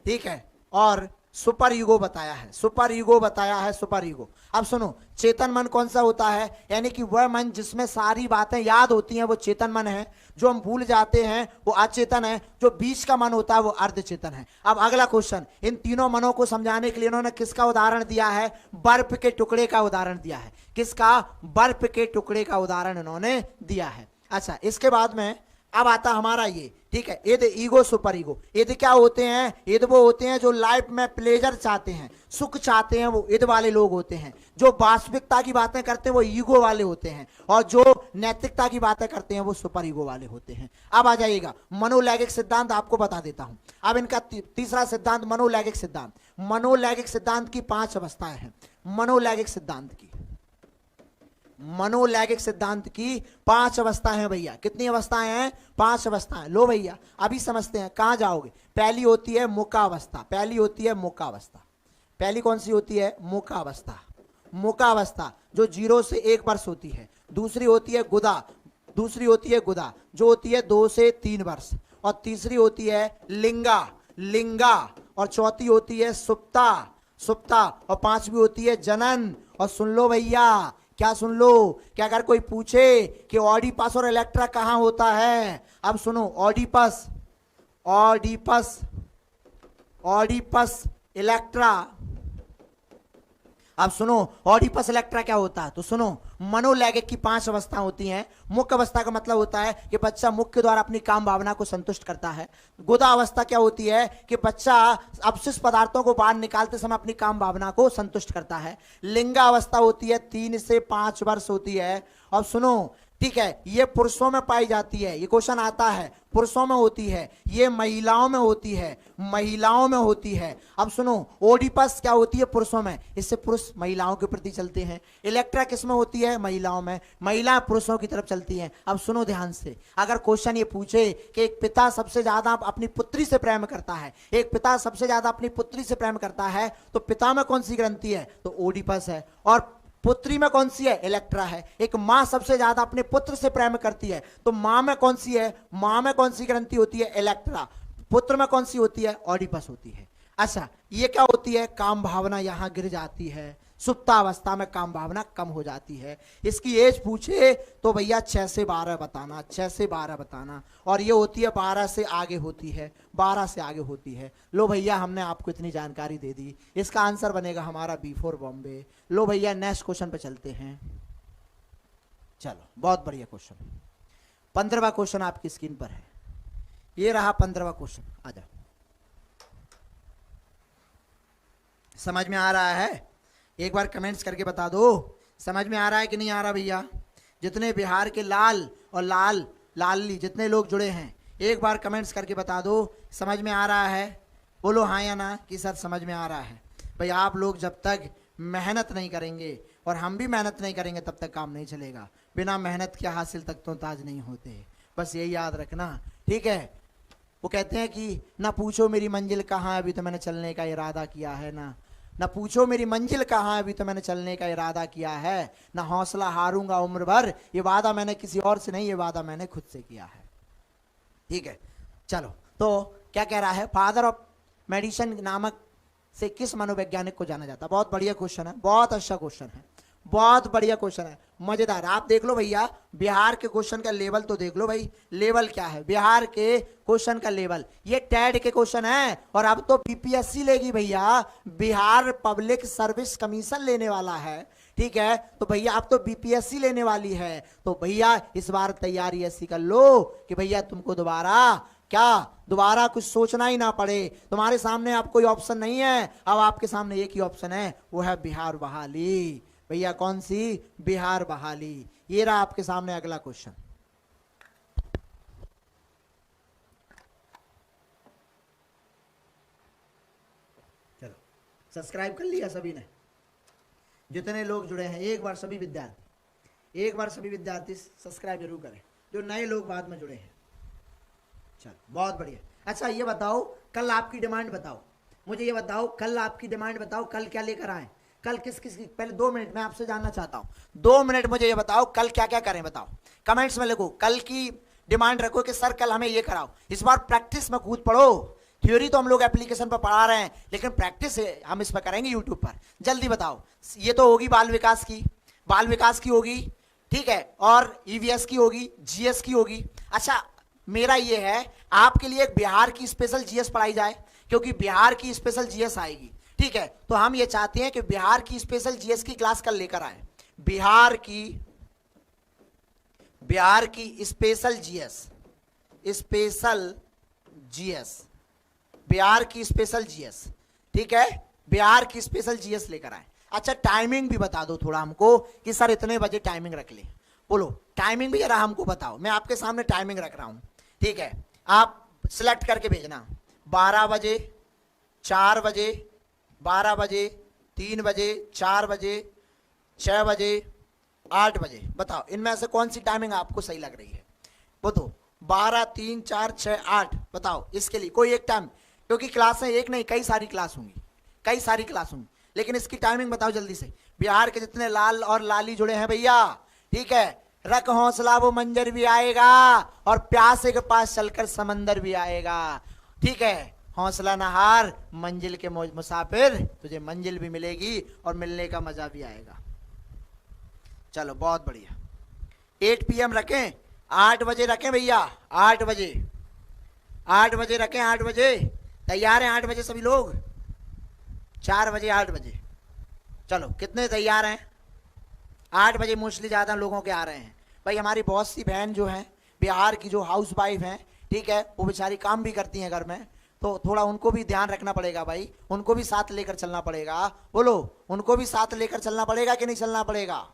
ठीक है, और सुपर ईगो बताया है, सुपर ईगो बताया है, सुपर ईगो। अब सुनो, चेतन मन कौन सा होता है? यानी कि वह मन जिसमें सारी बातें याद होती हैं वो चेतन मन है, जो हम भूल जाते हैं वो अचेतन है, जो बीच का मन होता है वो अर्धचेतन है। अब अगला क्वेश्चन, इन तीनों मनों को समझाने के लिए इन्होंने किसका उदाहरण दिया है? बर्फ के टुकड़े का उदाहरण दिया है। किसका? बर्फ के टुकड़े का उदाहरण इन्होंने दिया है। अच्छा, इसके बाद में अब आता हमारा ये, ठीक है, इद, ईगो, सुपर ईगो। इद क्या होते हैं? इद वो होते हैं जो लाइफ में प्लेजर चाहते हैं, सुख चाहते हैं, वो इद वाले लोग होते हैं। जो वास्तविकता की बातें करते हैं वो ईगो वाले होते हैं, और जो नैतिकता की बातें करते हैं वो सुपर ईगो वाले होते हैं। अब आ जाइएगा, मनोलैंगिक सिद्धांत आपको बता देता हूं। अब इनका तीसरा सिद्धांत मनोलैंगिक सिद्धांत। मनोलैंगिक सिद्धांत की 5 अवस्थाएं हैं। मनोलैंगिक सिद्धांत की, मनोलैंगिक सिद्धांत की 5 अवस्थाएं हैं भैया। कितनी अवस्थाएं हैं? 5 अवस्थाएं। लो भैया अभी समझते हैं, कहां जाओगे? पहली होती है मुकावस्था, पहली होती है मुकावस्था। पहली कौन सी होती है? मुकावस्था। मुकावस्था जो 0 से 1 वर्ष होती है। दूसरी होती है गुदा, दूसरी होती है गुदा जो होती है 2 से 3 वर्ष, और तीसरी होती है लिंगा, लिंगा, और चौथी होती है सुप्ता, सुप्ता, और पांचवी होती है जनन। और सुन लो भैया, क्या सुन लो, कि अगर कोई पूछे कि ऑडिपस और इलेक्ट्रा कहां होता है, अब सुनो, ऑडिपस, ऑडिपस, ऑडिपस, इलेक्ट्रा। अब सुनो, ऑडिपस इलेक्ट्रा क्या होता है? तो सुनो, मनोलैंगिक की 5 अवस्था होती हैं। मुख्य अवस्था का मतलब होता है कि बच्चा मुख के द्वारा अपनी काम भावना को संतुष्ट करता है। गुदा अवस्था क्या होती है? कि बच्चा अपशिष्ट पदार्थों को बाहर निकालते समय अपनी काम भावना को संतुष्ट करता है। लिंगा अवस्था होती है 3 से 5 वर्ष होती है। अब सुनो, ठीक है, ये पुरुषों में पाई जाती है, ये क्वेश्चन आता है, पुरुषों में होती है, ये महिलाओं में होती है, महिलाओं में होती है। अब सुनो, ओडिपस क्या होती है? पुरुषों में, इससे पुरुष महिलाओं के प्रति चलते हैं। इलेक्ट्रा किस में होती है? महिलाओं में, महिला पुरुषों की तरफ चलती हैं। अब सुनो ध्यान से, अगर क्वेश्चन ये पूछे कि एक पिता सबसे ज्यादा अपनी पुत्री से प्रेम करता है, एक पिता सबसे ज्यादा अपनी पुत्री से प्रेम करता है, तो पिता में कौन सी ग्रंथि है? तो ओडिपस है। और पुत्री में कौन सी है? इलेक्ट्रा है। एक मां सबसे ज्यादा अपने पुत्र से प्रेम करती है, तो मां में कौन सी है? मां में कौन सी ग्रंथि होती है? इलेक्ट्रा। पुत्र में कौन सी होती है? ऑडिपस होती है। अच्छा, ये क्या होती है? काम भावना यहां गिर जाती है, सुप्तावस्था में काम भावना कम हो जाती है। इसकी एज पूछे तो भैया 6 से 12 बताना, 6 से 12 बताना, और ये होती है 12 से आगे होती है, 12 से आगे होती है। लो भैया हमने आपको इतनी जानकारी दे दी, इसका आंसर बनेगा हमारा B4 बॉम्बे। लो भैया नेक्स्ट क्वेश्चन पे चलते हैं। चलो, बहुत बढ़िया क्वेश्चन। 15वां क्वेश्चन आपकी स्क्रीन पर है, ये रहा 15वां क्वेश्चन। आ जाओ, समझ में आ रहा है? एक बार कमेंट्स करके बता दो, समझ में आ रहा है कि नहीं आ रहा भैया? जितने बिहार के लाल और लाली जितने लोग जुड़े हैं, एक बार कमेंट्स करके बता दो, समझ में आ रहा है? बोलो हाँ या ना कि सर समझ में आ रहा है। भाई आप लोग जब तक मेहनत नहीं करेंगे और हम भी मेहनत नहीं करेंगे तब तक काम नहीं चलेगा। बिना मेहनत के हासिल तक तो ताज नहीं होते, बस यही याद रखना, ठीक है? वो कहते हैं कि ना पूछो मेरी मंजिल कहाँ है, अभी तो मैंने चलने का इरादा किया है, ना पूछो मेरी मंजिल कहाँ है, अभी तो मैंने चलने का इरादा किया है, ना हौसला हारूंगा उम्र भर, ये वादा मैंने किसी और से नहीं, ये वादा मैंने खुद से किया है। ठीक है, चलो, तो क्या कह रहा है? फादर ऑफ मेडिसिन नामक से किस मनोवैज्ञानिक को जाना जाता है? बहुत बढ़िया क्वेश्चन है, बहुत अच्छा क्वेश्चन है, बहुत बढ़िया क्वेश्चन है, मजेदार। आप देख लो भैया, बिहार के क्वेश्चन का लेवल तो देख लो भाई, लेवल क्या है बिहार के क्वेश्चन का लेवल। ये टेड के क्वेश्चन है, और अब तो बीपीएससी लेगी भैया, बिहार पब्लिक सर्विस कमीशन लेने वाला है, ठीक है? तो भैया अब तो बीपीएससी लेने वाली है, तो भैया इस बार तैयारी ऐसी कर लो कि भैया तुमको दोबारा कुछ सोचना ही ना पड़े। तुम्हारे सामने अब कोई ऑप्शन नहीं है, अब आपके सामने एक ही ऑप्शन है, वो है बिहार बहाली। भैया कौन सी? बिहार बहाली। ये रहा आपके सामने अगला क्वेश्चन। चलो, सब्सक्राइब कर लिया सभी ने? जितने लोग जुड़े हैं एक बार सभी विद्यार्थी सब्सक्राइब जरूर करें, जो नए लोग बाद में जुड़े हैं। चल बहुत बढ़िया। अच्छा ये बताओ, कल आपकी डिमांड बताओ, मुझे ये बताओ, कल आपकी डिमांड बताओ, कल क्या लेकर आए? कल किस किस की? पहले 2 मिनट मैं आपसे जानना चाहता हूँ, 2 मिनट मुझे ये बताओ कल क्या क्या करें, बताओ कमेंट्स में लिखो। कल की डिमांड रखो कि सर कल हमें ये कराओ। इस बार प्रैक्टिस में कूद पड़ो। थ्योरी तो हम लोग एप्लीकेशन पर पढ़ा रहे हैं, लेकिन प्रैक्टिस हम इस पर करेंगे यूट्यूब पर। जल्दी बताओ। ये तो होगी बाल विकास की होगी, ठीक है, और ईवीएस की होगी, जीएस की होगी। अच्छा मेरा ये है आपके लिए एक बिहार की स्पेशल जीएस पढ़ाई जाए, क्योंकि बिहार की स्पेशल जीएस आएगी, ठीक है। तो हम ये चाहते हैं कि बिहार की स्पेशल जीएस की क्लास कल लेकर आए। बिहार की स्पेशल जीएस, बिहार की स्पेशल जीएस, ठीक है, बिहार की स्पेशल जीएस लेकर आए। अच्छा टाइमिंग भी बता दो थोड़ा हमको कि सर इतने बजे टाइमिंग रख ले। बोलो टाइमिंग भी जरा हमको बताओ। मैं आपके सामने टाइमिंग रख रहा हूं, ठीक है, आप सिलेक्ट करके भेजना। 12 बजे, 4 बजे, 12 बजे, 3 बजे, 4 बजे, 6 बजे, 8 बजे। बताओ इनमें से कौन सी टाइमिंग आपको सही लग रही है? बताओ 12, 3, 4, 6, 8। बताओ इसके लिए कोई एक टाइम, क्योंकि क्लासें एक नहीं कई सारी क्लास होंगी, लेकिन इसकी टाइमिंग बताओ जल्दी से। बिहार के जितने लाल और लाली जुड़े हैं भैया, ठीक है, रख हौसला वो मंजर भी आएगा और प्यासे के पास चलकर समंदर भी आएगा, ठीक है। हौसला ना हार, मंजिल के मुसाफिर, तुझे मंजिल भी मिलेगी और मिलने का मजा भी आएगा। चलो बहुत बढ़िया। 8 PM रखें, 8 बजे रखें भैया, 8 बजे रखें, 8 बजे तैयार हैं? 8 बजे सभी लोग? 4 बजे, 8 बजे। चलो कितने तैयार हैं? 8 बजे मोस्टली ज़्यादा लोगों के आ रहे हैं भाई। हमारी बहुत सी बहन जो हैं बिहार की, जो हाउस वाइफ हैं, ठीक है, वो बेचारी काम भी करती हैं घर में, तो थोड़ा उनको भी ध्यान रखना पड़ेगा भाई, उनको भी साथ लेकर चलना पड़ेगा। बोलो उनको भी साथ लेकर चलना पड़ेगा कि नहीं चलना पड़ेगा?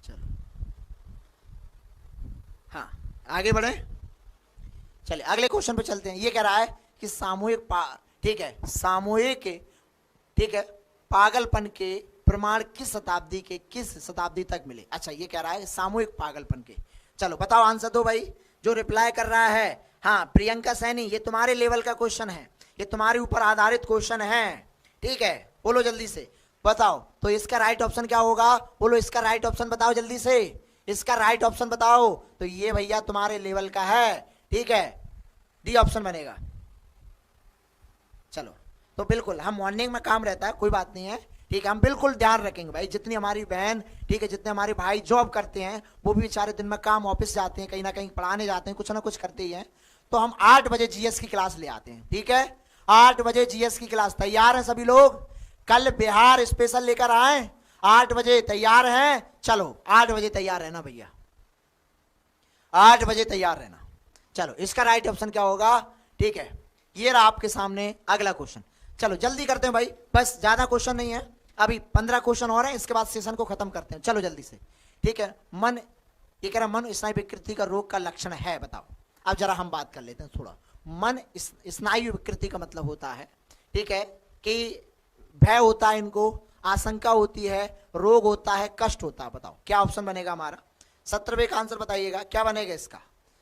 चलो हाँ आगे बढ़े। चलिए अगले क्वेश्चन पे चलते हैं। ये कह रहा है कि ठीक है, ठीक है, पागलपन के प्रमाण किस शताब्दी तक मिले? अच्छा ये कह रहा है सामूहिक पागलपन के। चलो बताओ आंसर दो भाई, जो रिप्लाई कर रहा है। हाँ प्रियंका सैनी, ये तुम्हारे लेवल का क्वेश्चन है, ये तुम्हारे ऊपर आधारित क्वेश्चन है, ठीक है, बोलो जल्दी से बताओ। तो इसका राइट ऑप्शन क्या होगा? बोलो इसका राइट ऑप्शन बताओ जल्दी से, इसका राइट ऑप्शन बताओ। तो ये भैया तुम्हारे लेवल का है, ठीक है, डी ऑप्शन बनेगा। चलो तो बिल्कुल हम मॉर्निंग में काम रहता है, कोई बात नहीं है, ठीक है, हम बिल्कुल ध्यान रखेंगे भाई। जितनी हमारी बहन, ठीक है, जितने हमारे भाई जॉब करते हैं, वो भी बेचारे दिन में काम, ऑफिस जाते हैं, कहीं ना कहीं पढ़ाने जाते हैं, कुछ ना कुछ करते ही हैं। तो हम 8 बजे जीएस की क्लास ले आते हैं, ठीक है, 8 बजे जीएस की क्लास। तैयार हैं सभी लोग? कल बिहार स्पेशल लेकर आए, 8 बजे तैयार हैं? चलो 8 बजे तैयार रहना भैया, 8 बजे तैयार रहना। चलो इसका राइट ऑप्शन क्या होगा? ठीक है, ये रहा आपके सामने अगला क्वेश्चन। चलो जल्दी करते हैं भाई, बस ज्यादा क्वेश्चन नहीं है, अभी 15 क्वेश्चन और हैं, इसके बाद सेशन को खत्म करते हैं। चलो जल्दी से, ठीक है। ये कह रहा मन स्नायु विकृति का रोग का लक्षण है, बताओ। अब जरा हम बात कर लेते हैं थोड़ा। मन स्नायु विकृति का मतलब होता है, ठीक है, कि भय होता है इनको, आशंका होती है, रोग होता है, कष्ट होता है। बताओ क्या ऑप्शन बनेगा हमारा? 17वें का आंसर बताइएगा, क्या बनेगा इसका?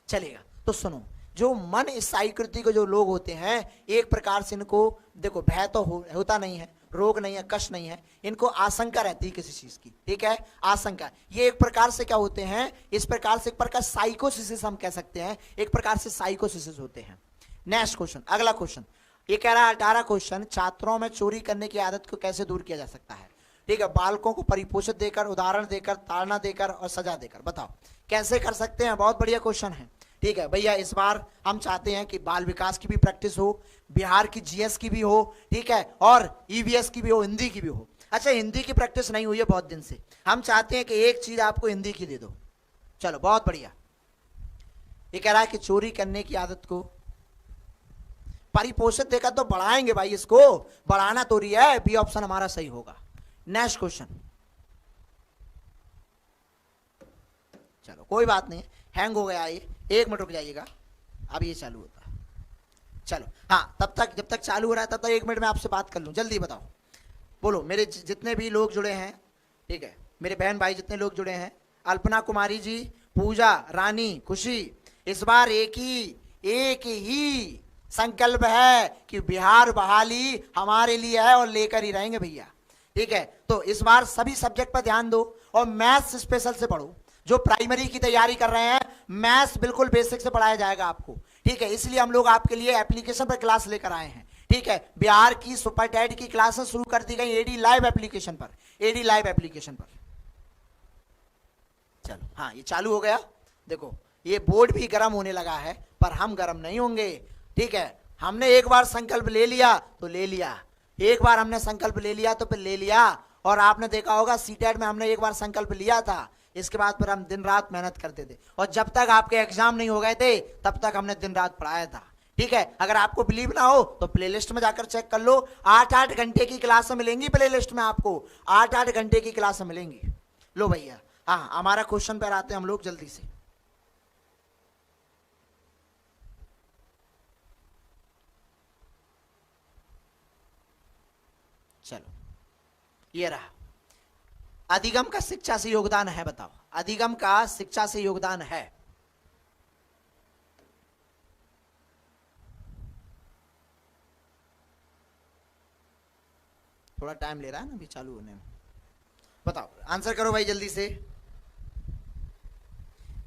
चलेगा तो सुनो, जो मन स्नायुकृति के जो लोग होते हैं, एक प्रकार से इनको देखो भय तो होता नहीं है, रोग नहीं है, कष्ट नहीं है, इनको आशंका रहती है किसी चीज की, ठीक है, आशंका। ये एक प्रकार से क्या होते हैं, इस प्रकार से एक प्रकार साइकोसिस हम कह सकते हैं, एक प्रकार से साइकोसिस होते हैं। नेक्स्ट क्वेश्चन, अगला क्वेश्चन ये कह रहा है 18 क्वेश्चन, छात्रों में चोरी करने की आदत को कैसे दूर किया जा सकता है? ठीक है, बालकों को परिपोषित देकर, उदाहरण देकर, ताड़ना देकर और सजा देकर। बताओ कैसे कर सकते हैं? बहुत बढ़िया क्वेश्चन है, ठीक है भैया। इस बार हम चाहते हैं कि बाल विकास की भी प्रैक्टिस हो, बिहार की जीएस की भी हो, ठीक है, और ईवीएस की भी हो, हिंदी की भी हो। अच्छा हिंदी की प्रैक्टिस नहीं हुई है बहुत दिन से, हम चाहते हैं कि एक चीज आपको हिंदी की दे दो। चलो बहुत बढ़िया। ये कह रहा है कि चोरी करने की आदत को परिपोषित देकर तो बढ़ाएंगे भाई, इसको बढ़ाना तो रही है, बी ऑप्शन हमारा सही होगा। नेक्स्ट क्वेश्चन, चलो कोई बात नहीं, हैंग हो गया ये, 1 मिनट रुक जाइएगा, अब ये चालू होता है। चलो हाँ, तब तक जब तक चालू हो रहा है तब तक 1 मिनट में आपसे बात कर लूं, जल्दी बताओ। बोलो मेरे जितने भी लोग जुड़े हैं, ठीक है, मेरे बहन भाई जितने लोग जुड़े हैं, अल्पना कुमारी जी, पूजा रानी, खुशी, इस बार एक ही संकल्प है कि बिहार बहाली हमारे लिए है और लेकर ही रहेंगे भैया, ठीक है। तो इस बार सभी सब्जेक्ट पर ध्यान दो और मैथ्स स्पेशल से पढ़ो। जो प्राइमरी की तैयारी कर रहे हैं, मैथ्स बिल्कुल बेसिक से पढ़ाया जाएगा आपको, ठीक है। इसलिए हम लोग आपके लिए एप्लीकेशन पर क्लास लेकर आए हैं, ठीक है। बिहार की सुपर टेट की क्लासेस शुरू कर दी गई एडी लाइव एप्लीकेशन पर, एडी लाइव एप्लीकेशन पर। चलो हाँ, ये चालू हो गया। देखो ये बोर्ड भी गर्म होने लगा है, पर हम गर्म नहीं होंगे, ठीक है। हमने एक बार संकल्प ले लिया तो ले लिया, एक बार हमने संकल्प ले लिया तो फिर ले लिया। और आपने देखा होगा सीटेट में हमने एक बार संकल्प लिया था, इसके बाद फिर हम दिन रात मेहनत करते थे, और जब तक आपके एग्जाम नहीं हो गए थे तब तक हमने दिन रात पढ़ाया था, ठीक है। अगर आपको बिलीव ना हो तो प्लेलिस्ट में जाकर चेक कर लो, 8-8 घंटे की क्लास मिलेंगी प्लेलिस्ट में, आपको 8-8 घंटे की क्लास मिलेंगी। लो भैया, हाँ हमारा क्वेश्चन पर आते हैं हम लोग जल्दी से। चलो ये रहा, अधिगम का शिक्षा से योगदान है, बताओ अधिगम का शिक्षा से योगदान है। थोड़ा टाइम ले रहा है ना अभी चालू होने में, बताओ आंसर करो भाई जल्दी से।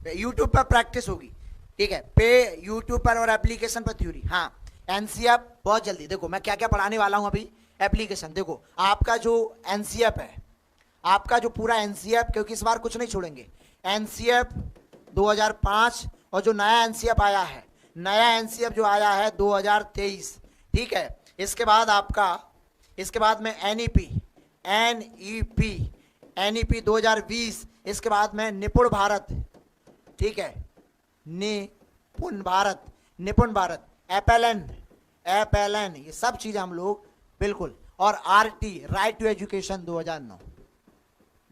यूट्यूब पर प्रैक्टिस होगी, ठीक है, पे यूट्यूब पर और एप्लीकेशन पर थ्योरी। हाँ एनसीएफ बहुत जल्दी, देखो मैं क्या क्या पढ़ाने वाला हूं अभी। एप्लीकेशन देखो, आपका जो एनसीएफ है, आपका जो पूरा एनसीएफ, क्योंकि इस बार कुछ नहीं छोड़ेंगे, एनसीएफ 2005 और जो नया एनसीएफ आया है, नया एनसीएफ जो आया है 2023, ठीक है। इसके बाद आपका, इसके बाद में एनईपी 2020, इसके बाद में निपुण भारत, ठीक है, निपुण भारत, एपीएलएन, ये सब चीजें हम लोग बिल्कुल, और आरटी राइट टू एजुकेशन 2009,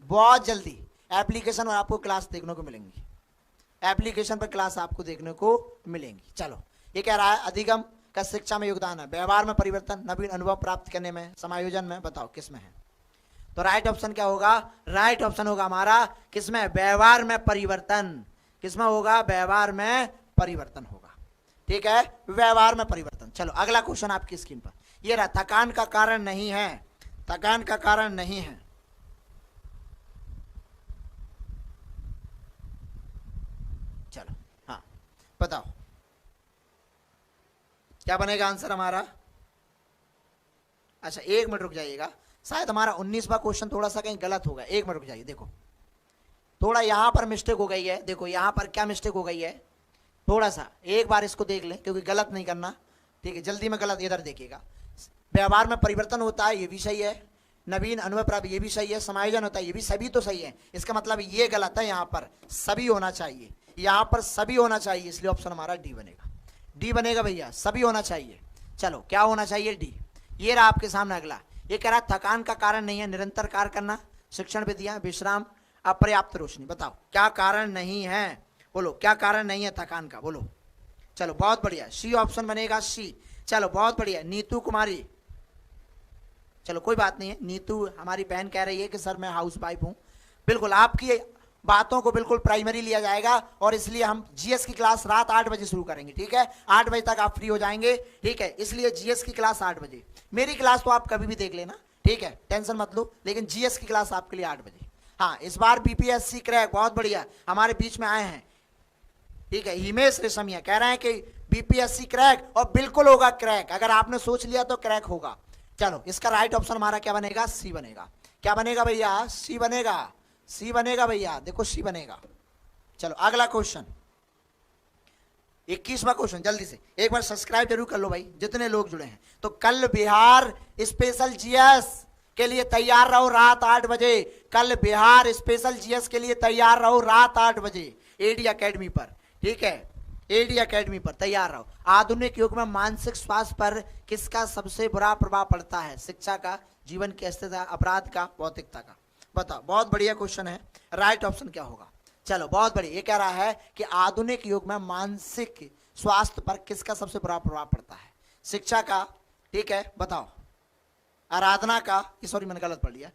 बहुत जल्दी एप्लीकेशन और आपको क्लास देखने को मिलेंगी, एप्लीकेशन पर क्लास आपको देखने को मिलेंगी। चलो ये कह रहा है अधिगम का शिक्षा में योगदान है, व्यवहार में परिवर्तन, नवीन अनुभव प्राप्त करने में, समायोजन में, बताओ किस में है। तो राइट ऑप्शन क्या होगा, राइट ऑप्शन होगा हमारा किसमें, व्यवहार में परिवर्तन, किसमें होगा, व्यवहार में परिवर्तन होगा, ठीक है, व्यवहार में परिवर्तन। चलो अगला क्वेश्चन आपकी स्क्रीन पर ये रहा, थकान का कारण नहीं है, थकान का कारण नहीं है। चलो हाँ बताओ क्या बनेगा आंसर हमारा। अच्छा 1 मिनट रुक जाइएगा, शायद हमारा 19वां क्वेश्चन थोड़ा सा कहीं गलत होगा, 1 मिनट रुक जाइए। देखो थोड़ा यहां पर मिस्टेक हो गई है, देखो यहां पर क्या मिस्टेक हो गई है, थोड़ा सा एक बार इसको देख लें, क्योंकि गलत नहीं करना, ठीक है, जल्दी में गलत, इधर देखिएगा। व्यवहार में परिवर्तन होता है, ये भी सही है, नवीन अनुभव प्राप्त, ये भी सही है, समायोजन होता है, ये भी सभी तो सही है, इसका मतलब ये गलत है, यहाँ पर सभी होना चाहिए, यहाँ पर सभी होना चाहिए, इसलिए ऑप्शन हमारा डी बनेगा, डी बनेगा भैया, सभी होना चाहिए। चलो क्या होना चाहिए, डी। ये रहा आपके सामने अगला, ये कह रहा थकान का कारण नहीं है निरंतर कार्य करना, शिक्षण विधियां, विश्राम, अपर्याप्त रोशनी, बताओ क्या कारण नहीं है, बोलो क्या कारण नहीं है थकान का, बोलो। चलो बहुत बढ़िया, सी ऑप्शन बनेगा, सी। चलो बहुत बढ़िया, नीतू कुमारी, चलो कोई बात नहीं है, नीतू हमारी बहन कह रही है कि सर मैं हाउस वाइफ हूं, बिल्कुल आपकी बातों को बिल्कुल प्राइमरी लिया जाएगा, और इसलिए हम जीएस की क्लास रात 8 बजे शुरू करेंगे, ठीक है, 8 बजे तक आप फ्री हो जाएंगे, ठीक है, इसलिए जीएस की क्लास 8 बजे, मेरी क्लास तो आप कभी भी देख लेना, ठीक है, टेंशन मत लो, लेकिन जीएस की क्लास आपके लिए 8 बजे। हाँ इस बार बीपीएससी क्रैक बहुत बढ़िया हमारे बीच में आए हैं, ठीक है, हिमेश रेशमिया कह रहे हैं कि बीपीएससी क्रैक, और बिल्कुल होगा क्रैक, अगर आपने सोच लिया तो क्रैक होगा। चलो इसका राइट ऑप्शन हमारा क्या बनेगा, सी बनेगा, क्या बनेगा भैया, सी बनेगा, सी बनेगा भैया, देखो सी बनेगा। चलो अगला क्वेश्चन, 21वां क्वेश्चन, जल्दी से एक बार सब्सक्राइब जरूर कर लो भाई जितने लोग जुड़े हैं। तो कल बिहार स्पेशल जीएस के लिए तैयार रहो रात 8 बजे, कल बिहार स्पेशल जीएस के लिए तैयार रहो रात 8 बजे एडी एकेडमी पर, ठीक है, एडी एकेडमी पर तैयार रहो। आधुनिक युग में मानसिक स्वास्थ्य पर किसका सबसे बुरा प्रभाव पड़ता है, शिक्षा का, जीवन की स्थिरता, अपराध का, भौतिकता का, बताओ। बहुत बढ़िया क्वेश्चन है, राइट ऑप्शन क्या होगा। चलो बहुत बढ़िया, ये कह रहा है कि आधुनिक युग में मानसिक स्वास्थ्य पर किसका सबसे बुरा प्रभाव पड़ता है, शिक्षा का, ठीक है, बताओ, आराधना का, सॉरी मैंने गलत पढ़ लिया,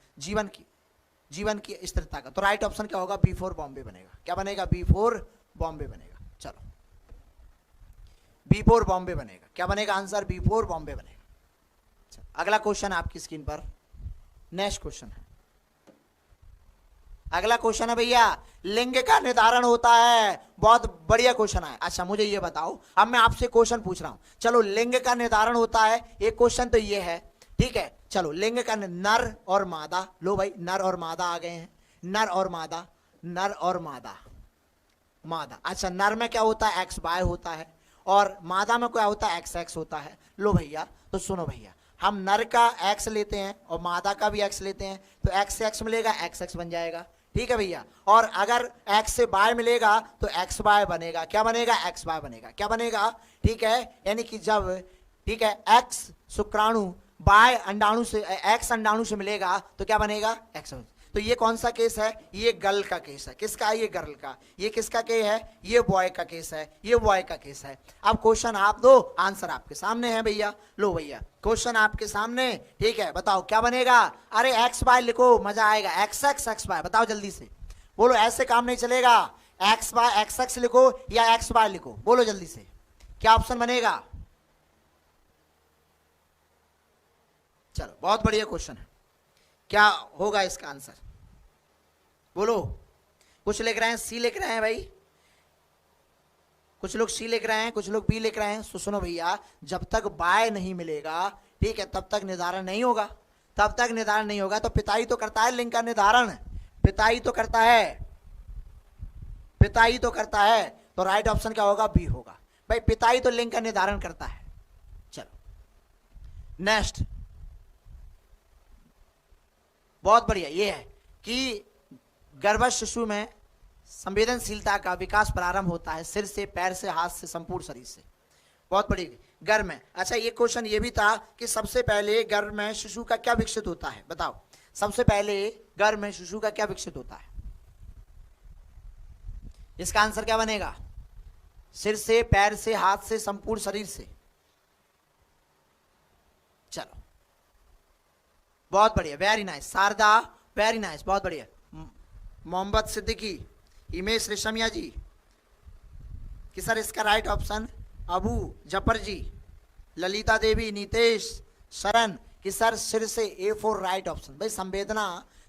जीवन की स्थिरता का। तो राइट ऑप्शन क्या होगा? बी4 बॉम्बे बनेगा। क्या बनेगा? बी4 बॉम्बे बनेगा। चलो, बी4 बॉम्बे बनेगा। क्या बनेगा आंसर? बी4 बॉम्बे बनेगा। चलो, अगला क्वेश्चन आपकी स्क्रीन पर, नेक्स्ट क्वेश्चन है, अगला क्वेश्चन है भैया, लिंग का निर्धारण होता है। बहुत बढ़िया क्वेश्चन है। अच्छा मुझे ये बताओ, अब मैं आपसे क्वेश्चन पूछ रहा हूं, चलो लिंग का निर्धारण होता है, एक क्वेश्चन तो ये है, ठीक है। चलो लिंग का, नर और मादा, लो भाई नर और मादा आ गए हैं, नर और मादा, नर और मादा, मादा। अच्छा नर में क्या होता है? एक्स वाई होता है, और मादा में क्या होता है? एक्स एक्स होता है। लो भैया, तो सुनो भैया, हम नर का एक्स लेते हैं और मादा का भी एक्स लेते हैं, तो एक्स से एक्स मिलेगा, एक्स एक्स बन जाएगा, ठीक है भैया। और अगर एक्स से वाई मिलेगा तो एक्स वाई बनेगा। क्या बनेगा? एक्स वाई बनेगा। क्या बनेगा? ठीक है, यानी कि जब, ठीक है, एक्स शुक्राणु वाई अंडाणु से, एक्स अंडाणु से मिलेगा तो क्या बनेगा? एक्स। तो ये कौन सा केस है? ये गर्ल का केस है। किसका? ये गर्ल का। ये किसका केस है? ये बॉय का केस है, ये बॉय का केस है। अब क्वेश्चन आप दो, आंसर आपके सामने है भैया। लो भैया, क्वेश्चन आपके सामने, ठीक है, बताओ क्या बनेगा? अरे एक्स वाई लिखो, मजा आएगा। एक्स एक्स एक्स वाई, बताओ जल्दी से, बोलो, ऐसे काम नहीं चलेगा। एक्स वाई एक्स एक्स लिखो या एक्स वाई लिखो, बोलो जल्दी से, क्या ऑप्शन बनेगा? चलो बहुत बढ़िया क्वेश्चन है, क्या होगा इसका आंसर? बोलो। कुछ लिख रहे हैं सी लिख रहे हैं भाई, कुछ लोग सी लिख रहे हैं, कुछ लोग बी लिख रहे हैं। सुनो भैया, जब तक बाय नहीं मिलेगा, ठीक है, तब तक निर्धारण नहीं होगा, तब तक निर्धारण नहीं होगा। तो पिताई तो करता है लिंग का निर्धारण, पिताई तो करता है, पिताई तो करता है। तो राइट ऑप्शन क्या होगा? बी होगा भाई, पिताई तो लिंग का निर्धारण करता है। चलो नेक्स्ट, बहुत बढ़िया, ये है कि गर्भस्थ शिशु में संवेदनशीलता का विकास प्रारंभ होता है सिर से, पैर से, हाथ से, संपूर्ण शरीर से। बहुत बड़ी गर्भ में। अच्छा ये क्वेश्चन ये भी था कि सबसे पहले गर्भ में शिशु का क्या विकसित होता है? बताओ, सबसे पहले गर्भ में शिशु का क्या विकसित होता है? इसका आंसर क्या बनेगा? सिर से, पैर से, हाथ से, संपूर्ण शरीर से। चलो बहुत बढ़िया, very nice Sharda, very nice, बहुत बढ़िया। मोहम्मद सिद्दीकी, हिमेश रेशमिया जी, कि सर इसका राइट ऑप्शन अबू जफर जी, ललिता देवी, नितेश, शरण, कि सर सिर से, A4 राइट ऑप्शन। भाई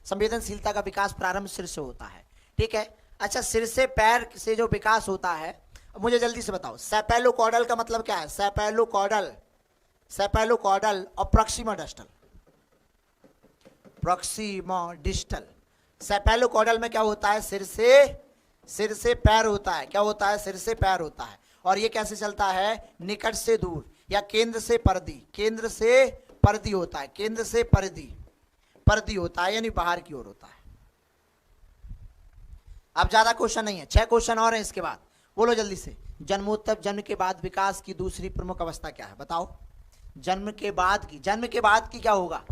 संवेदनशीलता का विकास प्रारंभ सिर से होता है, ठीक है। अच्छा सिर से पैर से जो विकास होता है, मुझे जल्दी से बताओ, सेपेलोकॉर्डल का मतलब क्या है? सेपेलोकॉर्डल, सेपेलोकॉर्डल और प्रॉक्सिमोडिस्टल, प्रॉक्सिमोडिस्टल। सेपेलोकॉर्डल में क्या होता है? सिर से पैर होता है। क्या होता है? सिर से पैर होता है। और ये कैसे चलता है? निकट से दूर या केंद्र से परिधि, केंद्र से परिधि होता है, केंद्र से परिधि होता है, यानी बाहर की ओर होता है। अब ज्यादा क्वेश्चन नहीं है, 6 क्वेश्चन और हैं इसके बाद, बोलो जल्दी से। जन्मोत्तर, जन्म के बाद विकास की दूसरी प्रमुख अवस्था क्या है? बताओ। जन्म के बाद की क्या होगा?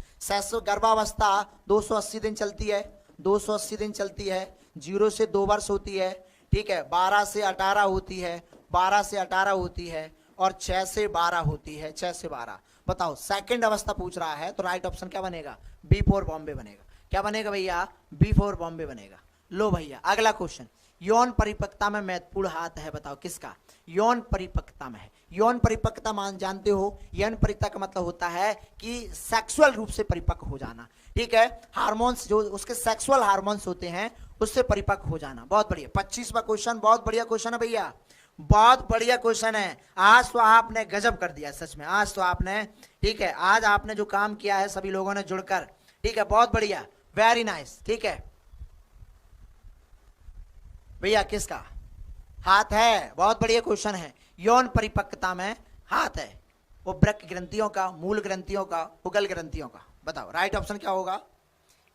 गर्भावस्था 280 दिन चलती है, 280 दिन चलती है, 0 से 2 वर्ष होती है, ठीक है, 12 से 18 होती है, 12 से 18 होती है, और 6 से 12 होती है, 6 से 12। बताओ सेकंड अवस्था पूछ रहा है, तो राइट ऑप्शन क्या बनेगा? B4 बॉम्बे बनेगा। क्या बनेगा भैया? B4 बॉम्बे बनेगा। लो भैया अगला क्वेश्चन, यौन परिपक्वता में महत्वपूर्ण हाथ है, बताओ किसका? यौन परिपक्वता में है। यौन परिपक्वता मान जानते हो, यौन परिपक्वता का मतलब होता है कि सेक्सुअल रूप से परिपक्व हो जाना, ठीक है, हार्मोन्स जो उसके सेक्सुअल हार्मोन्स होते हैं उससे परिपक्व हो जाना। बहुत बढ़िया, 25वां क्वेश्चन, बहुत बढ़िया क्वेश्चन है भैया, बहुत बढ़िया क्वेश्चन है। आज तो आपने गजब कर दिया सच में, आज तो आपने, ठीक है, आज आपने जो काम किया है सभी लोगों ने जुड़कर, ठीक है, बहुत बढ़िया, वेरी नाइस, ठीक है भैया। किसका हाथ है? बहुत बढ़िया क्वेश्चन है। यौन परिपक्वता में हाथ है, वो वृक्क ग्रंथियों का, मूल ग्रंथियों का, उगल ग्रंथियों का। बताओ राइट ऑप्शन क्या होगा?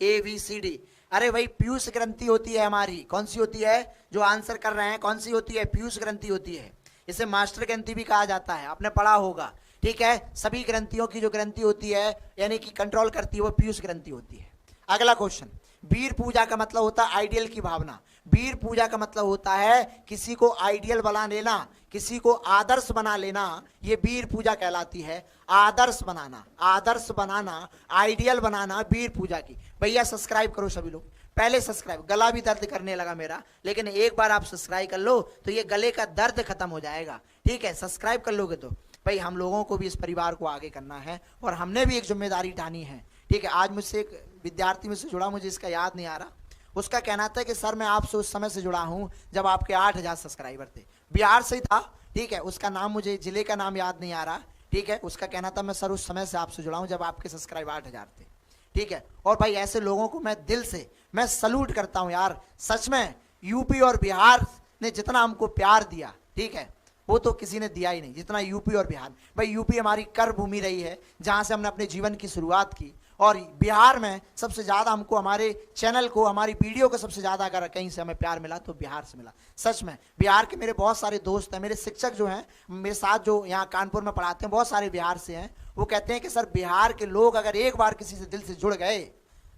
ABCD। अरे भाई पीयूष ग्रंथि होती है हमारी, कौन सी होती है? जो आंसर कर रहे हैं कौन सी होती है? पीयूष ग्रंथि होती है। इसे मास्टर ग्रंथि भी कहा जाता है, आपने पढ़ा होगा, ठीक है। सभी ग्रंथियों की जो ग्रंथि होती है यानी कि कंट्रोल करती है, वो पीयूष ग्रंथि होती है। अगला क्वेश्चन, वीर पूजा का मतलब होता है आइडियल की भावना। वीर पूजा का मतलब होता है किसी को आइडियल बना लेना, किसी को आदर्श बना लेना, ये वीर पूजा कहलाती है। आदर्श बनाना, आदर्श बनाना, आइडियल बनाना, वीर पूजा की। भैया सब्सक्राइब करो सभी लोग, पहले सब्सक्राइब, गला भी दर्द करने लगा मेरा, लेकिन एक बार आप सब्सक्राइब कर लो तो ये गले का दर्द खत्म हो जाएगा। ठीक है, सब्सक्राइब कर लोगे तो भाई हम लोगों को भी इस परिवार को आगे करना है और हमने भी एक जिम्मेदारी ठानी है। ठीक है, आज मुझसे एक विद्यार्थी मुझसे जुड़ा, मुझे इसका याद नहीं आ रहा, उसका कहना था कि सर मैं आपसे उस समय से जुड़ा हूं जब आपके 8,000 सब्सक्राइबर थे, बिहार से ही था। ठीक है, उसका नाम, मुझे जिले का नाम याद नहीं आ रहा। ठीक है, उसका कहना था मैं सर उस समय से आपसे जुड़ा हूं जब आपके सब्सक्राइबर 8,000 थे। ठीक है, और भाई ऐसे लोगों को मैं दिल से मैं सल्यूट करता हूं यार, सच में। यूपी और बिहार ने जितना हमको प्यार दिया, ठीक है, वो तो किसी ने दिया ही नहीं जितना यूपी और बिहार। भाई यूपी हमारी कर भूमि रही है जहां से हमने अपने जीवन की शुरुआत की, और बिहार में सबसे ज़्यादा हमको, हमारे चैनल को, हमारी वीडियो को सबसे ज़्यादा अगर कहीं से हमें प्यार मिला तो बिहार से मिला। सच में बिहार के मेरे बहुत सारे दोस्त हैं, मेरे शिक्षक जो हैं मेरे साथ जो यहाँ कानपुर में पढ़ाते हैं, बहुत सारे बिहार से हैं। वो कहते हैं कि सर बिहार के लोग अगर एक बार किसी से दिल से जुड़ गए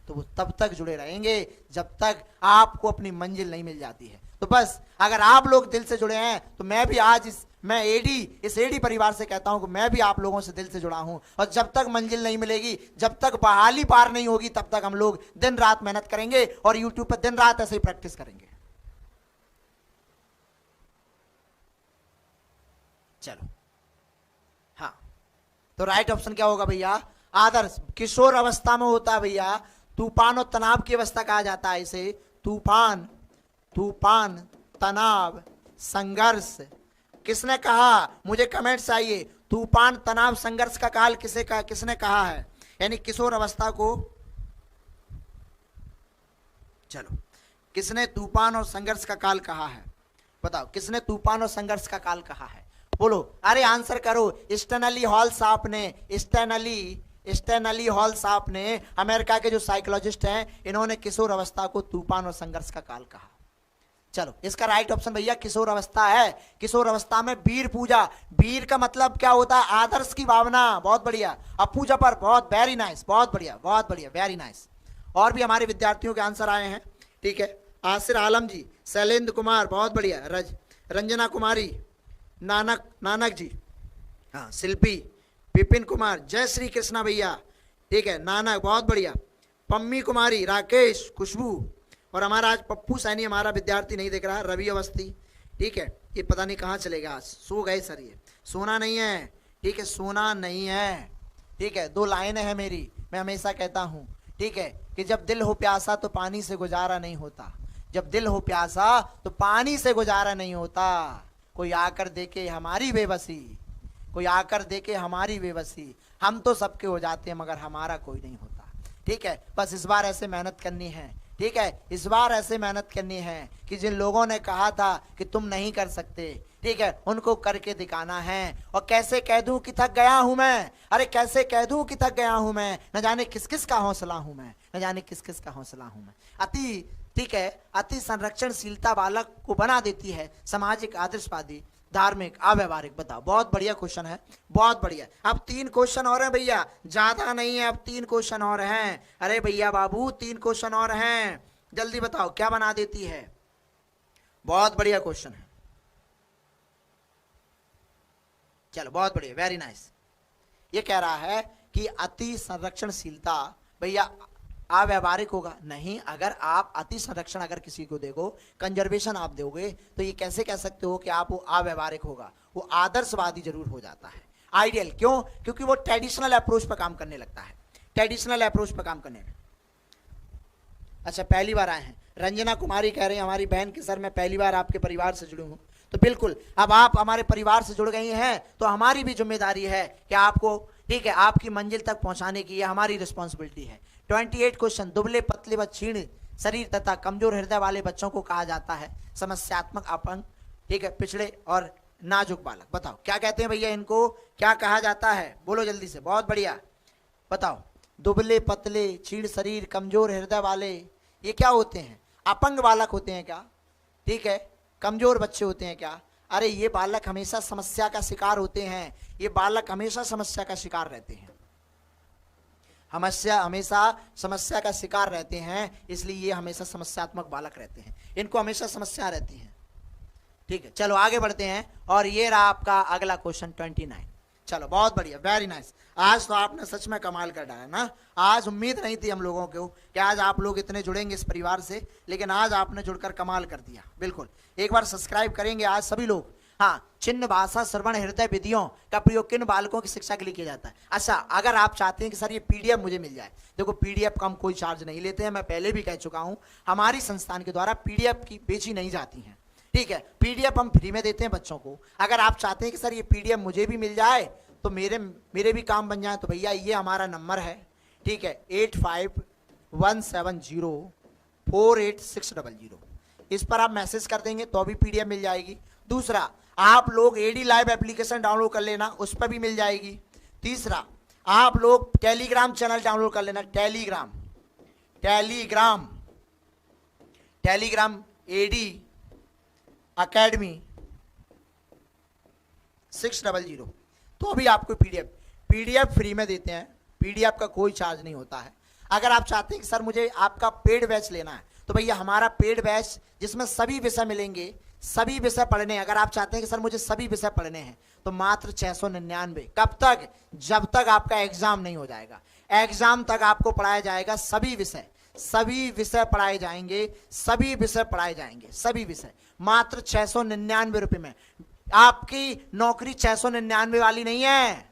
तो वो तब तक जुड़े रहेंगे जब तक आपको अपनी मंजिल नहीं मिल जाती है। तो बस अगर आप लोग दिल से जुड़े हैं तो मैं भी आज इस एडी परिवार से कहता हूं कि मैं भी आप लोगों से दिल से जुड़ा हूं, और जब तक मंजिल नहीं मिलेगी, जब तक बहाली पार नहीं होगी, तब तक हम लोग दिन रात मेहनत करेंगे और यूट्यूब पर दिन रात ऐसे ही प्रैक्टिस करेंगे। चलो, हाँ, तो राइट ऑप्शन क्या होगा भैया? आदर्श। किशोर अवस्था में होता है भैया, तूफान और तनाव की अवस्था कहा जाता है इसे। तूफान, तूफान, तनाव, संघर्ष। किसने कहा? मुझे कमेंट्स आइए, तूफान, तनाव, संघर्ष का काल किसने कहा है? यानी किशोर अवस्था को, चलो, किसने तूफान और संघर्ष का काल कहा है? बताओ, किसने तूफान और संघर्ष का काल कहा है? बोलो, अरे आंसर करो। स्टैनली हॉल साहब ने, स्टैनली हॉल साहब ने, अमेरिका के जो साइकोलॉजिस्ट हैं, इन्होंने किशोर अवस्था को तूफान और संघर्ष का काल कहा। चलो, इसका राइट ऑप्शन भैया किशोर अवस्था है। किशोर अवस्था में वीर पूजा, वीर का मतलब क्या होता है? आदर्श की भावना। बहुत बढ़िया अपू जफर, बहुत वेरी नाइस, बहुत बढ़िया, बहुत बढ़िया, वेरी नाइस। और भी हमारे विद्यार्थियों के आंसर आए हैं। ठीक है, आसिर आलम जी, शैलेंद्र कुमार, बहुत बढ़िया, रंजना कुमारी, नानक जी, हाँ, शिल्पी, विपिन कुमार, जय श्री कृष्णा भैया, ठीक है, नानक, बहुत बढ़िया, पम्मी कुमारी, राकेश, खुशबू, और हमारा आज पप्पू सैनी हमारा विद्यार्थी नहीं दिख रहा, रवि अवस्थी। ठीक है, ये पता नहीं कहाँ चलेगा, आज सो गए सर, ये सोना नहीं है। ठीक है, सोना नहीं है। ठीक है, 2 लाइनें हैं मेरी, मैं हमेशा कहता हूँ, ठीक है, कि जब दिल हो प्यासा तो पानी से गुजारा नहीं होता। जब दिल हो प्यासा तो पानी से गुजारा नहीं होता। कोई आकर देखे हमारी बेबसी, कोई आकर देखे हमारी बेबसी, हम तो सबके हो जाते हैं मगर हमारा कोई नहीं होता। ठीक है, बस इस बार ऐसे मेहनत करनी है। ठीक है, इस बार ऐसे मेहनत करनी है कि जिन लोगों ने कहा था कि तुम नहीं कर सकते, ठीक है, उनको करके दिखाना है। और कैसे कह दूं कि थक गया हूं मैं, अरे कैसे कह दूं कि थक गया हूं मैं, न जाने किस किस का हौसला हूं मैं, न जाने किस किस का हौसला हूं मैं। अति, ठीक है, अति संरक्षणशीलता बालक को बना देती है सामाजिक, आदर्शवादी, धार्मिक, अव्यवहारिक। बताओ, बहुत बढ़िया क्वेश्चन है, बहुत बढ़िया। अब 3 क्वेश्चन और हैं भैया, ज्यादा नहीं है, अब 3 क्वेश्चन और हैं। अरे भैया बाबू, 3 क्वेश्चन और हैं, जल्दी बताओ क्या बना देती है? बहुत बढ़िया क्वेश्चन है, चलो, बहुत बढ़िया, वेरी नाइस। ये कह रहा है कि अति संरक्षणशीलता भैया अव्यवहारिक होगा नहीं। अगर आप अति संरक्षण अगर किसी को देखो, कंजर्वेशन आप दोगे, तो ये कैसे कह सकते हो कि आप वो अव्यवहारिक होगा? वो आदर्शवादी जरूर हो जाता है, आइडियल। क्यों? क्योंकि वो ट्रेडिशनल अप्रोच पर काम करने लगता है, ट्रेडिशनल अप्रोच पर काम करने लगता है। अच्छा, पहली बार आए हैं, रंजना कुमारी कह रहे हैं हमारी बहन की, सर मैं पहली बार आपके परिवार से जुड़ी हूँ। तो बिल्कुल, अब आप हमारे परिवार से जुड़ गई हैं तो हमारी भी जिम्मेदारी है कि आपको, ठीक है, आपकी मंजिल तक पहुंचाने की, ये हमारी रिस्पॉन्सिबिलिटी है। 28 क्वेश्चन। दुबले पतले व क्षीण शरीर तथा कमजोर हृदय वाले बच्चों को कहा जाता है समस्यात्मक, अपंग, ठीक है, पिछड़े और नाजुक बालक। बताओ क्या कहते हैं भैया इनको, क्या कहा जाता है? बोलो जल्दी से, बहुत बढ़िया, बताओ। दुबले पतले, क्षीण शरीर, कमजोर हृदय वाले, ये क्या होते हैं? अपंग बालक होते हैं क्या? ठीक है, कमजोर बच्चे होते हैं क्या? अरे ये बालक हमेशा समस्या का शिकार होते हैं, ये बालक हमेशा समस्या का शिकार रहते हैं। हमेशा समस्या का शिकार रहते हैं, इसलिए ये हमेशा समस्यात्मक बालक रहते हैं, इनको हमेशा समस्या रहती है। ठीक है, चलो आगे बढ़ते हैं। और ये रहा आपका अगला क्वेश्चन 29। चलो बहुत बढ़िया, वेरी नाइस। आज तो आपने सच में कमाल कर डाला ना। आज उम्मीद नहीं थी हम लोगों को कि आज आप लोग इतने जुड़ेंगे इस परिवार से, लेकिन आज आपने जुड़कर कमाल कर दिया। बिल्कुल, एक बार सब्सक्राइब करेंगे आज सभी लोग। हाँ, चिन्ह भाषा श्रवण हृदय विधियों का प्रयोग किन बालकों की शिक्षा के लिए किया जाता है? अच्छा, अगर आप चाहते हैं कि सर ये पीडीएफ मुझे मिल जाए, देखो पीडीएफ का हम कोई चार्ज नहीं लेते हैं, मैं पहले भी कह चुका हूं, हमारी संस्थान के द्वारा पीडीएफ की बेची नहीं जाती है। ठीक है, पीडीएफ हम फ्री में देते हैं बच्चों को। अगर आप चाहते हैं कि सर ये पीडीएफ मुझे भी मिल जाए तो मेरे भी काम बन जाए, तो भैया ये हमारा नंबर है। ठीक है, 8517048600, इस पर आप मैसेज कर देंगे तो भी पीडीएफ मिल जाएगी। दूसरा, आप लोग एडी लाइव एप्लीकेशन डाउनलोड कर लेना, उस पर भी मिल जाएगी। तीसरा, आप लोग टेलीग्राम चैनल डाउनलोड कर लेना, टेलीग्राम एडी अकेडमी 600, तो अभी आपको पीडीएफ फ्री में देते हैं, पीडीएफ का कोई चार्ज नहीं होता है। अगर आप चाहते हैं कि सर मुझे आपका पेड बैच लेना है, तो भैया हमारा पेड बैच जिसमें सभी विषय मिलेंगे, सभी विषय पढ़ने हैं। अगर आप चाहते हैं कि सर मुझे सभी विषय पढ़ने हैं तो मात्र 699। कब तक? जब तक आपका एग्जाम नहीं हो जाएगा। एग्जाम तक आपको पढ़ाया जाएगा सभी विषय पढ़ाए जाएंगे, सभी विषय मात्र 699 रुपए में। आपकी नौकरी 699 वाली नहीं है,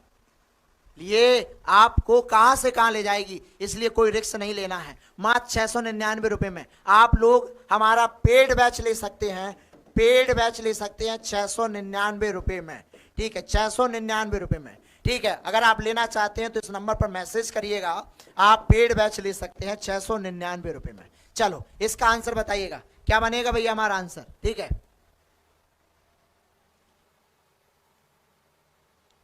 ये आपको कहां से कहां ले जाएगी, इसलिए कोई रिस्क नहीं लेना है। मात्र 699 रुपए में आप लोग हमारा पेड बैच ले सकते हैं, 699 रुपए में। ठीक है, 699 रुपए में। ठीक है, अगर आप लेना चाहते हैं तो इस नंबर पर मैसेज करिएगा, आप पेड बैच ले सकते हैं 699 रुपए में। चलो इसका आंसर बताइएगा, क्या बनेगा भैया हमारा आंसर? ठीक है,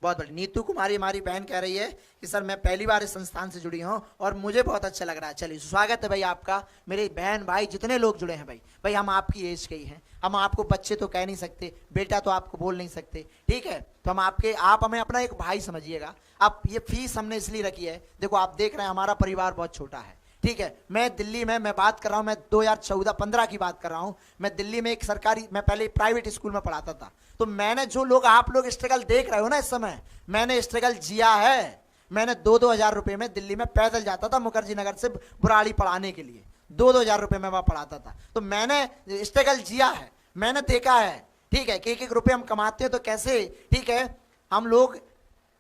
बहुत बड़ी नीतू कुमारी हमारी बहन कह रही है कि सर मैं पहली बार इस संस्थान से जुड़ी हूं और मुझे बहुत अच्छा लग रहा है। चलिए स्वागत है भाई आपका, मेरे बहन भाई जितने लोग जुड़े हैं भाई हम आपकी एज के ही हैं, हम आपको बच्चे तो कह नहीं सकते, बेटा तो आपको बोल नहीं सकते। ठीक है, तो आप हमें अपना एक भाई समझिएगा। अब ये फीस हमने इसलिए रखी है, देखो आप देख रहे हैं हमारा परिवार बहुत छोटा है। ठीक है, मैं दिल्ली में मैं बात कर रहा हूं, मैं 2014-15 की बात कर रहा हूं। मैं दिल्ली में एक सरकारी, मैं पहले प्राइवेट स्कूल में पढ़ाता था, तो मैंने जो लोग आप लोग स्ट्रगल देख रहे हो ना इस समय, मैंने स्ट्रगल जिया है। मैंने 2-2 हजार रुपए में दिल्ली में पैदल जाता था मुखर्जी नगर से बुराड़ी पढ़ाने के लिए, 2-2 हजार रुपए में वहां पढ़ाता था। तो मैंने स्ट्रगल जिया है, मैंने देखा है। ठीक है, कि एक रुपये हम कमाते हैं तो कैसे, ठीक है, हम लोग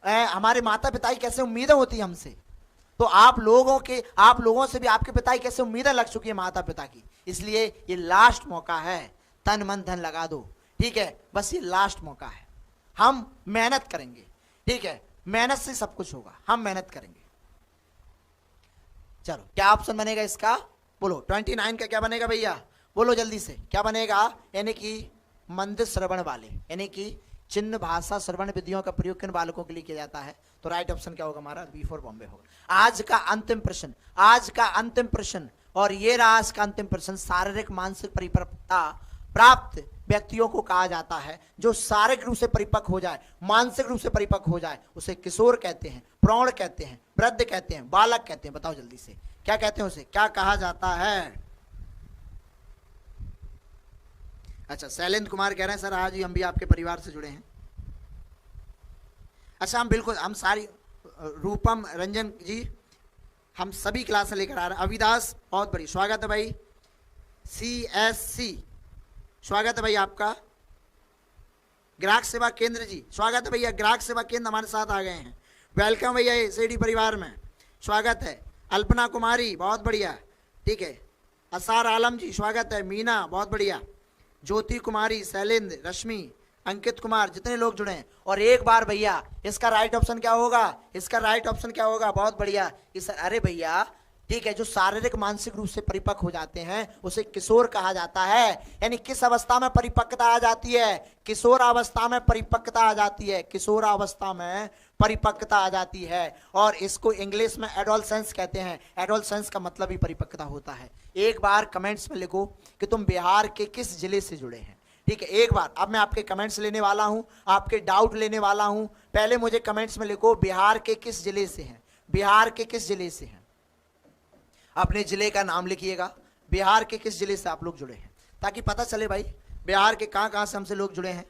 हमारे माता पिता की कैसे उम्मीदें होती है हमसे, तो आप लोगों से भी आपके पिता की कैसे उम्मीदें लग चुकी है माता पिता की। इसलिए ये लास्ट मौका है, तन मन धन लगा दो। ठीक है, बस ये लास्ट मौका है, हम मेहनत करेंगे। ठीक है, मेहनत से सब कुछ होगा, हम मेहनत करेंगे। चलो क्या ऑप्शन बनेगा इसका, बोलो 29 का क्या बनेगा भैया, बोलो जल्दी से क्या बनेगा? यानी कि मंदिर श्रवण वाले, यानी कि चिन्ह भाषा श्रवण विधियों का प्रयोग किन बालकों के लिए किया जाता है? तो राइट ऑप्शन क्या होगा हमारा? B4 बॉम्बे होगा। आज का अंतिम प्रश्न, और ये रहा आज का अंतिम प्रश्न। शारीरिक मानसिक परिपक्वता प्राप्त व्यक्तियों को कहा जाता है, जो शारीरिक रूप से परिपक्व हो जाए, मानसिक रूप से परिपक्व हो जाए, उसे किशोर कहते हैं, प्रौढ़ कहते हैं, वृद्ध कहते हैं, बालक कहते हैं। बताओ जल्दी से क्या कहते हैं, उसे क्या कहा जाता है? अच्छा, शैलेंद्र कुमार कह रहे हैं सर आज ही हम भी आपके परिवार से जुड़े हैं। अच्छा, हम बिल्कुल, हम सारी, रूपम रंजन जी, हम सभी क्लास लेकर आ रहे हैं। अविदास बहुत बड़ी स्वागत है भाई। CSC स्वागत है भाई आपका। ग्राहक सेवा केंद्र जी स्वागत है भैया, ग्राहक सेवा केंद्र हमारे साथ आ गए हैं। वेलकम भैया एसएडी परिवार में, स्वागत है। अल्पना कुमारी बहुत बढ़िया, ठीक है। असार आलम जी स्वागत है। मीना बहुत बढ़िया। ज्योति कुमारी, शैलेंद्र, रश्मि, अंकित कुमार, जितने लोग जुड़े हैं। और एक बार भैया इसका राइट ऑप्शन क्या होगा, इसका राइट ऑप्शन क्या होगा? बहुत बढ़िया। अरे भैया ठीक है, जो शारीरिक मानसिक रूप से परिपक्व हो जाते हैं उसे किशोर कहा जाता है। यानी किस अवस्था में परिपक्वता आ जाती है? किशोर अवस्था में परिपक्वता आ जाती है, किशोर अवस्था में परिपक्वता आ जाती है। और इसको इंग्लिश में एडोलसेंस कहते हैं। एडोलसेंस का मतलब ही परिपक्वता होता है। एक बार कमेंट्स में लिखो कि तुम बिहार के किस जिले से जुड़े हैं, ठीक है। एक बार अब मैं आपके कमेंट्स लेने वाला हूं, आपके डाउट लेने वाला हूं। पहले मुझे कमेंट्स में लिखो बिहार के किस जिले से हैं, बिहार के किस जिले से हैं? अपने जिले का नाम लिखिएगा, बिहार के किस जिले से आप लोग जुड़े हैं, ताकि पता चले भाई बिहार के कहाँ कहाँ से हमसे लोग जुड़े हैं।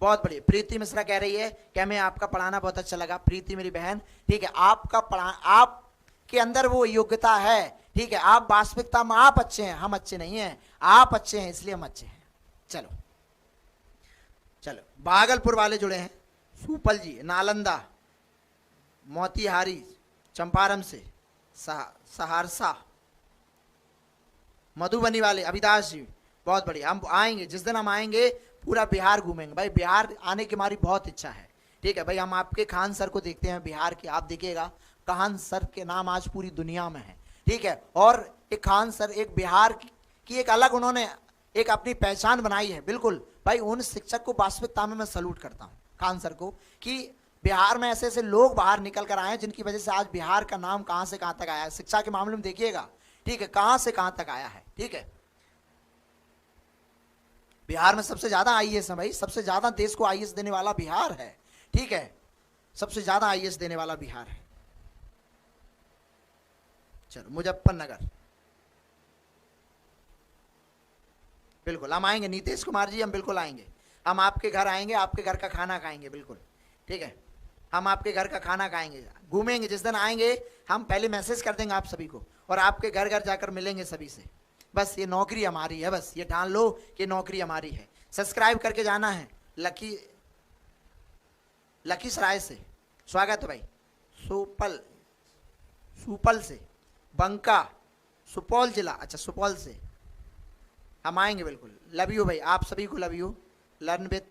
बहुत बढ़िया। प्रीति मिश्रा कह रही है कि हमें आपका पढ़ाना बहुत अच्छा लगा। प्रीति मेरी बहन, ठीक है, आपका आपके अंदर वो योग्यता है, ठीक है, आप वास्तविकता में आप अच्छे हैं, हम अच्छे नहीं हैं, आप अच्छे हैं इसलिए हम अच्छे हैं। चलो चलो, भागलपुर वाले जुड़े हैं, सुपल जी, नालंदा, मोतिहारी, चंपारण से, सहरसा, मधुबनी वाले अविदास जी, बहुत बढ़िया। हम आएंगे, जिस दिन हम आएंगे पूरा बिहार घूमेंगे भाई, बिहार आने की हमारी बहुत इच्छा है, ठीक है भाई। हम आपके खान सर को देखते हैं बिहार के, आप देखिएगा खान सर के नाम आज पूरी दुनिया में है, ठीक है। और एक खान सर एक बिहार की एक अलग उन्होंने एक अपनी पहचान बनाई है, बिल्कुल भाई। उन शिक्षक को वास्तविकता में मैं सल्यूट करता हूँ खान सर को, कि बिहार में ऐसे ऐसे लोग बाहर निकल कर आए हैं जिनकी वजह से आज बिहार का नाम कहाँ से कहाँ तक आया है, शिक्षा के मामले में देखिएगा, ठीक है, कहाँ से कहाँ तक आया है, ठीक है। बिहार में सबसे ज्यादा आईएएस है भाई, सबसे ज्यादा देश को आईएएस देने वाला बिहार है, ठीक है, सबसे ज्यादा आईएएस देने वाला बिहार है। चलो, मुजफ्फरनगर, बिल्कुल हम आएंगे नीतीश कुमार जी, हम बिल्कुल आएंगे, हम आपके घर आएंगे, आपके घर का खाना खाएंगे, बिल्कुल, ठीक है, हम आपके घर का खाना खाएंगे, घूमेंगे। जिस दिन आएंगे हम पहले मैसेज कर देंगे आप सभी को, और आपके घर घर जाकर मिलेंगे सभी से। बस ये नौकरी हमारी है, बस ये ठान लो कि नौकरी हमारी है। सब्सक्राइब करके जाना है। लखीसराय से स्वागत है भाई, सुपल से, बंका, सुपौल जिला, अच्छा सुपौल से हम आएंगे, बिल्कुल। लव यू भाई, आप सभी को लव यू। लर्न विद,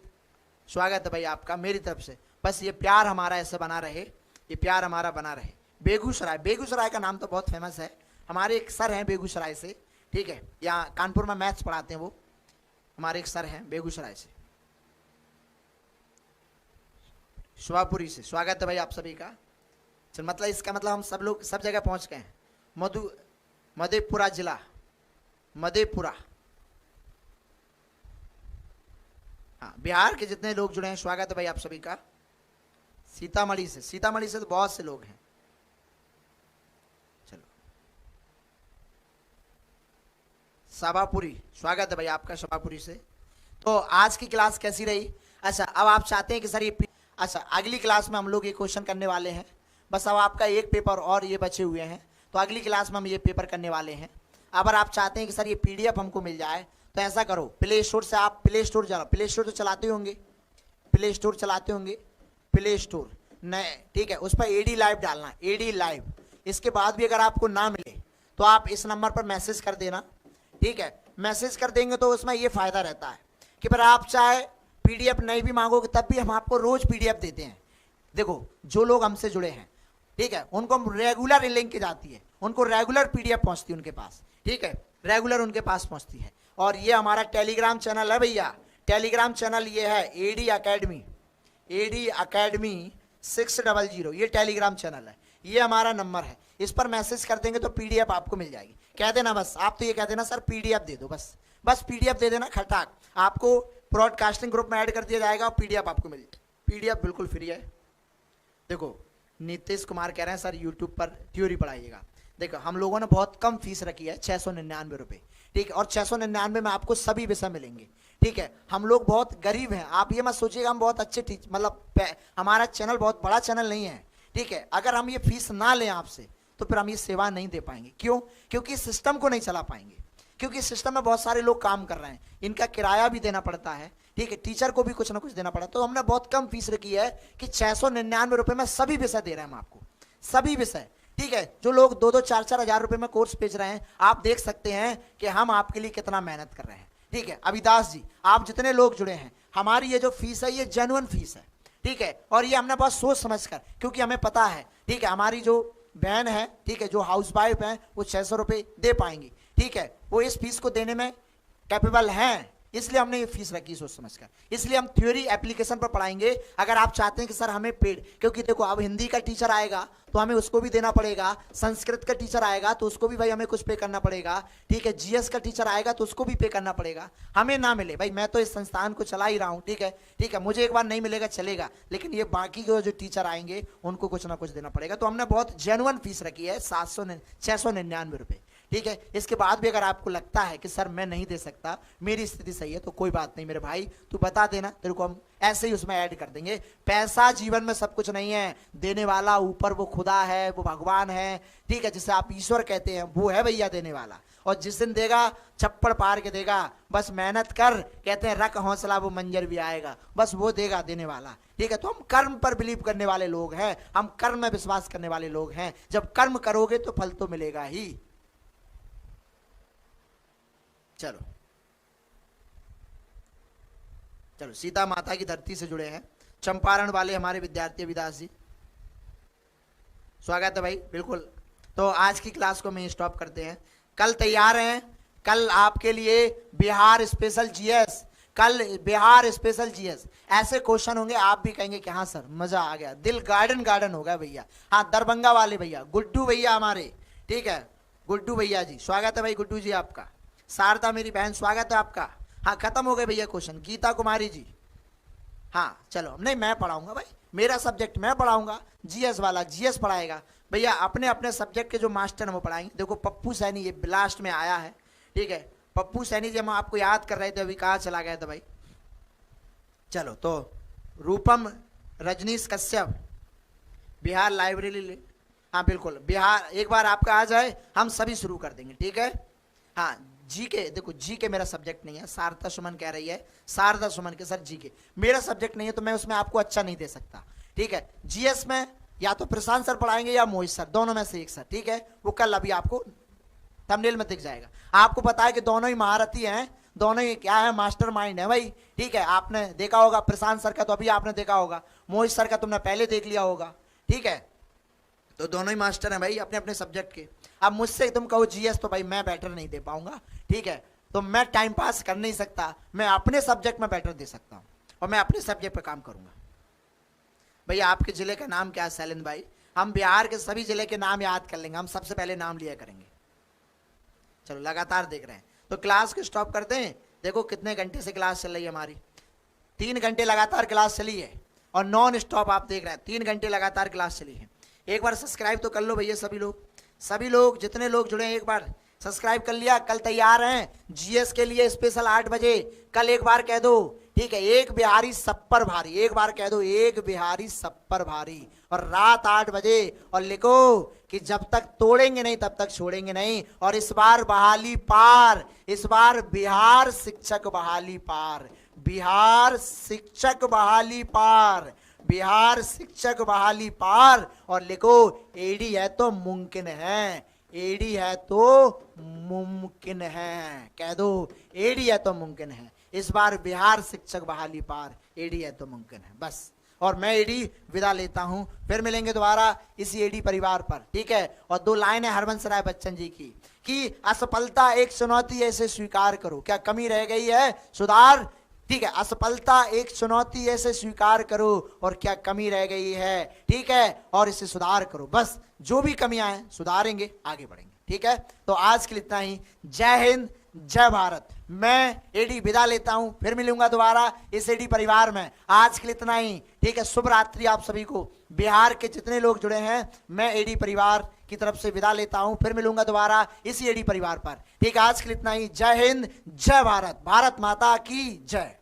स्वागत है भाई आपका मेरी तरफ से। बस ये प्यार हमारा ऐसे बना रहे, ये प्यार हमारा बना रहे। बेगूसराय, बेगूसराय का नाम तो बहुत फेमस है, हमारे एक सर हैं बेगूसराय से, ठीक है, यहाँ कानपुर में मैथ्स पढ़ाते हैं वो, हमारे एक सर हैं बेगूसराय से। शिवापुरी से स्वागत है भाई आप सभी का। चल, मतलब इसका मतलब हम सब लोग सब जगह पहुंच गए हैं। मधेपुरा जिला, मधेपुरा, हाँ, बिहार के जितने लोग जुड़े हैं स्वागत है भाई आप सभी का। सीतामढ़ी से, सीतामढ़ी से तो बहुत से लोग हैं। चलो, शाबापुरी, स्वागत है भाई आपका शाबापुरी से। तो आज की क्लास कैसी रही? अच्छा, अब आप चाहते हैं कि सर ये, अच्छा अगली क्लास में हम लोग ये क्वेश्चन करने वाले हैं, बस अब आपका एक पेपर और ये बचे हुए हैं, तो अगली क्लास में हम ये पेपर करने वाले हैं। अगर आप चाहते हैं कि सर ये पीडीएफ हमको मिल जाए, तो ऐसा करो, प्ले स्टोर से आप प्ले स्टोर जाओ, प्ले स्टोर तो चलाते होंगे, प्ले स्टोर चलाते होंगे, प्ले स्टोर नए, ठीक है, उस पर एडी लाइव डालना, एडी लाइव। इसके बाद भी अगर आपको ना मिले तो आप इस नंबर पर मैसेज कर देना, ठीक है। मैसेज कर देंगे तो उसमें ये फायदा रहता है कि फिर आप चाहे पीडीएफ नहीं भी मांगोगे तब भी हम आपको रोज पीडीएफ देते हैं। देखो, जो लोग हमसे जुड़े हैं, ठीक है, उनको रेगुलर लिंक जाती है, उनको रेगुलर पीडीएफ पहुंचती है उनके पास, ठीक है, रेगुलर उनके पास पहुंचती है। और ये हमारा टेलीग्राम चैनल है भैया, टेलीग्राम चैनल ये है एडी अकेडमी 600, ये टेलीग्राम चैनल है, ये हमारा नंबर है। इस पर मैसेज कर देंगे तो पीडीएफ आपको मिल जाएगी। कह देना बस, आप तो ये कह देना सर पीडीएफ दे दो, बस पीडीएफ दे देना, खटाक आपको ब्रॉडकास्टिंग ग्रुप में ऐड कर दिया जाएगा और पीडीएफ आपको मिल जाएगी। पीडीएफ बिल्कुल फ्री है। देखो, नीतीश कुमार कह रहे हैं सर यूट्यूब पर थ्योरी पढ़ाइएगा। देखो, हम लोगों ने बहुत कम फीस रखी है, 699 रुपये, ठीक है, और 699 में आपको सभी विषय मिलेंगे, ठीक है। हम लोग बहुत गरीब हैं, आप ये मत सोचिएगा हम बहुत अच्छे मतलब हमारा चैनल बहुत बड़ा चैनल नहीं है, ठीक है। अगर हम ये फीस ना लें आपसे तो फिर हम ये सेवा नहीं दे पाएंगे। क्यों? क्योंकि सिस्टम को नहीं चला पाएंगे, क्योंकि सिस्टम में बहुत सारे लोग काम कर रहे हैं, इनका किराया भी देना पड़ता है, ठीक है, टीचर को भी कुछ ना कुछ देना पड़ता है। तो हमने बहुत कम फीस रखी है कि 699 रुपये में सभी विषय दे रहे हैं हम आपको, सभी विषय, ठीक है। जो लोग 2-2, 4-4 हज़ार रुपये में कोर्स बेच रहे हैं, आप देख सकते हैं कि हम आपके लिए कितना मेहनत कर रहे हैं, ठीक है। अविदास जी, आप जितने लोग जुड़े हैं, हमारी ये जो फीस है ये जेन्युइन फीस है, ठीक है, और ये हमने बहुत सोच समझ कर, क्योंकि हमें पता है, ठीक है, हमारी जो बहन है, ठीक है, जो हाउस वाइफ है, वो 600 रुपये दे पाएंगी, ठीक है, वो इस फीस को देने में कैपेबल हैं, इसलिए हमने ये फीस रखी सोच समझकर। इसलिए हम थ्योरी एप्लीकेशन पर पढ़ाएंगे। अगर आप चाहते हैं कि सर हमें पेड, क्योंकि देखो अब हिंदी का टीचर आएगा तो हमें उसको भी देना पड़ेगा, संस्कृत का टीचर आएगा तो उसको भी भाई हमें कुछ पे करना पड़ेगा, ठीक है, जीएस का टीचर आएगा तो उसको भी पे करना पड़ेगा। हमें ना मिले भाई, मैं तो इस संस्थान को चला ही रहा हूँ, ठीक है, ठीक है, मुझे एक बार नहीं मिलेगा चलेगा, लेकिन ये बाकी के जो टीचर आएंगे उनको कुछ ना कुछ देना पड़ेगा। तो हमने बहुत जेन्युइन फीस रखी है 699 रुपये, ठीक है। इसके बाद भी अगर आपको लगता है कि सर मैं नहीं दे सकता, मेरी स्थिति सही है, तो कोई बात नहीं मेरे भाई, तू बता देना, तेरे को हम ऐसे ही उसमें ऐड कर देंगे। पैसा जीवन में सब कुछ नहीं है, देने वाला ऊपर वो खुदा है, वो भगवान है, ठीक है, जिसे आप ईश्वर कहते हैं, वो है भैया देने वाला। और जिस दिन देगा छप्पड़ पार के देगा, बस मेहनत कर, कहते हैं रख हौसला वो मंजर भी आएगा, बस वो देगा देने वाला, ठीक है। तो हम कर्म पर बिलीव करने वाले लोग हैं, हम कर्म में विश्वास करने वाले लोग हैं। जब कर्म करोगे तो फल तो मिलेगा ही। चलो चलो, सीता माता की धरती से जुड़े हैं चंपारण वाले हमारे विद्यार्थी अविदास जी, स्वागत है भाई, बिल्कुल। तो आज की क्लास को मैं स्टॉप करते हैं। कल तैयार हैं, कल आपके लिए बिहार स्पेशल जीएस, कल बिहार स्पेशल जीएस, ऐसे क्वेश्चन होंगे आप भी कहेंगे कि हाँ सर मजा आ गया, दिल गार्डन गार्डन हो गया भैया। हाँ, दरभंगा वाले भैया, गुड्डू भैया हमारे, ठीक है, गुड्डू भैया जी स्वागत है भाई, गुड्डू जी आपका। शारदा मेरी बहन स्वागत है आपका। हाँ, खत्म हो गए भैया क्वेश्चन। गीता कुमारी जी, हाँ चलो, नहीं मैं पढ़ाऊंगा भाई, मेरा सब्जेक्ट मैं पढ़ाऊंगा, जीएस वाला जीएस पढ़ाएगा भैया, अपने अपने सब्जेक्ट के जो मास्टर हैं वो पढ़ाएंगे। देखो पप्पू सैनी ये लास्ट में आया है, ठीक है, पप्पू सैनी जी हम आपको याद कर रहे थे, अभी कहाँ चला गया था भाई। चलो, तो रूपम रजनीश कश्यप बिहार लाइब्रेरी, हाँ बिल्कुल, बिहार एक बार आपका आ जाए हम सभी शुरू कर देंगे, ठीक है। हाँ, जीके, देखो जीके मेरा सब्जेक्ट नहीं है, शारदा सुमन कह रही है, शारदा सुमन के सर जीके मेरा सब्जेक्ट नहीं है, तो मैं उसमें आपको अच्छा नहीं दे सकता, ठीक है। जीएस में या तो प्रशांत सर पढ़ाएंगे या मोहित सर, दोनों में से एक सर, ठीक है, वो कल अभी आपको थंबनेल में दिख जाएगा। आपको पता है कि दोनों ही महारथी हैं, दोनों ही क्या है, मास्टर माइंड है भाई, ठीक है। आपने देखा होगा प्रशांत सर का, तो अभी आपने देखा होगा, मोहित सर का तुमने पहले देख लिया होगा, ठीक है। तो दोनों ही मास्टर हैं भाई अपने अपने सब्जेक्ट के। अब मुझसे तुम कहो जीएस, तो भाई मैं बेटर नहीं दे पाऊंगा, ठीक है, तो मैं टाइम पास कर नहीं सकता, मैं अपने सब्जेक्ट में बेटर दे सकता हूं और मैं अपने सब्जेक्ट पे काम करूंगा। भैया आपके जिले का नाम क्या है शैलेंद्र भाई? हम बिहार के सभी जिले के नाम याद कर लेंगे, हम सबसे पहले नाम लिया करेंगे। चलो लगातार देख रहे हैं, तो क्लास को स्टॉप करते हैं। देखो कितने घंटे से क्लास चल रही है हमारी, 3 घंटे लगातार क्लास चली है और नॉन स्टॉप आप देख रहे हैं, 3 घंटे लगातार क्लास चली है। एक बार सब्सक्राइब तो कर लो भैया सभी लोग जितने लोग जुड़े हैं, एक बार सब्सक्राइब कर लिया। कल तैयार हैं जीएस के लिए स्पेशल 8 बजे, कल एक बार कह दो, ठीक है, एक बिहारी सब पर भारी, एक बार कह दो एक बिहारी सब पर भारी, और रात 8 बजे, और लिखो कि जब तक तोड़ेंगे नहीं तब तक छोड़ेंगे नहीं। और इस बार बहाली पार, इस बार बिहार शिक्षक बहाली पार, बिहार शिक्षक बहाली पार, बिहार शिक्षक बहाली पार। और लिखो एडी है तो मुमकिन है, एडी है तो मुमकिन है, कह दो एडी है तो मुमकिन है। इस बार बिहार शिक्षक बहाली पार, एडी है तो मुमकिन है, बस। और मैं एडी विदा लेता हूं, फिर मिलेंगे दोबारा इसी एडी परिवार पर, ठीक है। और 2 लाइनें हरवंश राय बच्चन जी की कि असफलता एक चुनौती ऐसे स्वीकार करो, क्या कमी रह गई है सुधार, ठीक है, असफलता एक चुनौती ऐसे स्वीकार करो और क्या कमी रह गई है, ठीक है, और इसे सुधार करो, बस जो भी कमियां हैं सुधारेंगे, आगे बढ़ेंगे, ठीक है। तो आज के लिए इतना ही, जय हिंद जय भारत। मैं एडी विदा लेता हूं, फिर मिलूंगा दोबारा इस एडी परिवार में। आज के लिए इतना ही, ठीक है, शुभ रात्रि आप सभी को। बिहार के जितने लोग जुड़े हैं, मैं एडी परिवार की तरफ से विदा लेता हूं, फिर मिलूंगा दोबारा इसी एडी परिवार पर, ठीक है। आज के लिए इतना ही, जय हिंद जय भारत, भारत माता की जय।